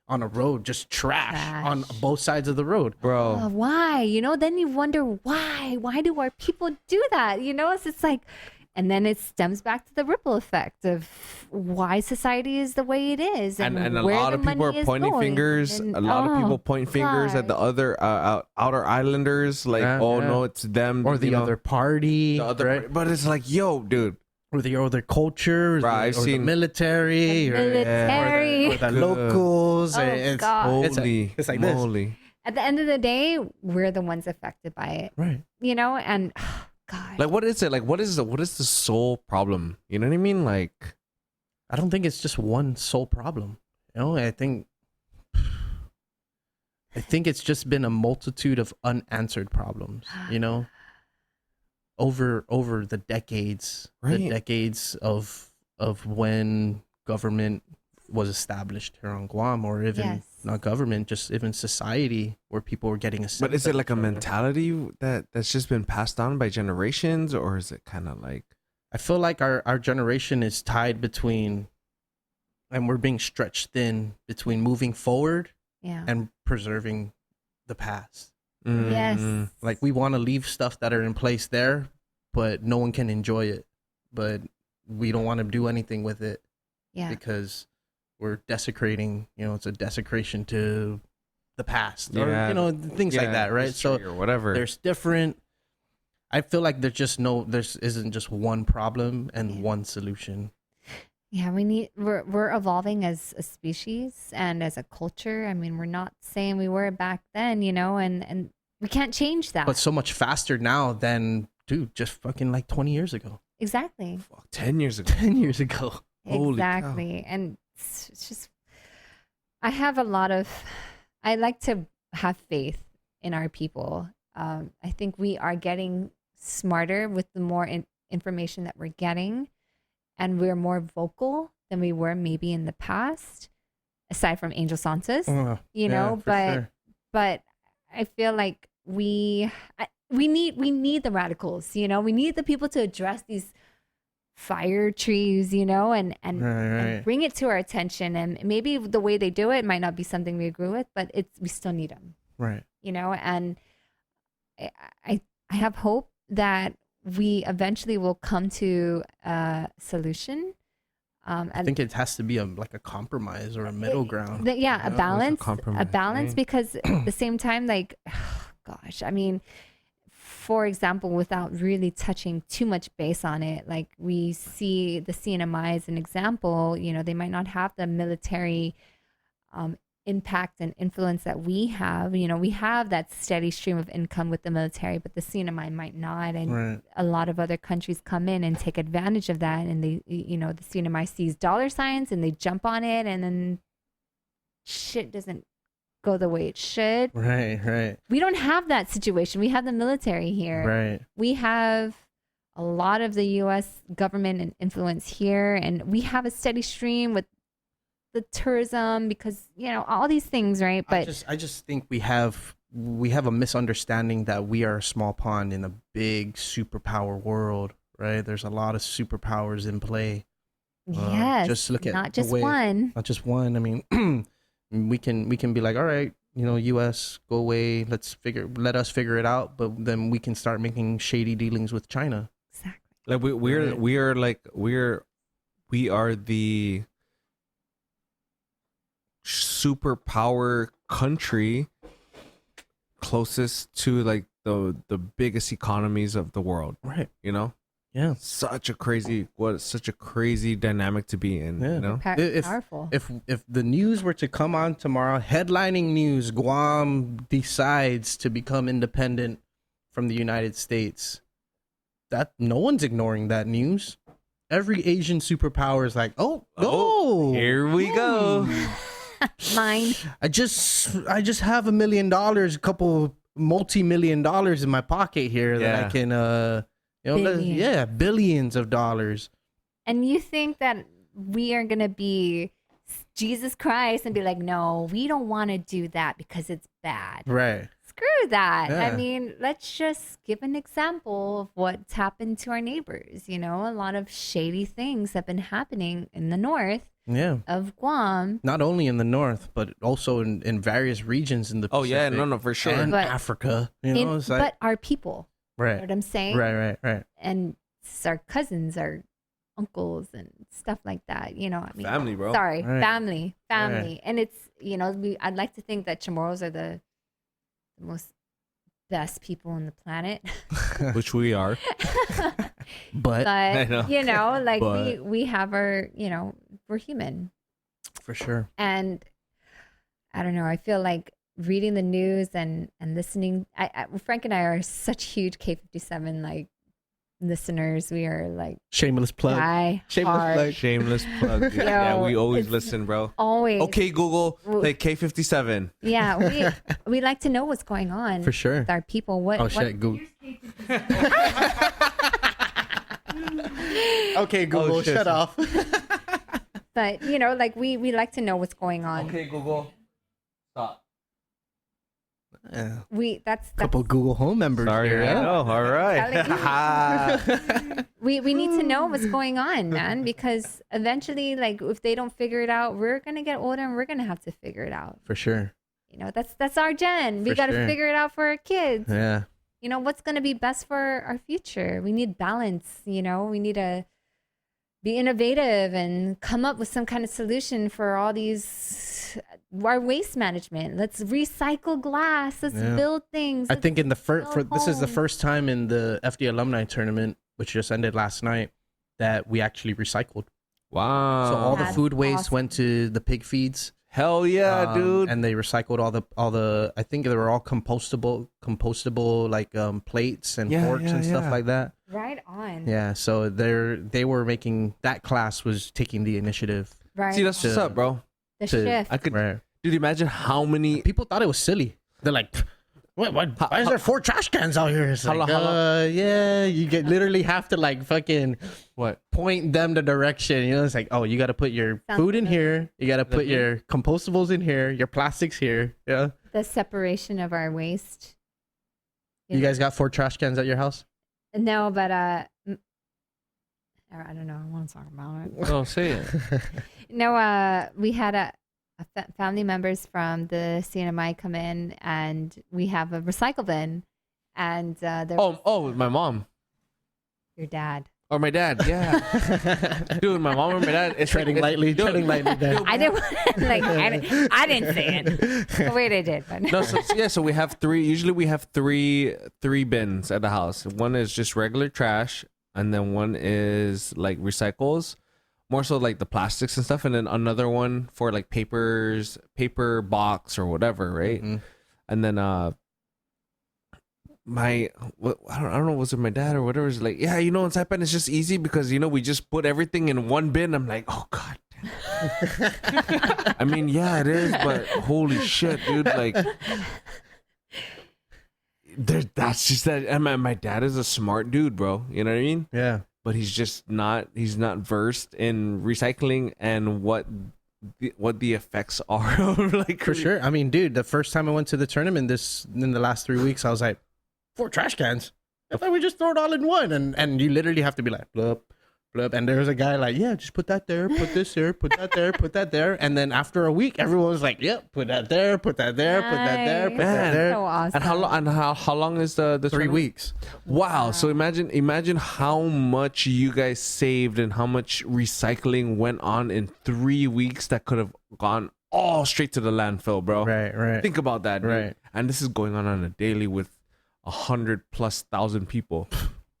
on a road, just trash on both sides of the road, bro. Why? Then you wonder why. Why do our people do that? It's like, and then it stems back to the ripple effect of why society is the way it is, and a lot of people are pointing fingers. A lot of people point fingers at the other outer islanders, like, no, it's them or the other party, right? But it's like, yo, dude. Or the other culture, right? The military, or the locals. God. It's like moly. This. At the end of the day, we're the ones affected by it, right? And God, like, what is it? Like, what is the sole problem? You know what I mean? Like, I don't think it's just one sole problem. I think it's just been a multitude of unanswered problems. Over the decades, of when government was established here on Guam, or even not government, just even society, where people were getting a sense. But is it like a mentality that's just been passed on by generations, or is it kind of like? I feel like our generation is tied between, and we're being stretched thin between moving forward and preserving the past. Yes. Like, we want to leave stuff that are in place there, but no one can enjoy it. But we don't want to do anything with it. Yeah. Because we're desecrating, it's a desecration to the past. Or, things like that, right? So or whatever. There's different. I feel like there isn't just one problem and one solution. Yeah, we're evolving as a species and as a culture. I mean, we're not saying we were back then, and we can't change that. But so much faster now than, dude, just fucking like 20 years ago. Exactly. Fuck, 10 years ago. 10 years ago. Exactly. And it's just, I like to have faith in our people. I think we are getting smarter with the more information that we're getting. And we're more vocal than we were maybe in the past, aside from Angel Santos, but I feel like we need the radicals, we need the people to address these fire trees, and bring it to our attention. And maybe the way they do it might not be something we agree with, but we still need them. Right. And I have hope that we eventually will come to a solution. I think it has to be a compromise or a middle ground. A balance. A balance, right? Because at the same time, gosh, I mean, for example, without really touching too much base on it, like we see the CNMI as an example, they might not have the military impact and influence that we have. We have that steady stream of income with the military, but the CNMI might not. And a lot of other countries come in and take advantage of that. And they, the CNMI sees dollar signs and they jump on it, and then shit doesn't go the way it should. Right. We don't have that situation. We have the military here. Right. We have a lot of the U.S. government and influence here, and we have a steady stream with the tourism, because all these things, right? But I just think we have a misunderstanding that we are a small pond in a big superpower world, right? There's a lot of superpowers in play. Yes, just look at not just one. Not just one. I mean, we can be like, all right, U.S. go away. Let us figure it out. But then we can start making shady dealings with China. Exactly. Like we are the superpower country closest to the biggest economies of the world, right? Yeah, such a crazy dynamic to be in. Powerful. If the news were to come on tomorrow, headlining news, Guam decides to become independent from the United States, that no one's ignoring that news. every Asian superpower is like, oh, Here we go. Mine. I just have $1 million, a couple multi-million dollars in my pocket here that I can billions of dollars. And you think that we are gonna be Jesus Christ and be like, no, we don't want to do that because it's bad. Right. Screw that. Yeah. I mean, let's just give an example of what's happened to our neighbors. You know, a lot of shady things have been happening in the north Yeah. of Guam. Not only in the north, but also in various regions in the Oh yeah, Pacific no, for sure. and But Africa. You know, it's like, but our people. You know right. what I'm saying? Right. And it's our cousins, our uncles and stuff like that. You know, I mean, Family, bro. Sorry, Right. family. Right. And it's, you know, I'd like to think that Chamorros are the most best people on the planet. Which we are. But I know. But, you know, like But- we have our, you know, we're human. for sure. And I don't know, I feel like reading the news and listening, Frank and I are such huge K57 like listeners. We are like Shameless plug. Shameless hard. plug. Shameless plug. dude. Yeah, Yo, we always it's- listen, bro. Always. Okay, Google, play K57. Yeah, we like to know what's going on For sure. with our people. What? Oh what shit, Google. Okay, Google, Oh, shit. shut off. But you know, like we like to know what's going on. Okay, Google, stop. Yeah. That's Couple Google Home members Sorry, here. I Yeah. know. All right. we need to know what's going on, man, because eventually, like if they don't figure it out, we're gonna get older and we're gonna have to figure it out. For sure. You know, that's our gen. We For got to sure. figure it out for our kids. Yeah. You know, what's gonna be best for our future? We need balance. You know, we need to be innovative and come up with some kind of solution for all these our waste management. Let's recycle glass. Let's Yeah. build things. I think in the build this is the homes. first time in the FD alumni tournament, which just ended last night, that we actually recycled. Wow. So all the That's food waste awesome. went to the pig feeds. Hell yeah, dude. And they recycled all the I think they were all compostable like plates and Yeah, forks yeah, and stuff yeah. like that. right on. Yeah, so they were making that class was taking the initiative. Right. See, that's what's up, bro. the to- shift. I could, Right. dude, imagine how many. People thought it was silly. They're like, what? Why is there 4 trash cans out here? It's How like, lo- yeah, you literally have to like fucking What? point them the direction. You know, it's like, oh, you got to put your Sounds food in familiar. here. You got to put your compostables in here. Your plastics here. Yeah. The separation of our waste. You guys got 4 trash cans at your house? No, but I don't know. I want to talk about it. Oh, say it. No, we had a family members from the CNMI come in, and we have a recycle bin, and there was Oh, my mom your dad. or my dad. Yeah, dude, my mom or my dad. It's treading lightly there. I didn't like. I didn't say it. Oh, wait, I did. But No, so we have 3. Usually we have three bins at the house. One is just regular trash, and then one is like recycles, more so like the plastics and stuff, and then another one for like papers, paper box or whatever, right? Mhm. And then I don't know, was it my dad or whatever? Is like, yeah, you know, in Saipan it's just easy because you know we just put everything in one bin. I'm like, oh god. I mean, yeah, it is, but holy shit, dude! Like, that's just that. And my dad is a smart dude, bro. You know what I mean? Yeah. But he's just not. He's not versed in recycling and what the effects are of like For sure. I mean, dude, the first time I went to the tournament in the last 3 weeks, I was like, 4 trash cans. I thought we just throw it all in one, and you literally have to be like, blub, blub. And there's a guy like, yeah, just put that there, put this here, put that there, put that there. And then after a week, everyone was like, yep, put that there, put that there, put that there, put that Nice. there. so awesome. And how long? And how long is the 3 tournament? weeks. Wow. So imagine how much you guys saved and how much recycling went on in 3 weeks that could have gone all straight to the landfill, bro. Right. Think about that, dude. Right. And this is going on a daily with 100,000+ people,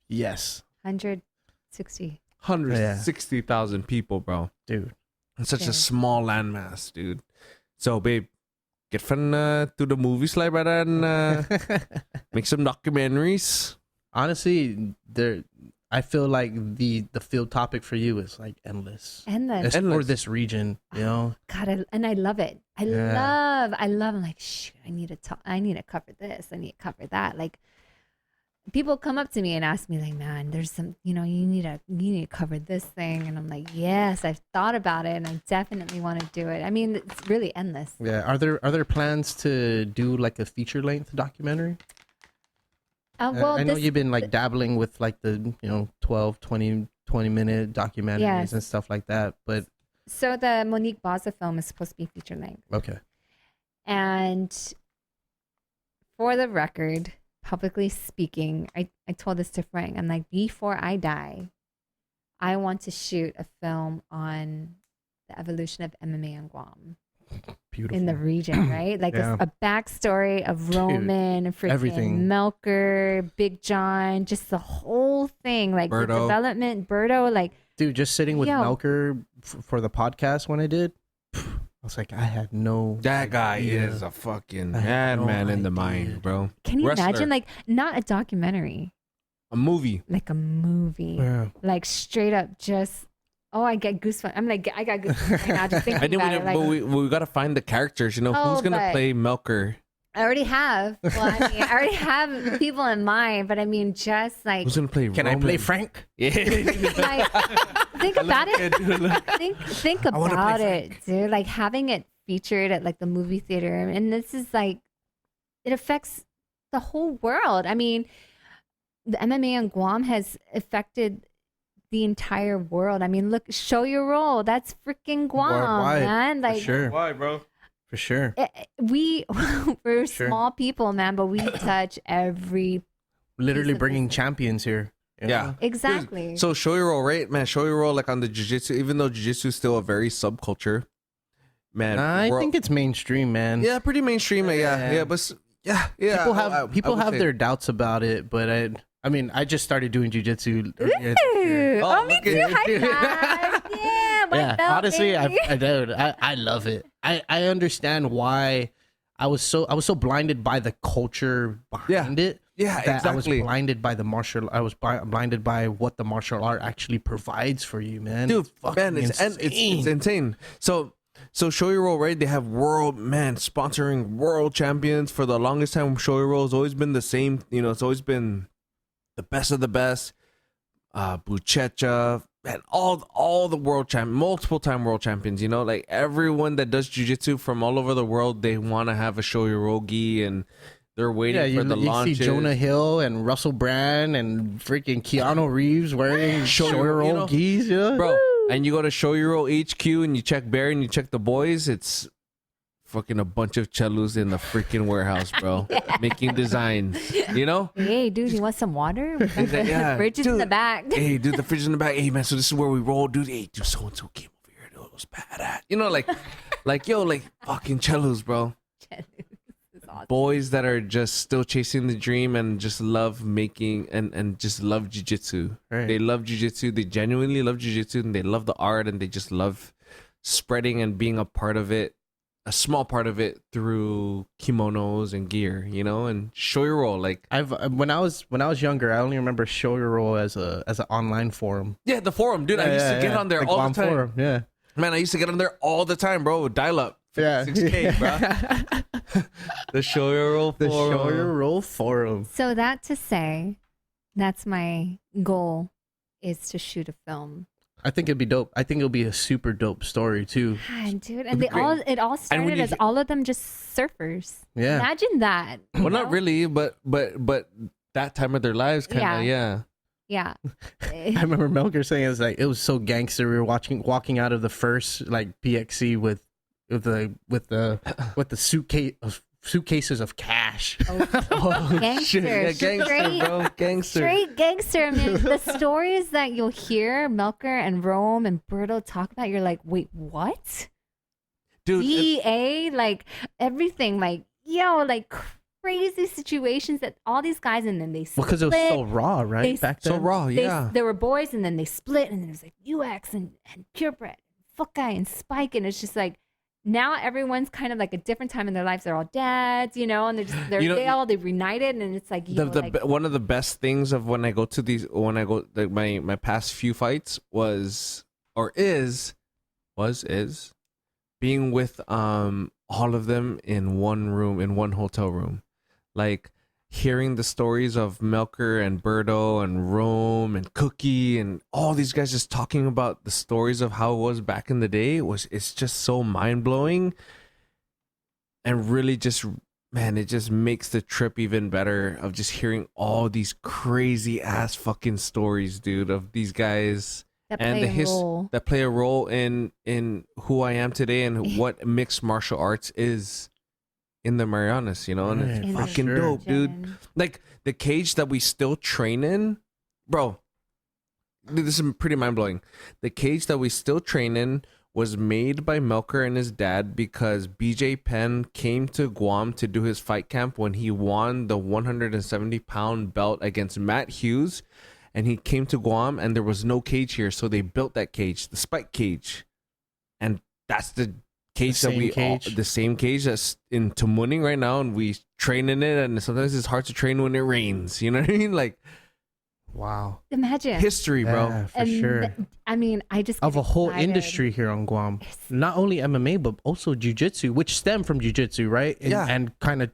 Yes, 160. 160,000 people, bro. dude. It's such Yeah. a small landmass, dude. So, babe, get fun to the movies, like, brother, and make some documentaries. Honestly, I feel like the field topic for you is like endless. Endless. It's for this region, you know. God, and I love it. I love. I'm like, shoot, I need to cover this. I need to cover that. Like, people come up to me and ask me, like, man, there's some, you need to cover this thing, and I'm like, yes, I've thought about it, and I definitely want to do it. I mean, it's really endless. Yeah. Are there plans to do like a feature length documentary? Well, I know you've been like dabbling with like the 12, 20 minute documentaries and stuff like that, but so the Monique Baza film is supposed to be feature length. okay. And for the record, publicly speaking, I told this to Frank. I'm like, before I die, I want to shoot a film on the evolution of MMA in Guam. Beautiful. In the region, right? Like a backstory of Roman, freaking everything. Melker, Big John, just the whole thing, like the development, Berto, like. Dude, just sitting with Melker for the podcast when I did, I was like, I had no. That guy idea. is a fucking madman in the mind, bro. Can you imagine, like, not a documentary, a movie, like a movie, like straight up just. Oh, I get goosebumps. I'm like, I got goosebumps right now just thinking about it. Like, but we got to find the characters. Who's gonna play Melker? I already have. Well, I mean, I already have people in mind, but I mean, just like, who's gonna play? Can Roman? I play Frank? Yeah. Like, think about it. Think about it, dude. Like having it featured at like the movie theater, and this is like, it affects the whole world. I mean, the MMA in Guam has affected the entire world. I mean, look, show your role. That's freaking Guam, Worldwide, man. Like, for sure. Why, bro? For sure. We're small people, man, but we touch every. Literally of bringing this. champions here. you Yeah. know? Exactly. Dude, so show your role, right, man? Show your role, like on the jiu-jitsu, even though jiu-jitsu is still a very subculture, man. I think it's mainstream, man. yeah, pretty mainstream. Yeah, but yeah. People have say- their doubts about it, but I mean, I just started doing jujitsu. Ooh, Oh, me look too. at High you. five. Yeah, my Yeah, belt, honestly, baby. I love it. I understand why I was so blinded by the culture behind it. Yeah, that exactly. I was blinded by the martial. I was blinded by what the martial art actually provides for you, man. Dude, fucking man, it's insane. So show your role, right? They have sponsoring world champions for the longest time. Show your role has always been the same. It's always been the best of the best. Buchecha, and all the multiple time world champions. Like everyone that does jiu-jitsu from all over the world, they want to have a show your role gi, and they're waiting for the you launches. see Jonah Hill and Russell Brand and freaking Keanu Reeves wearing show-your-own gis, bro. And you go to Show Your Roll HQ and you check Barry and you check the boys. It's fucking a bunch of cellos in the freaking warehouse, bro, making designs. Hey, dude, you want some water? Yeah, Fridge is in the back. Hey, dude, the fridge is in the back. Hey, man, so this is where we roll, dude. Hey, dude, so and so came over here. Dude, it was badass. Like fucking cellos, bro. Awesome. Boys that are just still chasing the dream and just love making and just love jiu-jitsu. Right. They love jiu-jitsu. They genuinely love jiu-jitsu, and they love the art, and they just love spreading and being a part of it, a small part of it, through kimonos and gear, and show your role. Like when I was younger, I only remember Show Your Roll as an online forum. yeah, the forum, dude. I used to get on there Like all Guam the time. Forum, yeah. Man, I used to get on there all the time, bro. With dial up. Yeah. 6K, bro. The Show Your Roll The forum. Show Your Roll forum. So that to say, that's my goal, is to shoot a film. I think it'd be dope. I think it'll be a super dope story too. God, dude, and it all started as all of them just surfers. Yeah. Imagine that. Well, not really, but that time of their lives, kind of, yeah. Yeah. I remember Melker saying it was so gangster. We were walking out of the first like PXC with the suitcases of cash. Gangster. Shit, yeah, gangster, Straight, bro, gangster. straight gangster. I mean, the stories that you'll hear Melker and Rome and Berto talk about, you're like, wait, what? Dude, DEA, like everything, like like crazy situations that all these guys, and then they split. Well, because it was so raw, right? Back then. so raw, yeah. There were boys, and then they split, and then it was like UX and Purebred, Fuck Guy and Spike, and it's just like now everyone's kind of like a different time in their lives. They're all dads, you know, and they've reunited, and it's like One of the best things of when I go to my past few fights was being with all of them in one room, in one hotel room, like hearing the stories of Melker and Berto and Rome and Cookie and all these guys just talking about the stories of how it was back in the day. It's just so mind blowing, and really just, man, it just makes the trip even better of just hearing all these crazy ass fucking stories, dude, of these guys that play a role in who I am today and what mixed martial arts is in the Marianas, you know, and it's fucking dope, dude. Like the cage that we still train in, bro. This is pretty mind blowing. The cage that we still train in was made by Melker and his dad because BJ Penn came to Guam to do his fight camp when he won the 170-pound belt against Matt Hughes, and he came to Guam and there was no cage here, so they built that cage, the spike cage, and that's the cage the same cage that's in Tamuning right now, and we train in it, and sometimes it's hard to train when it rains, you know what I mean? Like, wow, imagine history, bro. Yeah, for sure. I mean, I just Of get a whole excited. industry here on Guam, not only MMA but also jiu-jitsu, which stem from jiu-jitsu, right? And kind of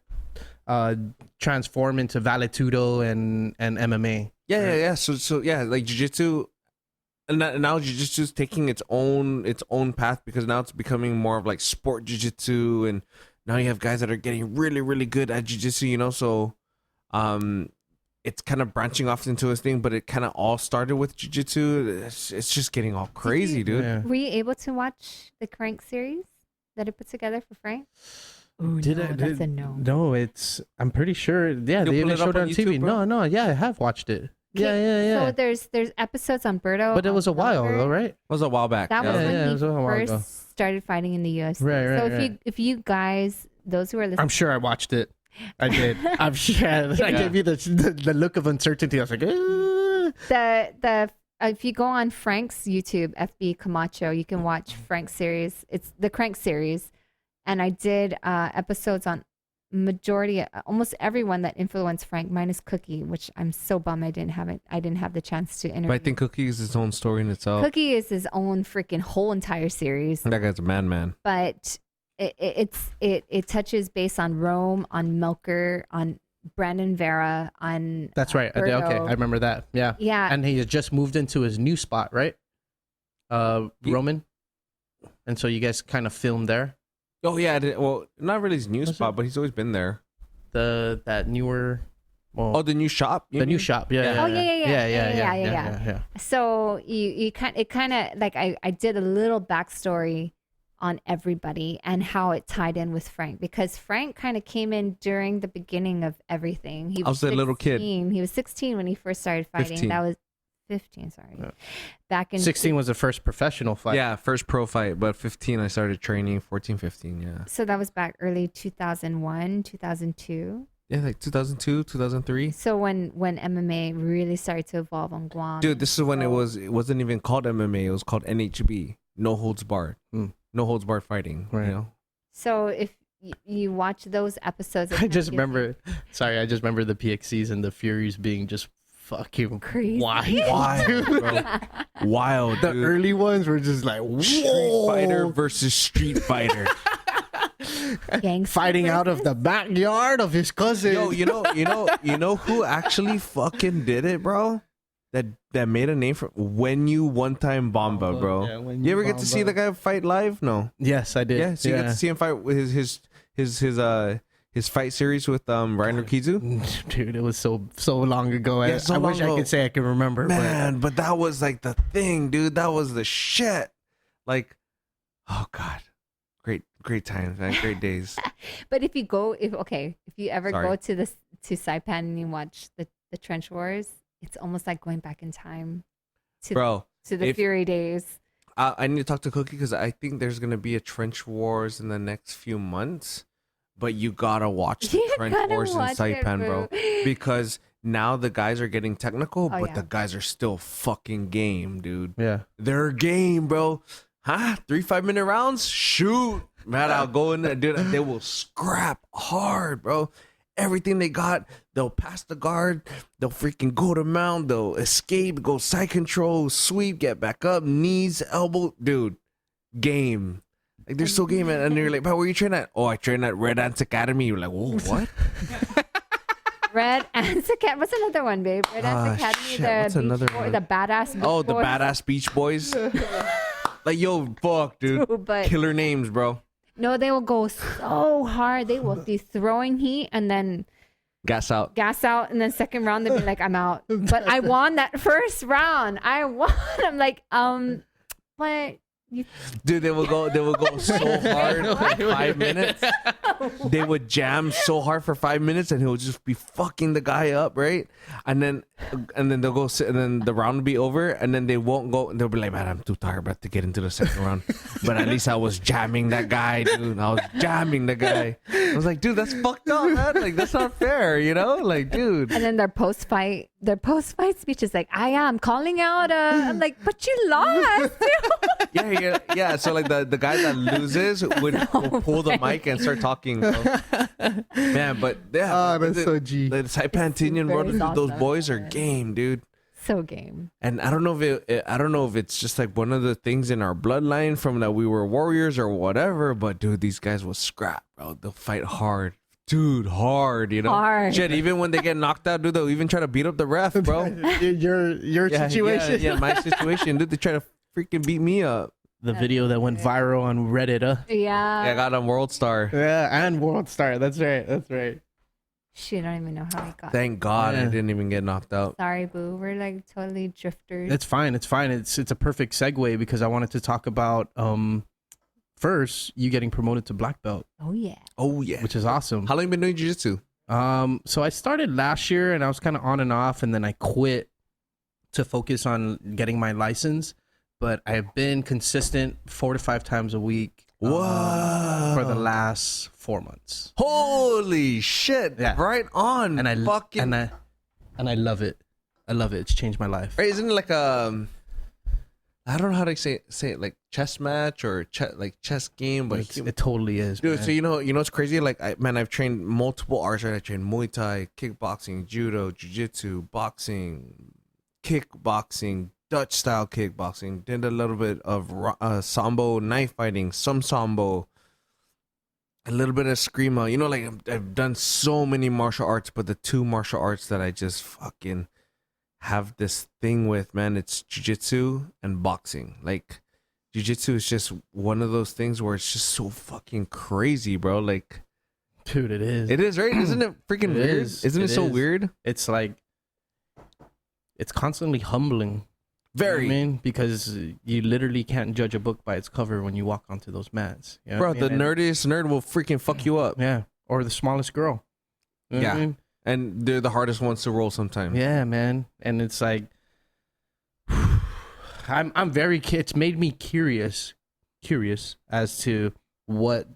transform into Valetudo and MMA. Yeah. So yeah, like jiu-jitsu. And now jiu-jitsu is taking its own path because now it's becoming more of like sport jiu-jitsu, and now you have guys that are getting really, really good at jiu-jitsu, you know. So, it's kind of branching off into a thing, but it kind of all started with jiu-jitsu. It's just getting all crazy, dude. Yeah. Were you able to watch the Crank series that I put together for Frank? That's a no. No, I'm pretty sure. Yeah, they even showed it on TV. Bro? No, yeah, I have watched it. Yeah. So there's episodes on Berto. But it was a while ago, right? It was a while back. That was when it he was a while ago. first started fighting in the UFC. Right, So if you guys, those who are listening, I'm sure I watched it. I did. I'm sure. I gave you the look of uncertainty. I was like, if you go on Frank's YouTube, FB Camacho, you can watch Frank's series. It's the Crank series, and I did episodes on almost everyone that influenced Frank, minus Cookie, which I'm so bummed I didn't have the chance to interview. But I think Cookie is his own story in itself. Cookie is his own freaking whole entire series. That guy's a man. But it touches base on Rome, on Melker, on Brandon Vera, on that's right. Okay, Berto. I remember that. Yeah. And he has just moved into his new spot, right? Roman. And so you guys kind of filmed there. Oh yeah, well, not really his new spot, but he's always been there. That newer. Well, the new shop. New shop. Yeah. Yeah. So it kind of like I did a little backstory on everybody and how it tied in with Frank, because Frank kind of came in during the beginning of everything. He was a little kid. He was 16 when he first started fighting. 15. That was 15, sorry. Yeah. Back in 16 was the first professional fight. Yeah, first pro fight, but 15 I started training, 14, 15, yeah. So that was back early 2001, 2002. Yeah, like 2002, 2003. So when MMA really started to evolve on Guam. Dude, this is when it wasn't even called MMA, it was called NHB, No Holds Barred. No Holds Barred fighting, right. You know. So if you watch those episodes, I just remember the PXCs and the Furies being just fucking crazy. Wild, bro. Wild. The dude. early ones were just like, whoa. Street Fighter versus Street Fighter. Fighting out of the backyard of his cousin. Yo, you know who actually fucking did it, bro? That made a name for When You One Time Bomba, bro. Yeah, you ever get to see the guy fight live? No. Yes, I did. Yeah, so you got to see him fight with his fight series with Ryan Rikizu. Dude, it was so long ago. Yeah, I wish I could say I can remember. Man, but that was like the thing, dude. That was the shit. Like, oh god, great times, man. Great days. But if you ever go to Saipan and you watch the Trench Wars, it's almost like going back in time to the Fury days. I need to talk to Cookie because I think there's gonna be a Trench Wars in the next few months. But you gotta watch the Trench Wars in Saipan, bro. Because now the guys are getting technical, but the guys are still fucking game, dude. Yeah. They're game, bro. Huh? 3 5-minute rounds? Shoot. Man, I'll go in there, dude. They will scrap hard, bro. Everything they got, they'll pass the guard. They'll freaking go to mount. They'll escape, go side control, sweep, get back up, knees, elbow. Dude, game. Like, they're so game. And they're like, "But where you train at?" "Oh, I train at Red Ants Academy." You're like, "Whoa, what?" Red Ants Academy. What's another one, babe? Red Ants Academy. Shit, The what's another Beach Boy, one? the badass. Beach Oh, the Boys. Badass Beach Boys. Like, yo, fuck, dude. But Killer names, bro. no, they will go so hard. They will be throwing heat and then Gas out. gas out, and then second round they'll be like, "I'm out." But I won that first round. I won. I'm like, but you Dude, they will go so hard for 5 minutes. They would jam so hard for 5 minutes, and he'll just be fucking the guy up, right? And then they'll go sit, and then the round will be over, and then they won't go. They'll be like, "Man, I'm too tired, about to get into the second round." But at least I was jamming that guy, dude. I was jamming the guy. I was like, dude, that's fucked up, man. Like, that's not fair, you know? Like, dude. and then their post fight speech is like, "I am calling out." I'm like, "But you lost." Yeah. So like the guy that loses will pull the mic and start talking. Bro. Man, but yeah, Oh, that's so G. The Saipan Tinian very brothers, those awesome. boys are game, dude. So game. And I don't know if it's just like one of the things in our bloodline from that we were warriors or whatever. But dude, these guys will scrap, bro. They'll fight hard. Dude, hard, you know. Hard. Shit, even when they get knocked out, dude, they'll even try to beat up the ref, bro. Your situation. Yeah, my situation, dude. They try to freaking beat me up. The video that went viral on Reddit. Yeah. Yeah, I got on World Star. Yeah, and World Star. That's right. Shit, I don't even know how I got. Thank God I Yeah. didn't even get knocked out. Sorry, boo. We're like totally drifters. It's fine. It's a perfect segue because I wanted to talk about first you getting promoted to black belt, Oh yeah. Oh yeah. which is awesome. How long you been doing jiu-jitsu? So I started last year and I was kind of on and off, and then I quit to focus on getting my license. But I've been consistent 4 to 5 times a week. Whoa. For the last 4 months. Holy shit. Yeah. Right on. And I fucking and I love it. I love it. It's changed my life. Right, isn't it like I don't know how to say it, like chess match or chess game, but It totally is. dude, man. so you know it's crazy. Like I've trained multiple arts. Right? I trained Muay Thai, kickboxing, judo, jiu-jitsu, boxing, kickboxing, Dutch style kickboxing. Did a little bit of sambo, knife fighting, some sambo, a little bit of screamo. You know, like I've done so many martial arts, but the 2 martial arts that I just fucking have this thing with, man, it's jiu-jitsu and boxing. Like jiu-jitsu is just one of those things where it's just so fucking crazy, bro. Like, Dude, it is. it is, right? Isn't it freaking It weird? is. Isn't it It so is. weird? It's like it's constantly humbling. Very. You know what I mean, because you literally can't judge a book by its cover when you walk onto those mats. You know Bro, what I the mean? nerdiest nerd will freaking fuck you up. Yeah, or the smallest girl. You know what I Yeah. mean? And they're the hardest ones to roll sometimes. Yeah, man. And it's like I'm very it's made me curious as to what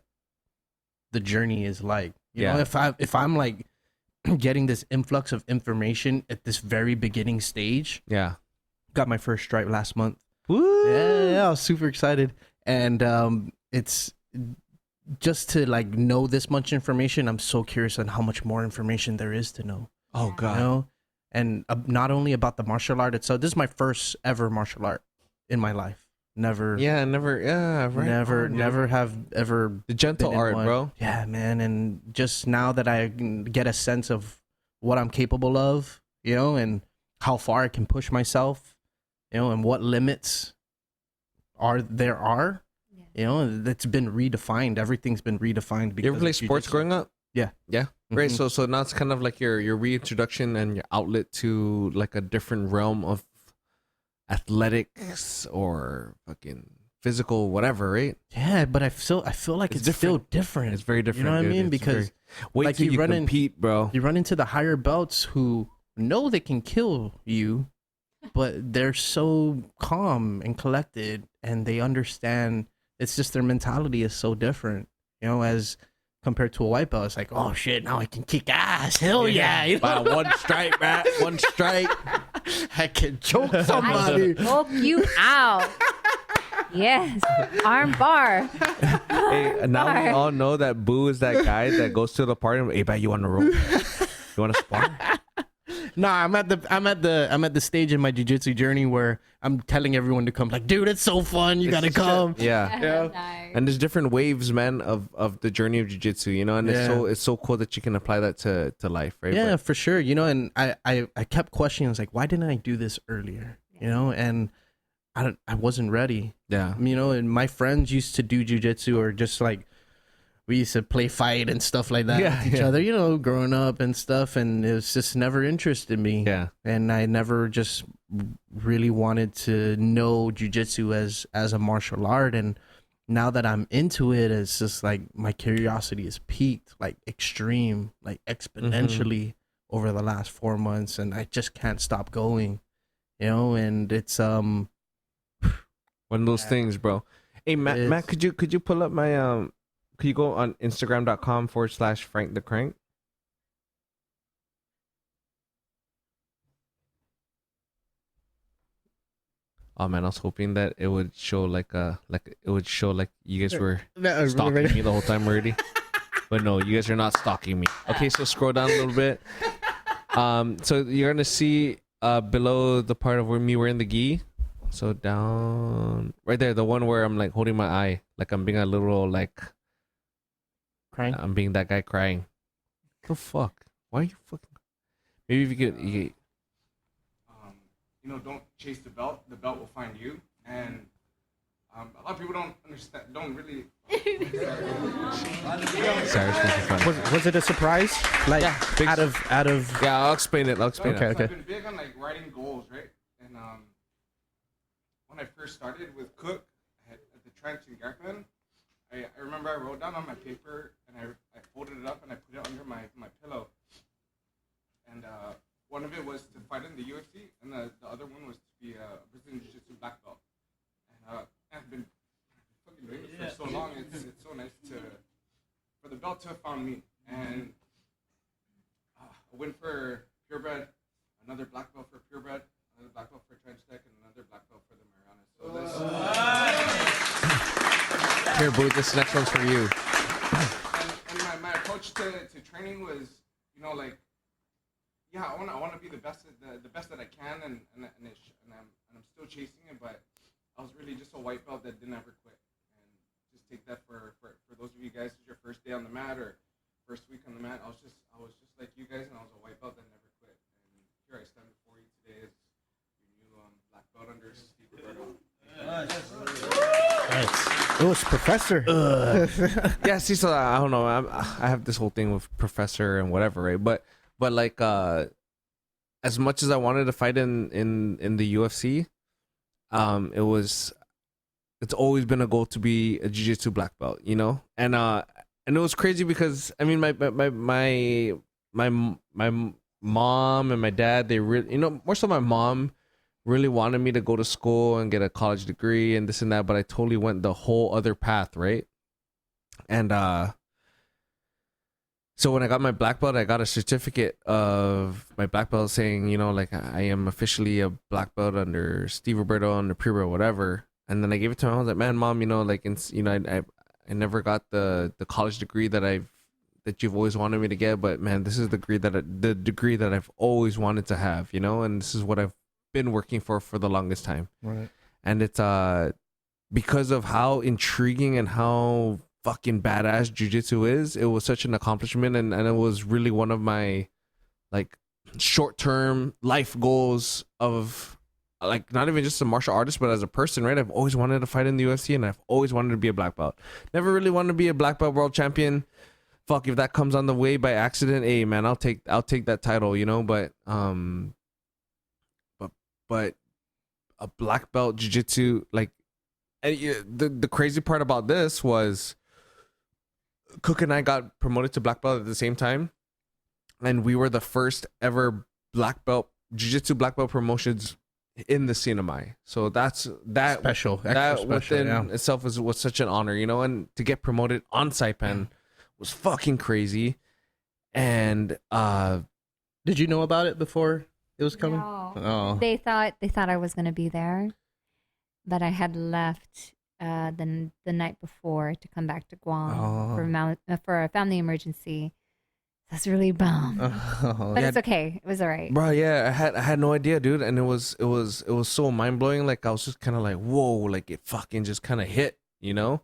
the journey is like. You know, if I'm like getting this influx of information at this very beginning stage. Yeah. Got my first stripe last month. Woo! Yeah, I was super excited. And it's just to like know this much information. I'm so curious on how much more information there is to know. Oh You god. know, and not only about the martial art itself. This is my first ever martial art in my life. Never. Yeah, never. Yeah, right. Never, on, never have ever The gentle been in art, one. bro. Yeah, man. And just now that I can get a sense of what I'm capable of, you know, and how far I can push myself, you know, and what limits there are, you know, it's been redefined. Everything's been redefined. You ever play sports growing up? Yeah. Yeah. Right. Mhm. So now it's kind of like your reintroduction and your outlet to like a different realm of athletics or fucking physical, whatever, right? Yeah, but I feel like it's still different. It's very different. You know what I dude. mean? It's Because very, wait like, till you you run in- compete, bro. you run into the higher belts who know they can kill you, but they're so calm and collected, and they understand. It's just their mentality is so different, you know, as compared to a white belt. It's like, oh shit, now I can kick ass. Hell yeah. You know? Wow, one strike, man. One strike. I can choke I somebody. choke you out. Yes. Arm bar. Hey, now we all know that Boo is that guy that goes to the party and, hey, you want to roll? You want to spar? Nah, I'm at the stage in my jiu-jitsu journey where I'm telling everyone to come. Like, dude, it's so fun. You gotta come. Yeah. Nice. And there's different waves, man, of the journey of jiu-jitsu, you know, and it's so cool that you can apply that to life, right? Yeah, for sure. You know, and I kept questioning. I was like, why didn't I do this earlier? You know, and I wasn't ready. Yeah. You know, and my friends used to do jujitsu, or just like we used to play fight and stuff like that with each other, you know, growing up and stuff, and it was just never interested me. Yeah. And I never just really wanted to know jujitsu as a martial art. And now that I'm into it, it's just like my curiosity is peaked, like extreme, like exponentially over the last 4 months, and I just can't stop going. You know, and it's one of those things, bro. Hey, Matt, could you pull up my could you go on Instagram.com/Frank the Crank? Oh man, I was hoping that it would show like you guys were stalking me the whole time already. But no, you guys are not stalking me. Okay, so scroll down a little bit. So you're gonna see below the part of where me wearing the gi. So down right there, the one where I'm like holding my eye, like I'm being a little like crying. I'm being that guy crying. What the fuck? Why are you fucking? Maybe if you could. You know, don't chase the belt. The belt will find you. And a lot of people don't understand. Don't really. Sorry, Was it a surprise? Like big- out of Yeah, I'll explain it. Okay. I've been big on like writing goals, right? And when I first started with Cook at the trench in Garkland, I remember I wrote down on my paper and I folded it up and I put it under my pillow. And one of it was to fight in the UFC, and the other one was to be a Brazilian Jiu-Jitsu black belt. And I've been fucking doing it for so long. It's so nice for the belt to have found me. And a win for purebred, another black belt for purebred, another black belt for trench tech, and another black belt for the Mariana. So this. Here, Boo, this next one's for you. And my approach to training was, you know, like, yeah, I want to be the best that I can, and I'm still chasing it, but I was really just a white belt that didn't ever quit. And just take that for those of you guys, it's your first day on the mat or first week on the mat. I was just like you guys, and I was a white belt that never quit. And here I stand before you today as your new black belt under Steve Roberto. it was Professor. Yeah, see, so I don't know. I have this whole thing with Professor and whatever, right? But like, as much as I wanted to fight in the UFC, it's always been a goal to be a jiu-jitsu black belt, you know? And it was crazy because I mean my mom and my dad, they really, you know, more so my mom really wanted me to go to school and get a college degree and this and that, but I totally went the whole other path, right? And so when I got my black belt, I got a certificate of my black belt saying, you know, like I am officially a black belt under Steve Roberto, under Pure, whatever. And then I gave it to my mom. I was like, man, Mom, you know, like, you know, I never got the college degree that you've always wanted me to get, but man, this is the degree that I've always wanted to have, you know, and this is what I've been working for the longest time. Right. And it's because of how intriguing and how fucking badass jiu-jitsu is, it was such an accomplishment, and it was really one of my like short-term life goals of like not even just a martial artist but as a person, right? I've always wanted to fight in the UFC, and I've always wanted to be a black belt. Never really wanted to be a black belt world champion. Fuck, if that comes on the way by accident, hey man, I'll take that title, you know. But a black belt jiu-jitsu, like, and the crazy part about this was Cook and I got promoted to black belt at the same time, and we were the first ever black belt jiu-jitsu black belt promotions in the CNMI. So that's Special. That within itself was such an honor, you know. And to get promoted on Saipan was fucking crazy. And did you know about it before it was coming? No. Oh, They thought I was gonna be there, but I had left the night before to come back to Guam Oh. for a family emergency. That's really bummed. Oh, But it's okay. It was all right. Bro, yeah, I had no idea, dude, and it was so mind blowing. Like I was just kind of like, whoa, like it fucking just kind of hit, you know.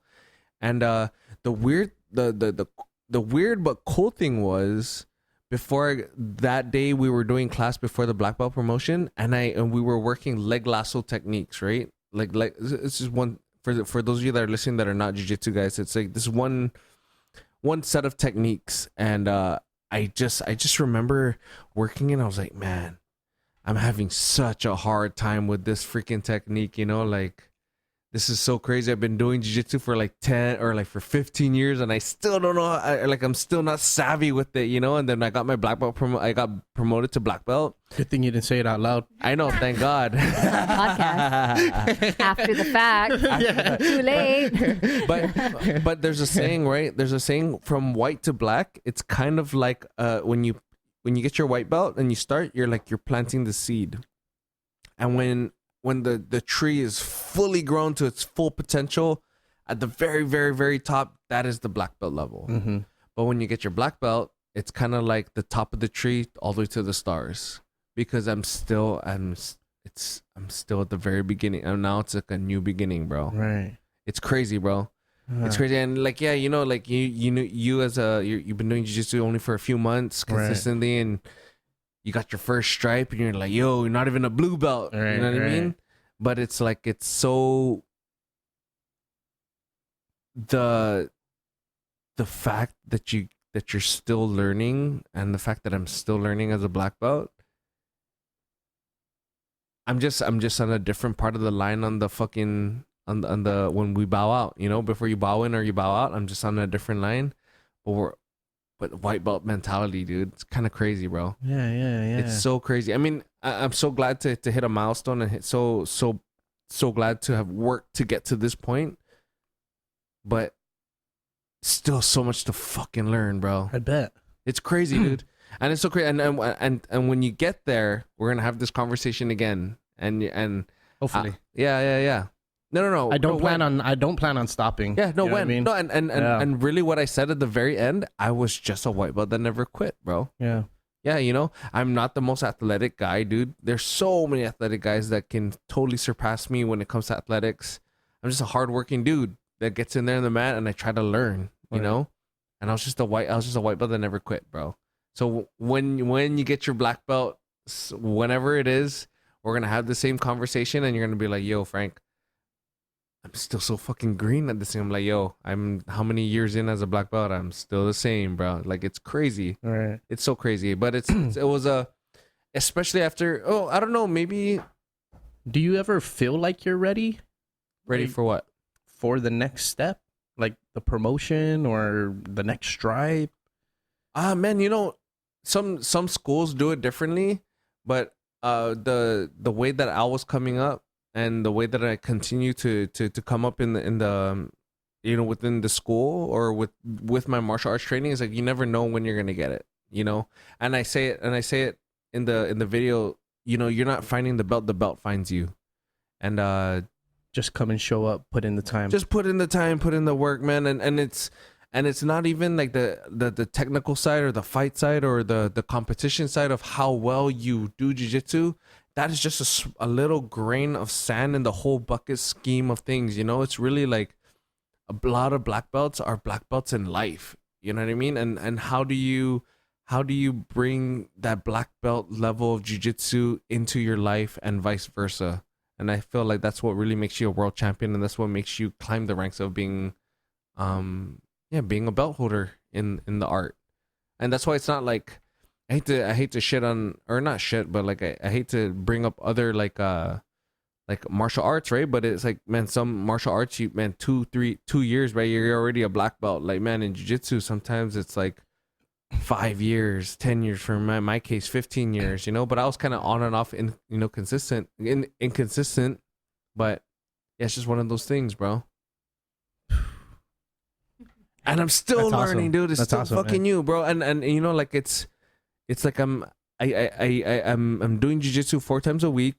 And the weird, the weird but cool thing was, before that day we were doing class before the black belt promotion, and we were working leg lasso techniques, right? Like this is one for those of you that are listening that are not jiu-jitsu guys. It's like this one set of techniques, and I just remember working and I was like, man, I'm having such a hard time with this freaking technique, you know, like this is so crazy. I've been doing jiu-jitsu for like 10 or like for 15 years and I still don't know, I'm still not savvy with it, you know. And then I got my black belt I got promoted to black belt. good thing you didn't say it out loud. I know, thank God. Podcast after the fact. Too late. But there's a saying, right? There's a saying, from white to black. It's kind of like when you get your white belt and you start, you're planting the seed. And when the tree is fully grown to its full potential, at the very, very, very top, that is the black belt level. Mm-hmm. But when you get your black belt, it's kind of like the top of the tree all the way to the stars. Because I'm still at the very beginning, and now it's like a new beginning, bro. Right. It's crazy, bro. It's crazy. And like, yeah, you know, like you as you've been doing jiu-jitsu only for a few months consistently, and you got your first stripe and you're like, yo, you're not even a blue belt. Right, you know what I mean? But it's like, it's so, the fact that you're still learning, and the fact that I'm still learning as a black belt, I'm just on a different part of the line on the fucking on the when we bow out, you know, before you bow in or you bow out, I'm just on a different line. But white belt mentality, dude, it's kind of crazy, bro. Yeah. It's so crazy. I mean, I'm so glad to hit a milestone, and so glad to have worked to get to this point. But still so much to fucking learn, bro. I bet. It's crazy, dude. And it's so crazy. And when you get there, we're gonna have this conversation again. And Hopefully. Yeah. No. I don't plan on stopping. Yeah, no, You know what when? I mean? No, and really what I said at the very end, I was just a white belt that never quit, bro. Yeah. Yeah, you know, I'm not the most athletic guy, dude. There's so many athletic guys that can totally surpass me when it comes to athletics. I'm just a hardworking dude that gets in there in the mat, and I try to learn, you know. And I was just a white belt that never quit, bro. So when you get your black belt, whenever it is, we're gonna have the same conversation, and you're gonna be like, "Yo, Frank, I'm still so fucking green at the same." I'm like, "Yo, I'm how many years in as a black belt? I'm still the same, bro." Like, it's crazy. Right. It's so crazy, but it was especially after. Oh, I don't know. Maybe Do you ever feel like you're ready ready Like- for what? for the next step, like the promotion or the next stripe? Man, you know, some schools do it differently, but the way that I was coming up, and the way that I continue to come up in the you know, within the school or with my martial arts training, is like, you never know when you're gonna get it, you know. And I say it in the video, you know, you're not finding the belt finds you. And Just come and show up, put in the time. just put in the time, put in the work, man. And it's not even like the technical side or the fight side or the competition side of how well you do jiu-jitsu. That is just a little grain of sand in the whole bucket scheme of things, you know. It's really like a lot of black belts are black belts in life, you know what I mean? And how do you bring that black belt level of jiu-jitsu into your life, and vice versa? And I feel like that's what really makes you a world champion, and that's what makes you climb the ranks of being being a belt holder in the art. And that's why it's not like, I hate to shit on, or not shit, but like I hate to bring up other like martial arts, right? But it's like, man, some martial arts, 2 years, right, you're already a black belt. Like, man, in jiu-jitsu sometimes it's like 5 years, 10 years, for my case 15 years, you know. But I was kind of on and off, inconsistent. But yeah, it's just one of those things, bro. And I'm still That's learning, awesome. dude. It's That's still awesome, fucking man. new, bro. And you know, like it's like I'm doing jiu-jitsu 4 times a week.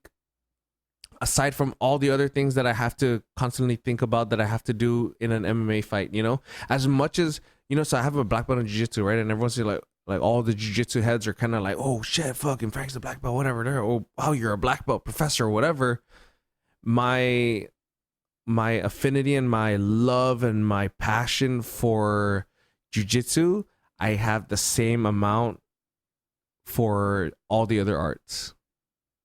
aside from all the other things that I have to constantly think about that I have to do in an MMA fight, you know, as much as, you know, so I have a black belt in jiu-jitsu, right? And everyone's like all the jiu-jitsu heads are kind of like, oh shit, fucking Frank's the black belt, whatever. There, oh, wow, you're a black belt professor or whatever. My affinity and my love and my passion for jiu-jitsu, I have the same amount for all the other arts.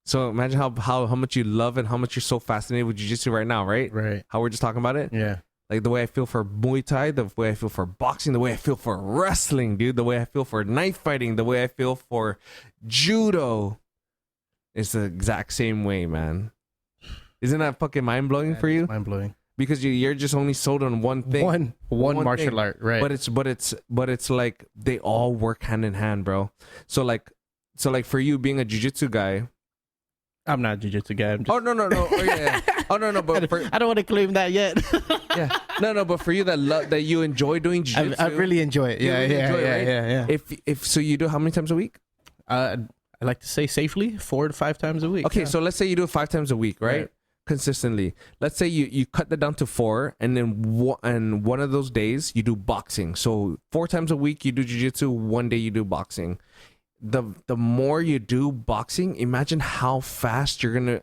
So imagine how much you love and how much you're so fascinated with jiu-jitsu right now, right? Right. How we're just talking about it. Yeah. Like the way I feel for Muay Thai, the way I feel for boxing, the way I feel for wrestling, dude, the way I feel for knife fighting, the way I feel for judo. It's the exact same way, man. Isn't that fucking mind-blowing for you? Mind-blowing. Because you're just only sold on one thing. One martial thing. art, right? But it's like they all work hand in hand, bro. So like for you being a jiu-jitsu guy, I'm not a jiu-jitsu guy. I'm just... Oh no! Oh yeah. Oh no! But I don't want to claim that yet. yeah. No. But for you that you enjoy doing jiu-jitsu, I really enjoy it. Yeah, really enjoy it, right? yeah. If so, you do how many times a week? I like to say safely 4 to 5 times a week. Okay, yeah. so let's say you do it 5 times a week, right? Consistently. Let's say you cut that down to 4, and then one of those days you do boxing. So 4 times a week you do jiu-jitsu, 1 day you do boxing. The more you do boxing, imagine how fast you're gonna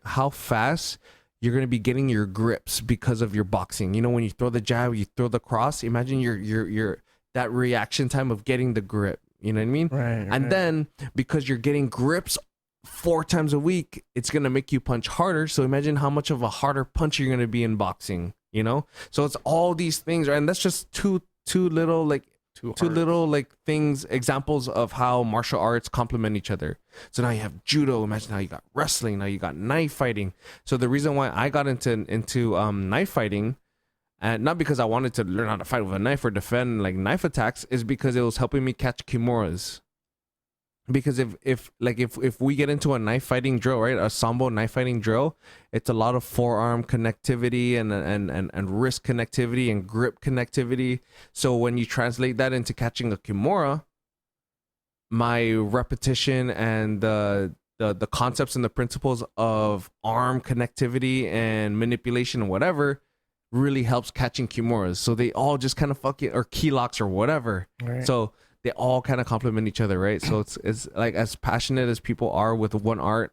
be getting your grips because of your boxing. You know, when you throw the jab, you throw the cross. Imagine your that reaction time of getting the grip. You know what I mean? Right. And then because you're getting grips 4 times a week, it's gonna make you punch harder. So imagine how much of a harder puncher you're gonna be in boxing. You know, so it's all these things, right? And that's just two little things, examples of how martial arts complement each other. So now you have judo. Imagine how you got wrestling. Now you got knife fighting. So the reason why I got into knife fighting, and not because I wanted to learn how to fight with a knife or defend like knife attacks, is because it was helping me catch kimuras. Because if we get into a knife fighting drill, right, a sambo knife fighting drill, it's a lot of forearm connectivity and wrist connectivity and grip connectivity. So when you translate that into catching a kimura, my repetition and the concepts and the principles of arm connectivity and manipulation and whatever really helps catching kimuras. So they all just kind of fucking, or key locks or whatever. Right. So they all kind of complement each other, right? So it's like as passionate as people are with one art,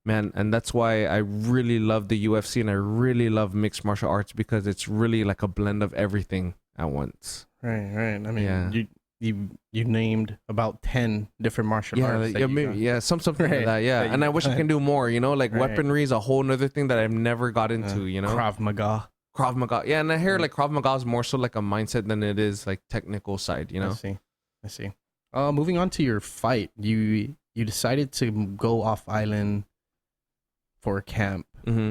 man, and that's why I really love the UFC and I really love mixed martial arts, because it's really like a blend of everything at once. Right. I mean, you named about 10 different martial arts. Something like that. Yeah, and I wish I can do more. You know, like weaponry is a whole nother thing that I've never got into. You know, Krav Maga. Yeah, and I hear like Krav Maga is more so like a mindset than it is like technical side. You know. I see. Moving on to your fight, you decided to go off island for a camp,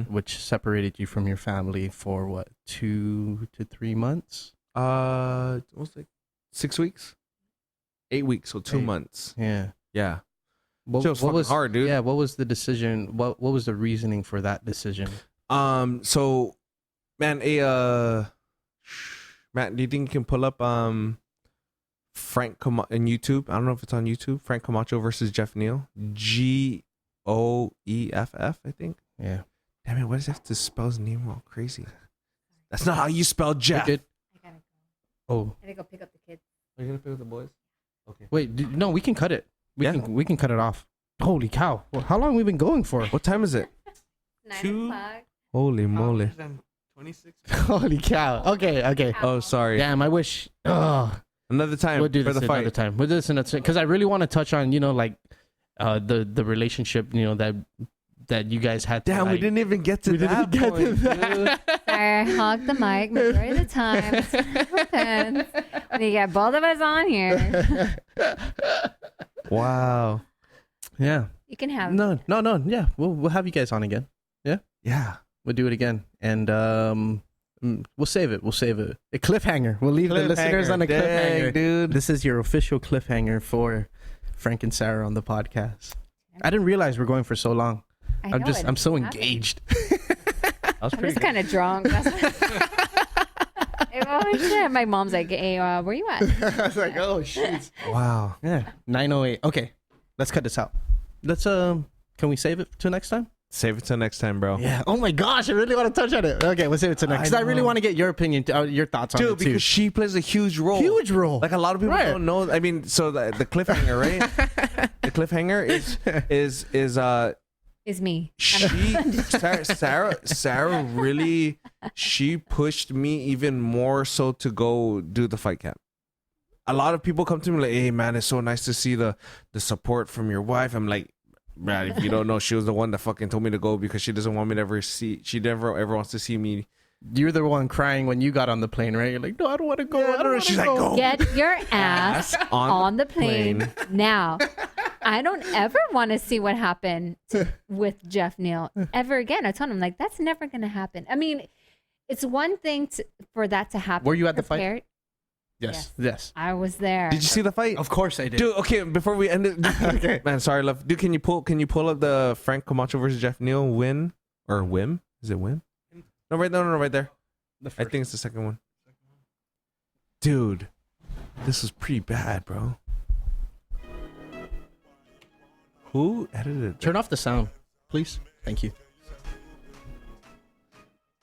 which separated you from your family for what, 2 to 3 months? It was like 6 weeks, 8 weeks, so 2 months. Yeah. What was hard, dude? Yeah. What was the decision? What was the reasoning for that decision? So, man, Matt, do you think you can pull up Frank Camacho in YouTube? I don't know if it's on YouTube. Frank Camacho versus Jeff Neal. GOEFF, I think. Yeah. Damn it, why does he have to spell his name all crazy? That's not how you spell Jeff. I gotta go. Oh. I gotta go pick up the kids. Are you gonna pick up the boys? Okay. Wait, no, we can cut it. We can cut it off. Holy cow. Well, how long have we been going for? What time is it? 9 o'clock. Holy moly. 26. Holy cow. Okay. Oh, sorry. Damn, I wish. Another time We'll do for this the fight. another time. We'll do this another time because I really want to touch on, like the relationship, that you guys had. Damn, we didn't even get to that point, dude. Sorry, hog the mic majority of the time. It happens. We got both of us on here. Wow. Yeah. You can have No. Yeah, we'll have you guys on again. Yeah. We'll do it again, and we'll save it. A cliffhanger. We'll leave the listeners on a cliffhanger, dude. This is your official cliffhanger for Frank and Sarah on the podcast. I didn't realize we're going for so long. I'm so engaged. I'm just kind of drunk. Oh shit! My mom's like, "Hey, where you at?" I was like, "Oh shit!" Wow. Yeah, 9:08. Okay, let's cut this out. Let's Can we save it till next time? Save it till next time, bro. Yeah. Oh my gosh, I really want to touch on it. Okay, we'll save it to next. 'Cause I really want to get your opinion, your thoughts on it Dude, too. because she plays a huge role. Huge role. Like a lot of people Right. don't know. I mean, so the cliffhanger, right? The cliffhanger Is me. Sarah really, she pushed me even more so to go do the fight camp. A lot of people come to me like, hey man, it's so nice to see the support from your wife. I'm like, man, if you don't know, she was the one that fucking told me to go because she doesn't want me to ever see, she never ever wants to see me. You're the one crying when you got on the plane, right? You're like, no, I don't want to go. I don't want to She's go. like, go. Get your ass on the plane plane. now. I don't ever want to see what happened with Jeff Neal ever again. I told him, like, that's never going to happen. I mean, it's one thing for that to happen. Were you at the fight? Prepared. Yes. I was there. Did you see the fight? Of course I did. Dude, okay, before we end it, Okay. man, sorry, love. Dude, can you pull up the Frank Camacho versus Jeff Neal win or win? Is it win? No, right there. I think it's the second one. Dude, this was pretty bad, bro. Who edited it? Turn off the sound, please. Thank you.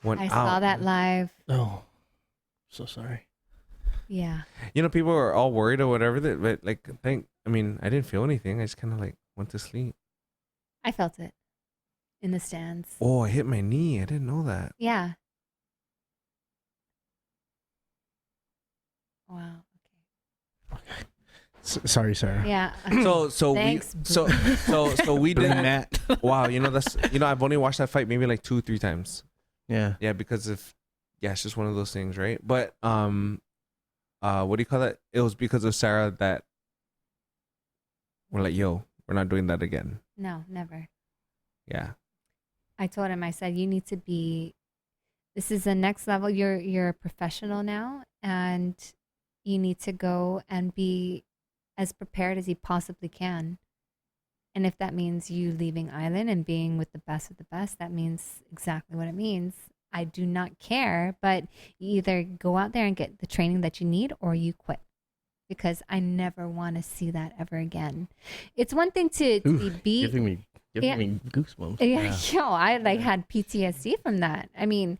Went I out. saw that live. Oh, so sorry. Yeah. You know, people were all worried or whatever. But like, I mean, I didn't feel anything. I just kind of like went to sleep. I felt it in the stands. Oh, I hit my knee. I didn't know that. Yeah. Wow. Sorry, Sarah. Yeah. So Thanks, we did Blame Matt. Wow, I've only watched that fight maybe like 2-3 times. Yeah. Yeah, because it's just one of those things, right? But what do you call that? It was because of Sarah that we're like, yo, we're not doing that again. No, never. Yeah. I told him, I said, you need to be, this is the next level. You're a professional now, and you need to go and be as prepared as you possibly can. And if that means you leaving Island and being with the best of the best, that means exactly what it means. I do not care, but you either go out there and get the training that you need or you quit, because I never want to see that ever again. It's one thing to be beat. Giving me goosebumps. Yeah, yo, I had PTSD from that. I mean,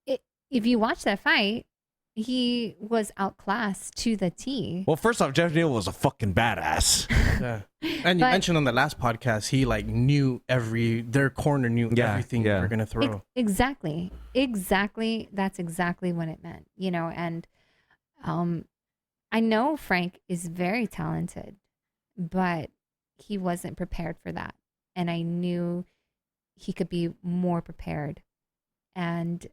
if you watch that fight, he was outclassed to the T. Well, first off, Jeff Neal was a fucking badass. Yeah. And you mentioned on the last podcast, he like knew their corner knew everything they were gonna throw. Exactly. That's exactly what it meant, you know. And I know Frank is very talented, but he wasn't prepared for that, and I knew he could be more prepared. And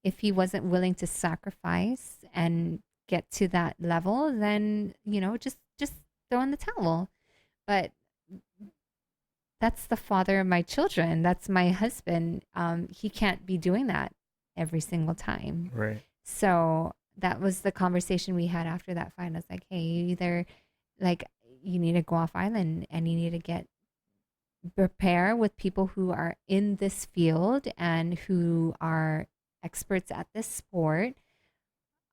if he wasn't willing to sacrifice and get to that level, then, you know, just throw in the towel. But that's the father of my children. That's my husband. He can't be doing that every single time. Right. So that was the conversation we had after that fight. I was like, hey, you either, like, you need to go off Island and you need to prepare with people who are in this field and who are experts at this sport,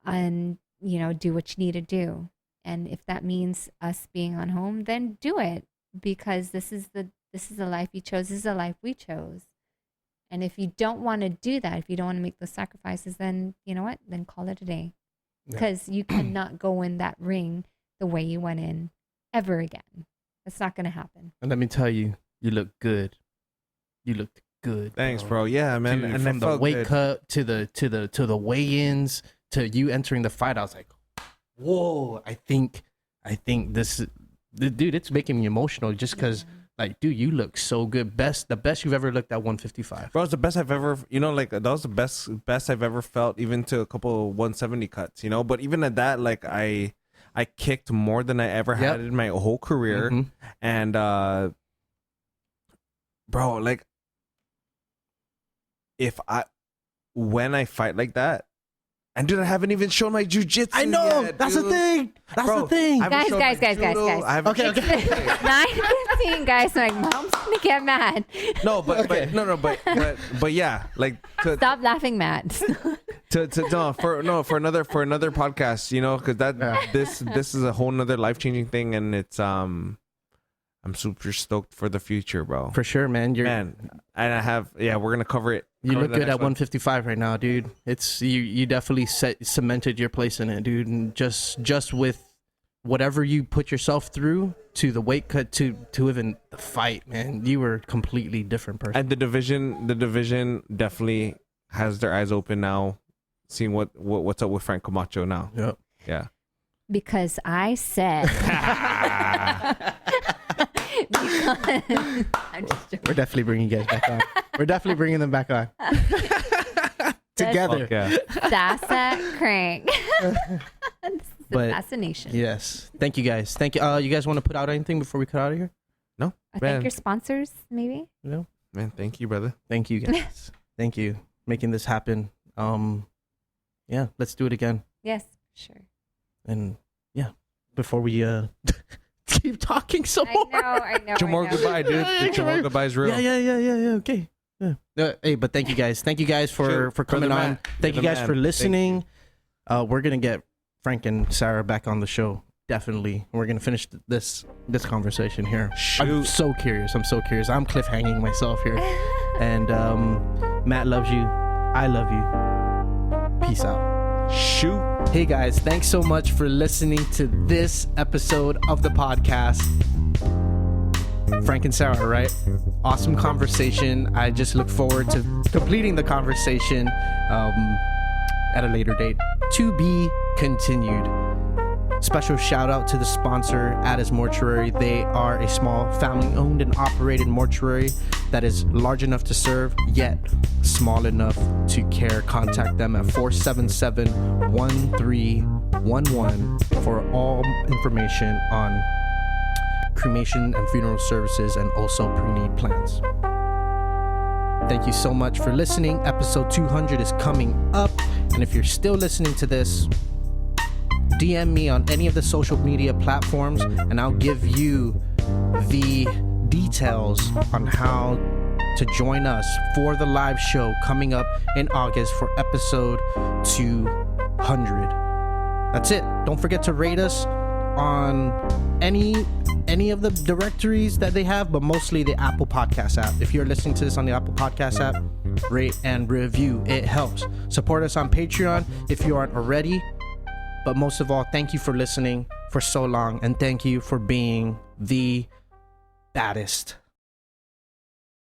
and, you know, do what you need to do. And if that means us being on home, then do it, because this is the life you chose. This is the life we chose. And if you don't want to do that, if you don't want to make those sacrifices, then you know what? Then call it a day, because you cannot go in that ring the way you went in ever again. That's not going to happen. And let me tell you, you look good. You looked good. Thanks, bro. Yeah, man. Dude, and from I the felt weight good. cut to the weigh-ins to you entering the fight, I was like, whoa! I think this, dude, it's making me emotional just because, like, dude, you look so good. The best you've ever looked at 155. Bro, it's the best I've ever, you know, like, that was the best I've ever felt, even to a couple 170 cuts, you know. But even at that, like, I kicked more than I ever had in my whole career. Mhm. And bro, like, when I fight like that, and dude, I haven't even shown my jujitsu. I know. yet, That's dude. the thing. That's Bro, the thing. I haven't shown Guys, my guys, judo. I haven't- Okay. 9:15, guys. My mom's going to get mad. No, but yeah, like, Stop laughing, Matt. for another podcast, you know, because this is a whole nother life-changing thing, and it's I'm super stoked for the future, bro. For sure, man. And we're gonna cover it. You Cover look the good next at one. 155 right now, dude. It's you definitely cemented your place in it, dude. And just with whatever you put yourself through, to the weight cut, to even the fight, man, you were a completely different person. And the division definitely has their eyes open now, seeing what's up with Frank Camacho now. Yep. Yeah. Because I said. I'm just joking. We're definitely bringing you guys back on. We're definitely bringing them back on. Together. Fuck yeah. That's Crank. But Fascination. yes, thank you guys. Thank you. You guys want to put out anything before we cut out of here? No, I man. thank your sponsors, maybe. No. Man, thank you, brother. Thank you guys. Thank you making this happen. Yeah, let's do it again. Yes, sure. And yeah, before we keep talking some more. I know. Jamor, goodbye, dude. The Jamor goodbye is real. Yeah. Okay. Yeah. Hey, but thank you guys. Thank you guys for coming Brother on. Matt, Thank you you're the guys man. for Thank listening. We're gonna get Frank and Sarah back on the show. Definitely. We're gonna finish this conversation here. I'm Shoot. so curious. I'm cliffhanging myself here. And Matt loves you. I love you. Peace out. Shoot. Hey guys, thanks so much for listening to this episode of the podcast. Frank and Sarah, right? Awesome conversation. I just look forward to completing the conversation at a later date. To be continued. Special shout out to the sponsor, Addis Mortuary. They are a small family-owned and operated mortuary that is large enough to serve, yet small enough to care. Contact them at 477-1311 for all information on cremation and funeral services and also pre-need plans. Thank you so much for listening. Episode 200 is coming up. And if you're still listening to this, DM me on any of the social media platforms and I'll give you the details on how to join us for the live show coming up in August for episode 200. That's it. Don't forget to rate us on any of the directories that they have, but mostly the Apple Podcast app. If you're listening to this on the Apple Podcast app, rate and review. It helps. Support us on Patreon if you aren't already. But most of all, thank you for listening for so long, and thank you for being the baddest.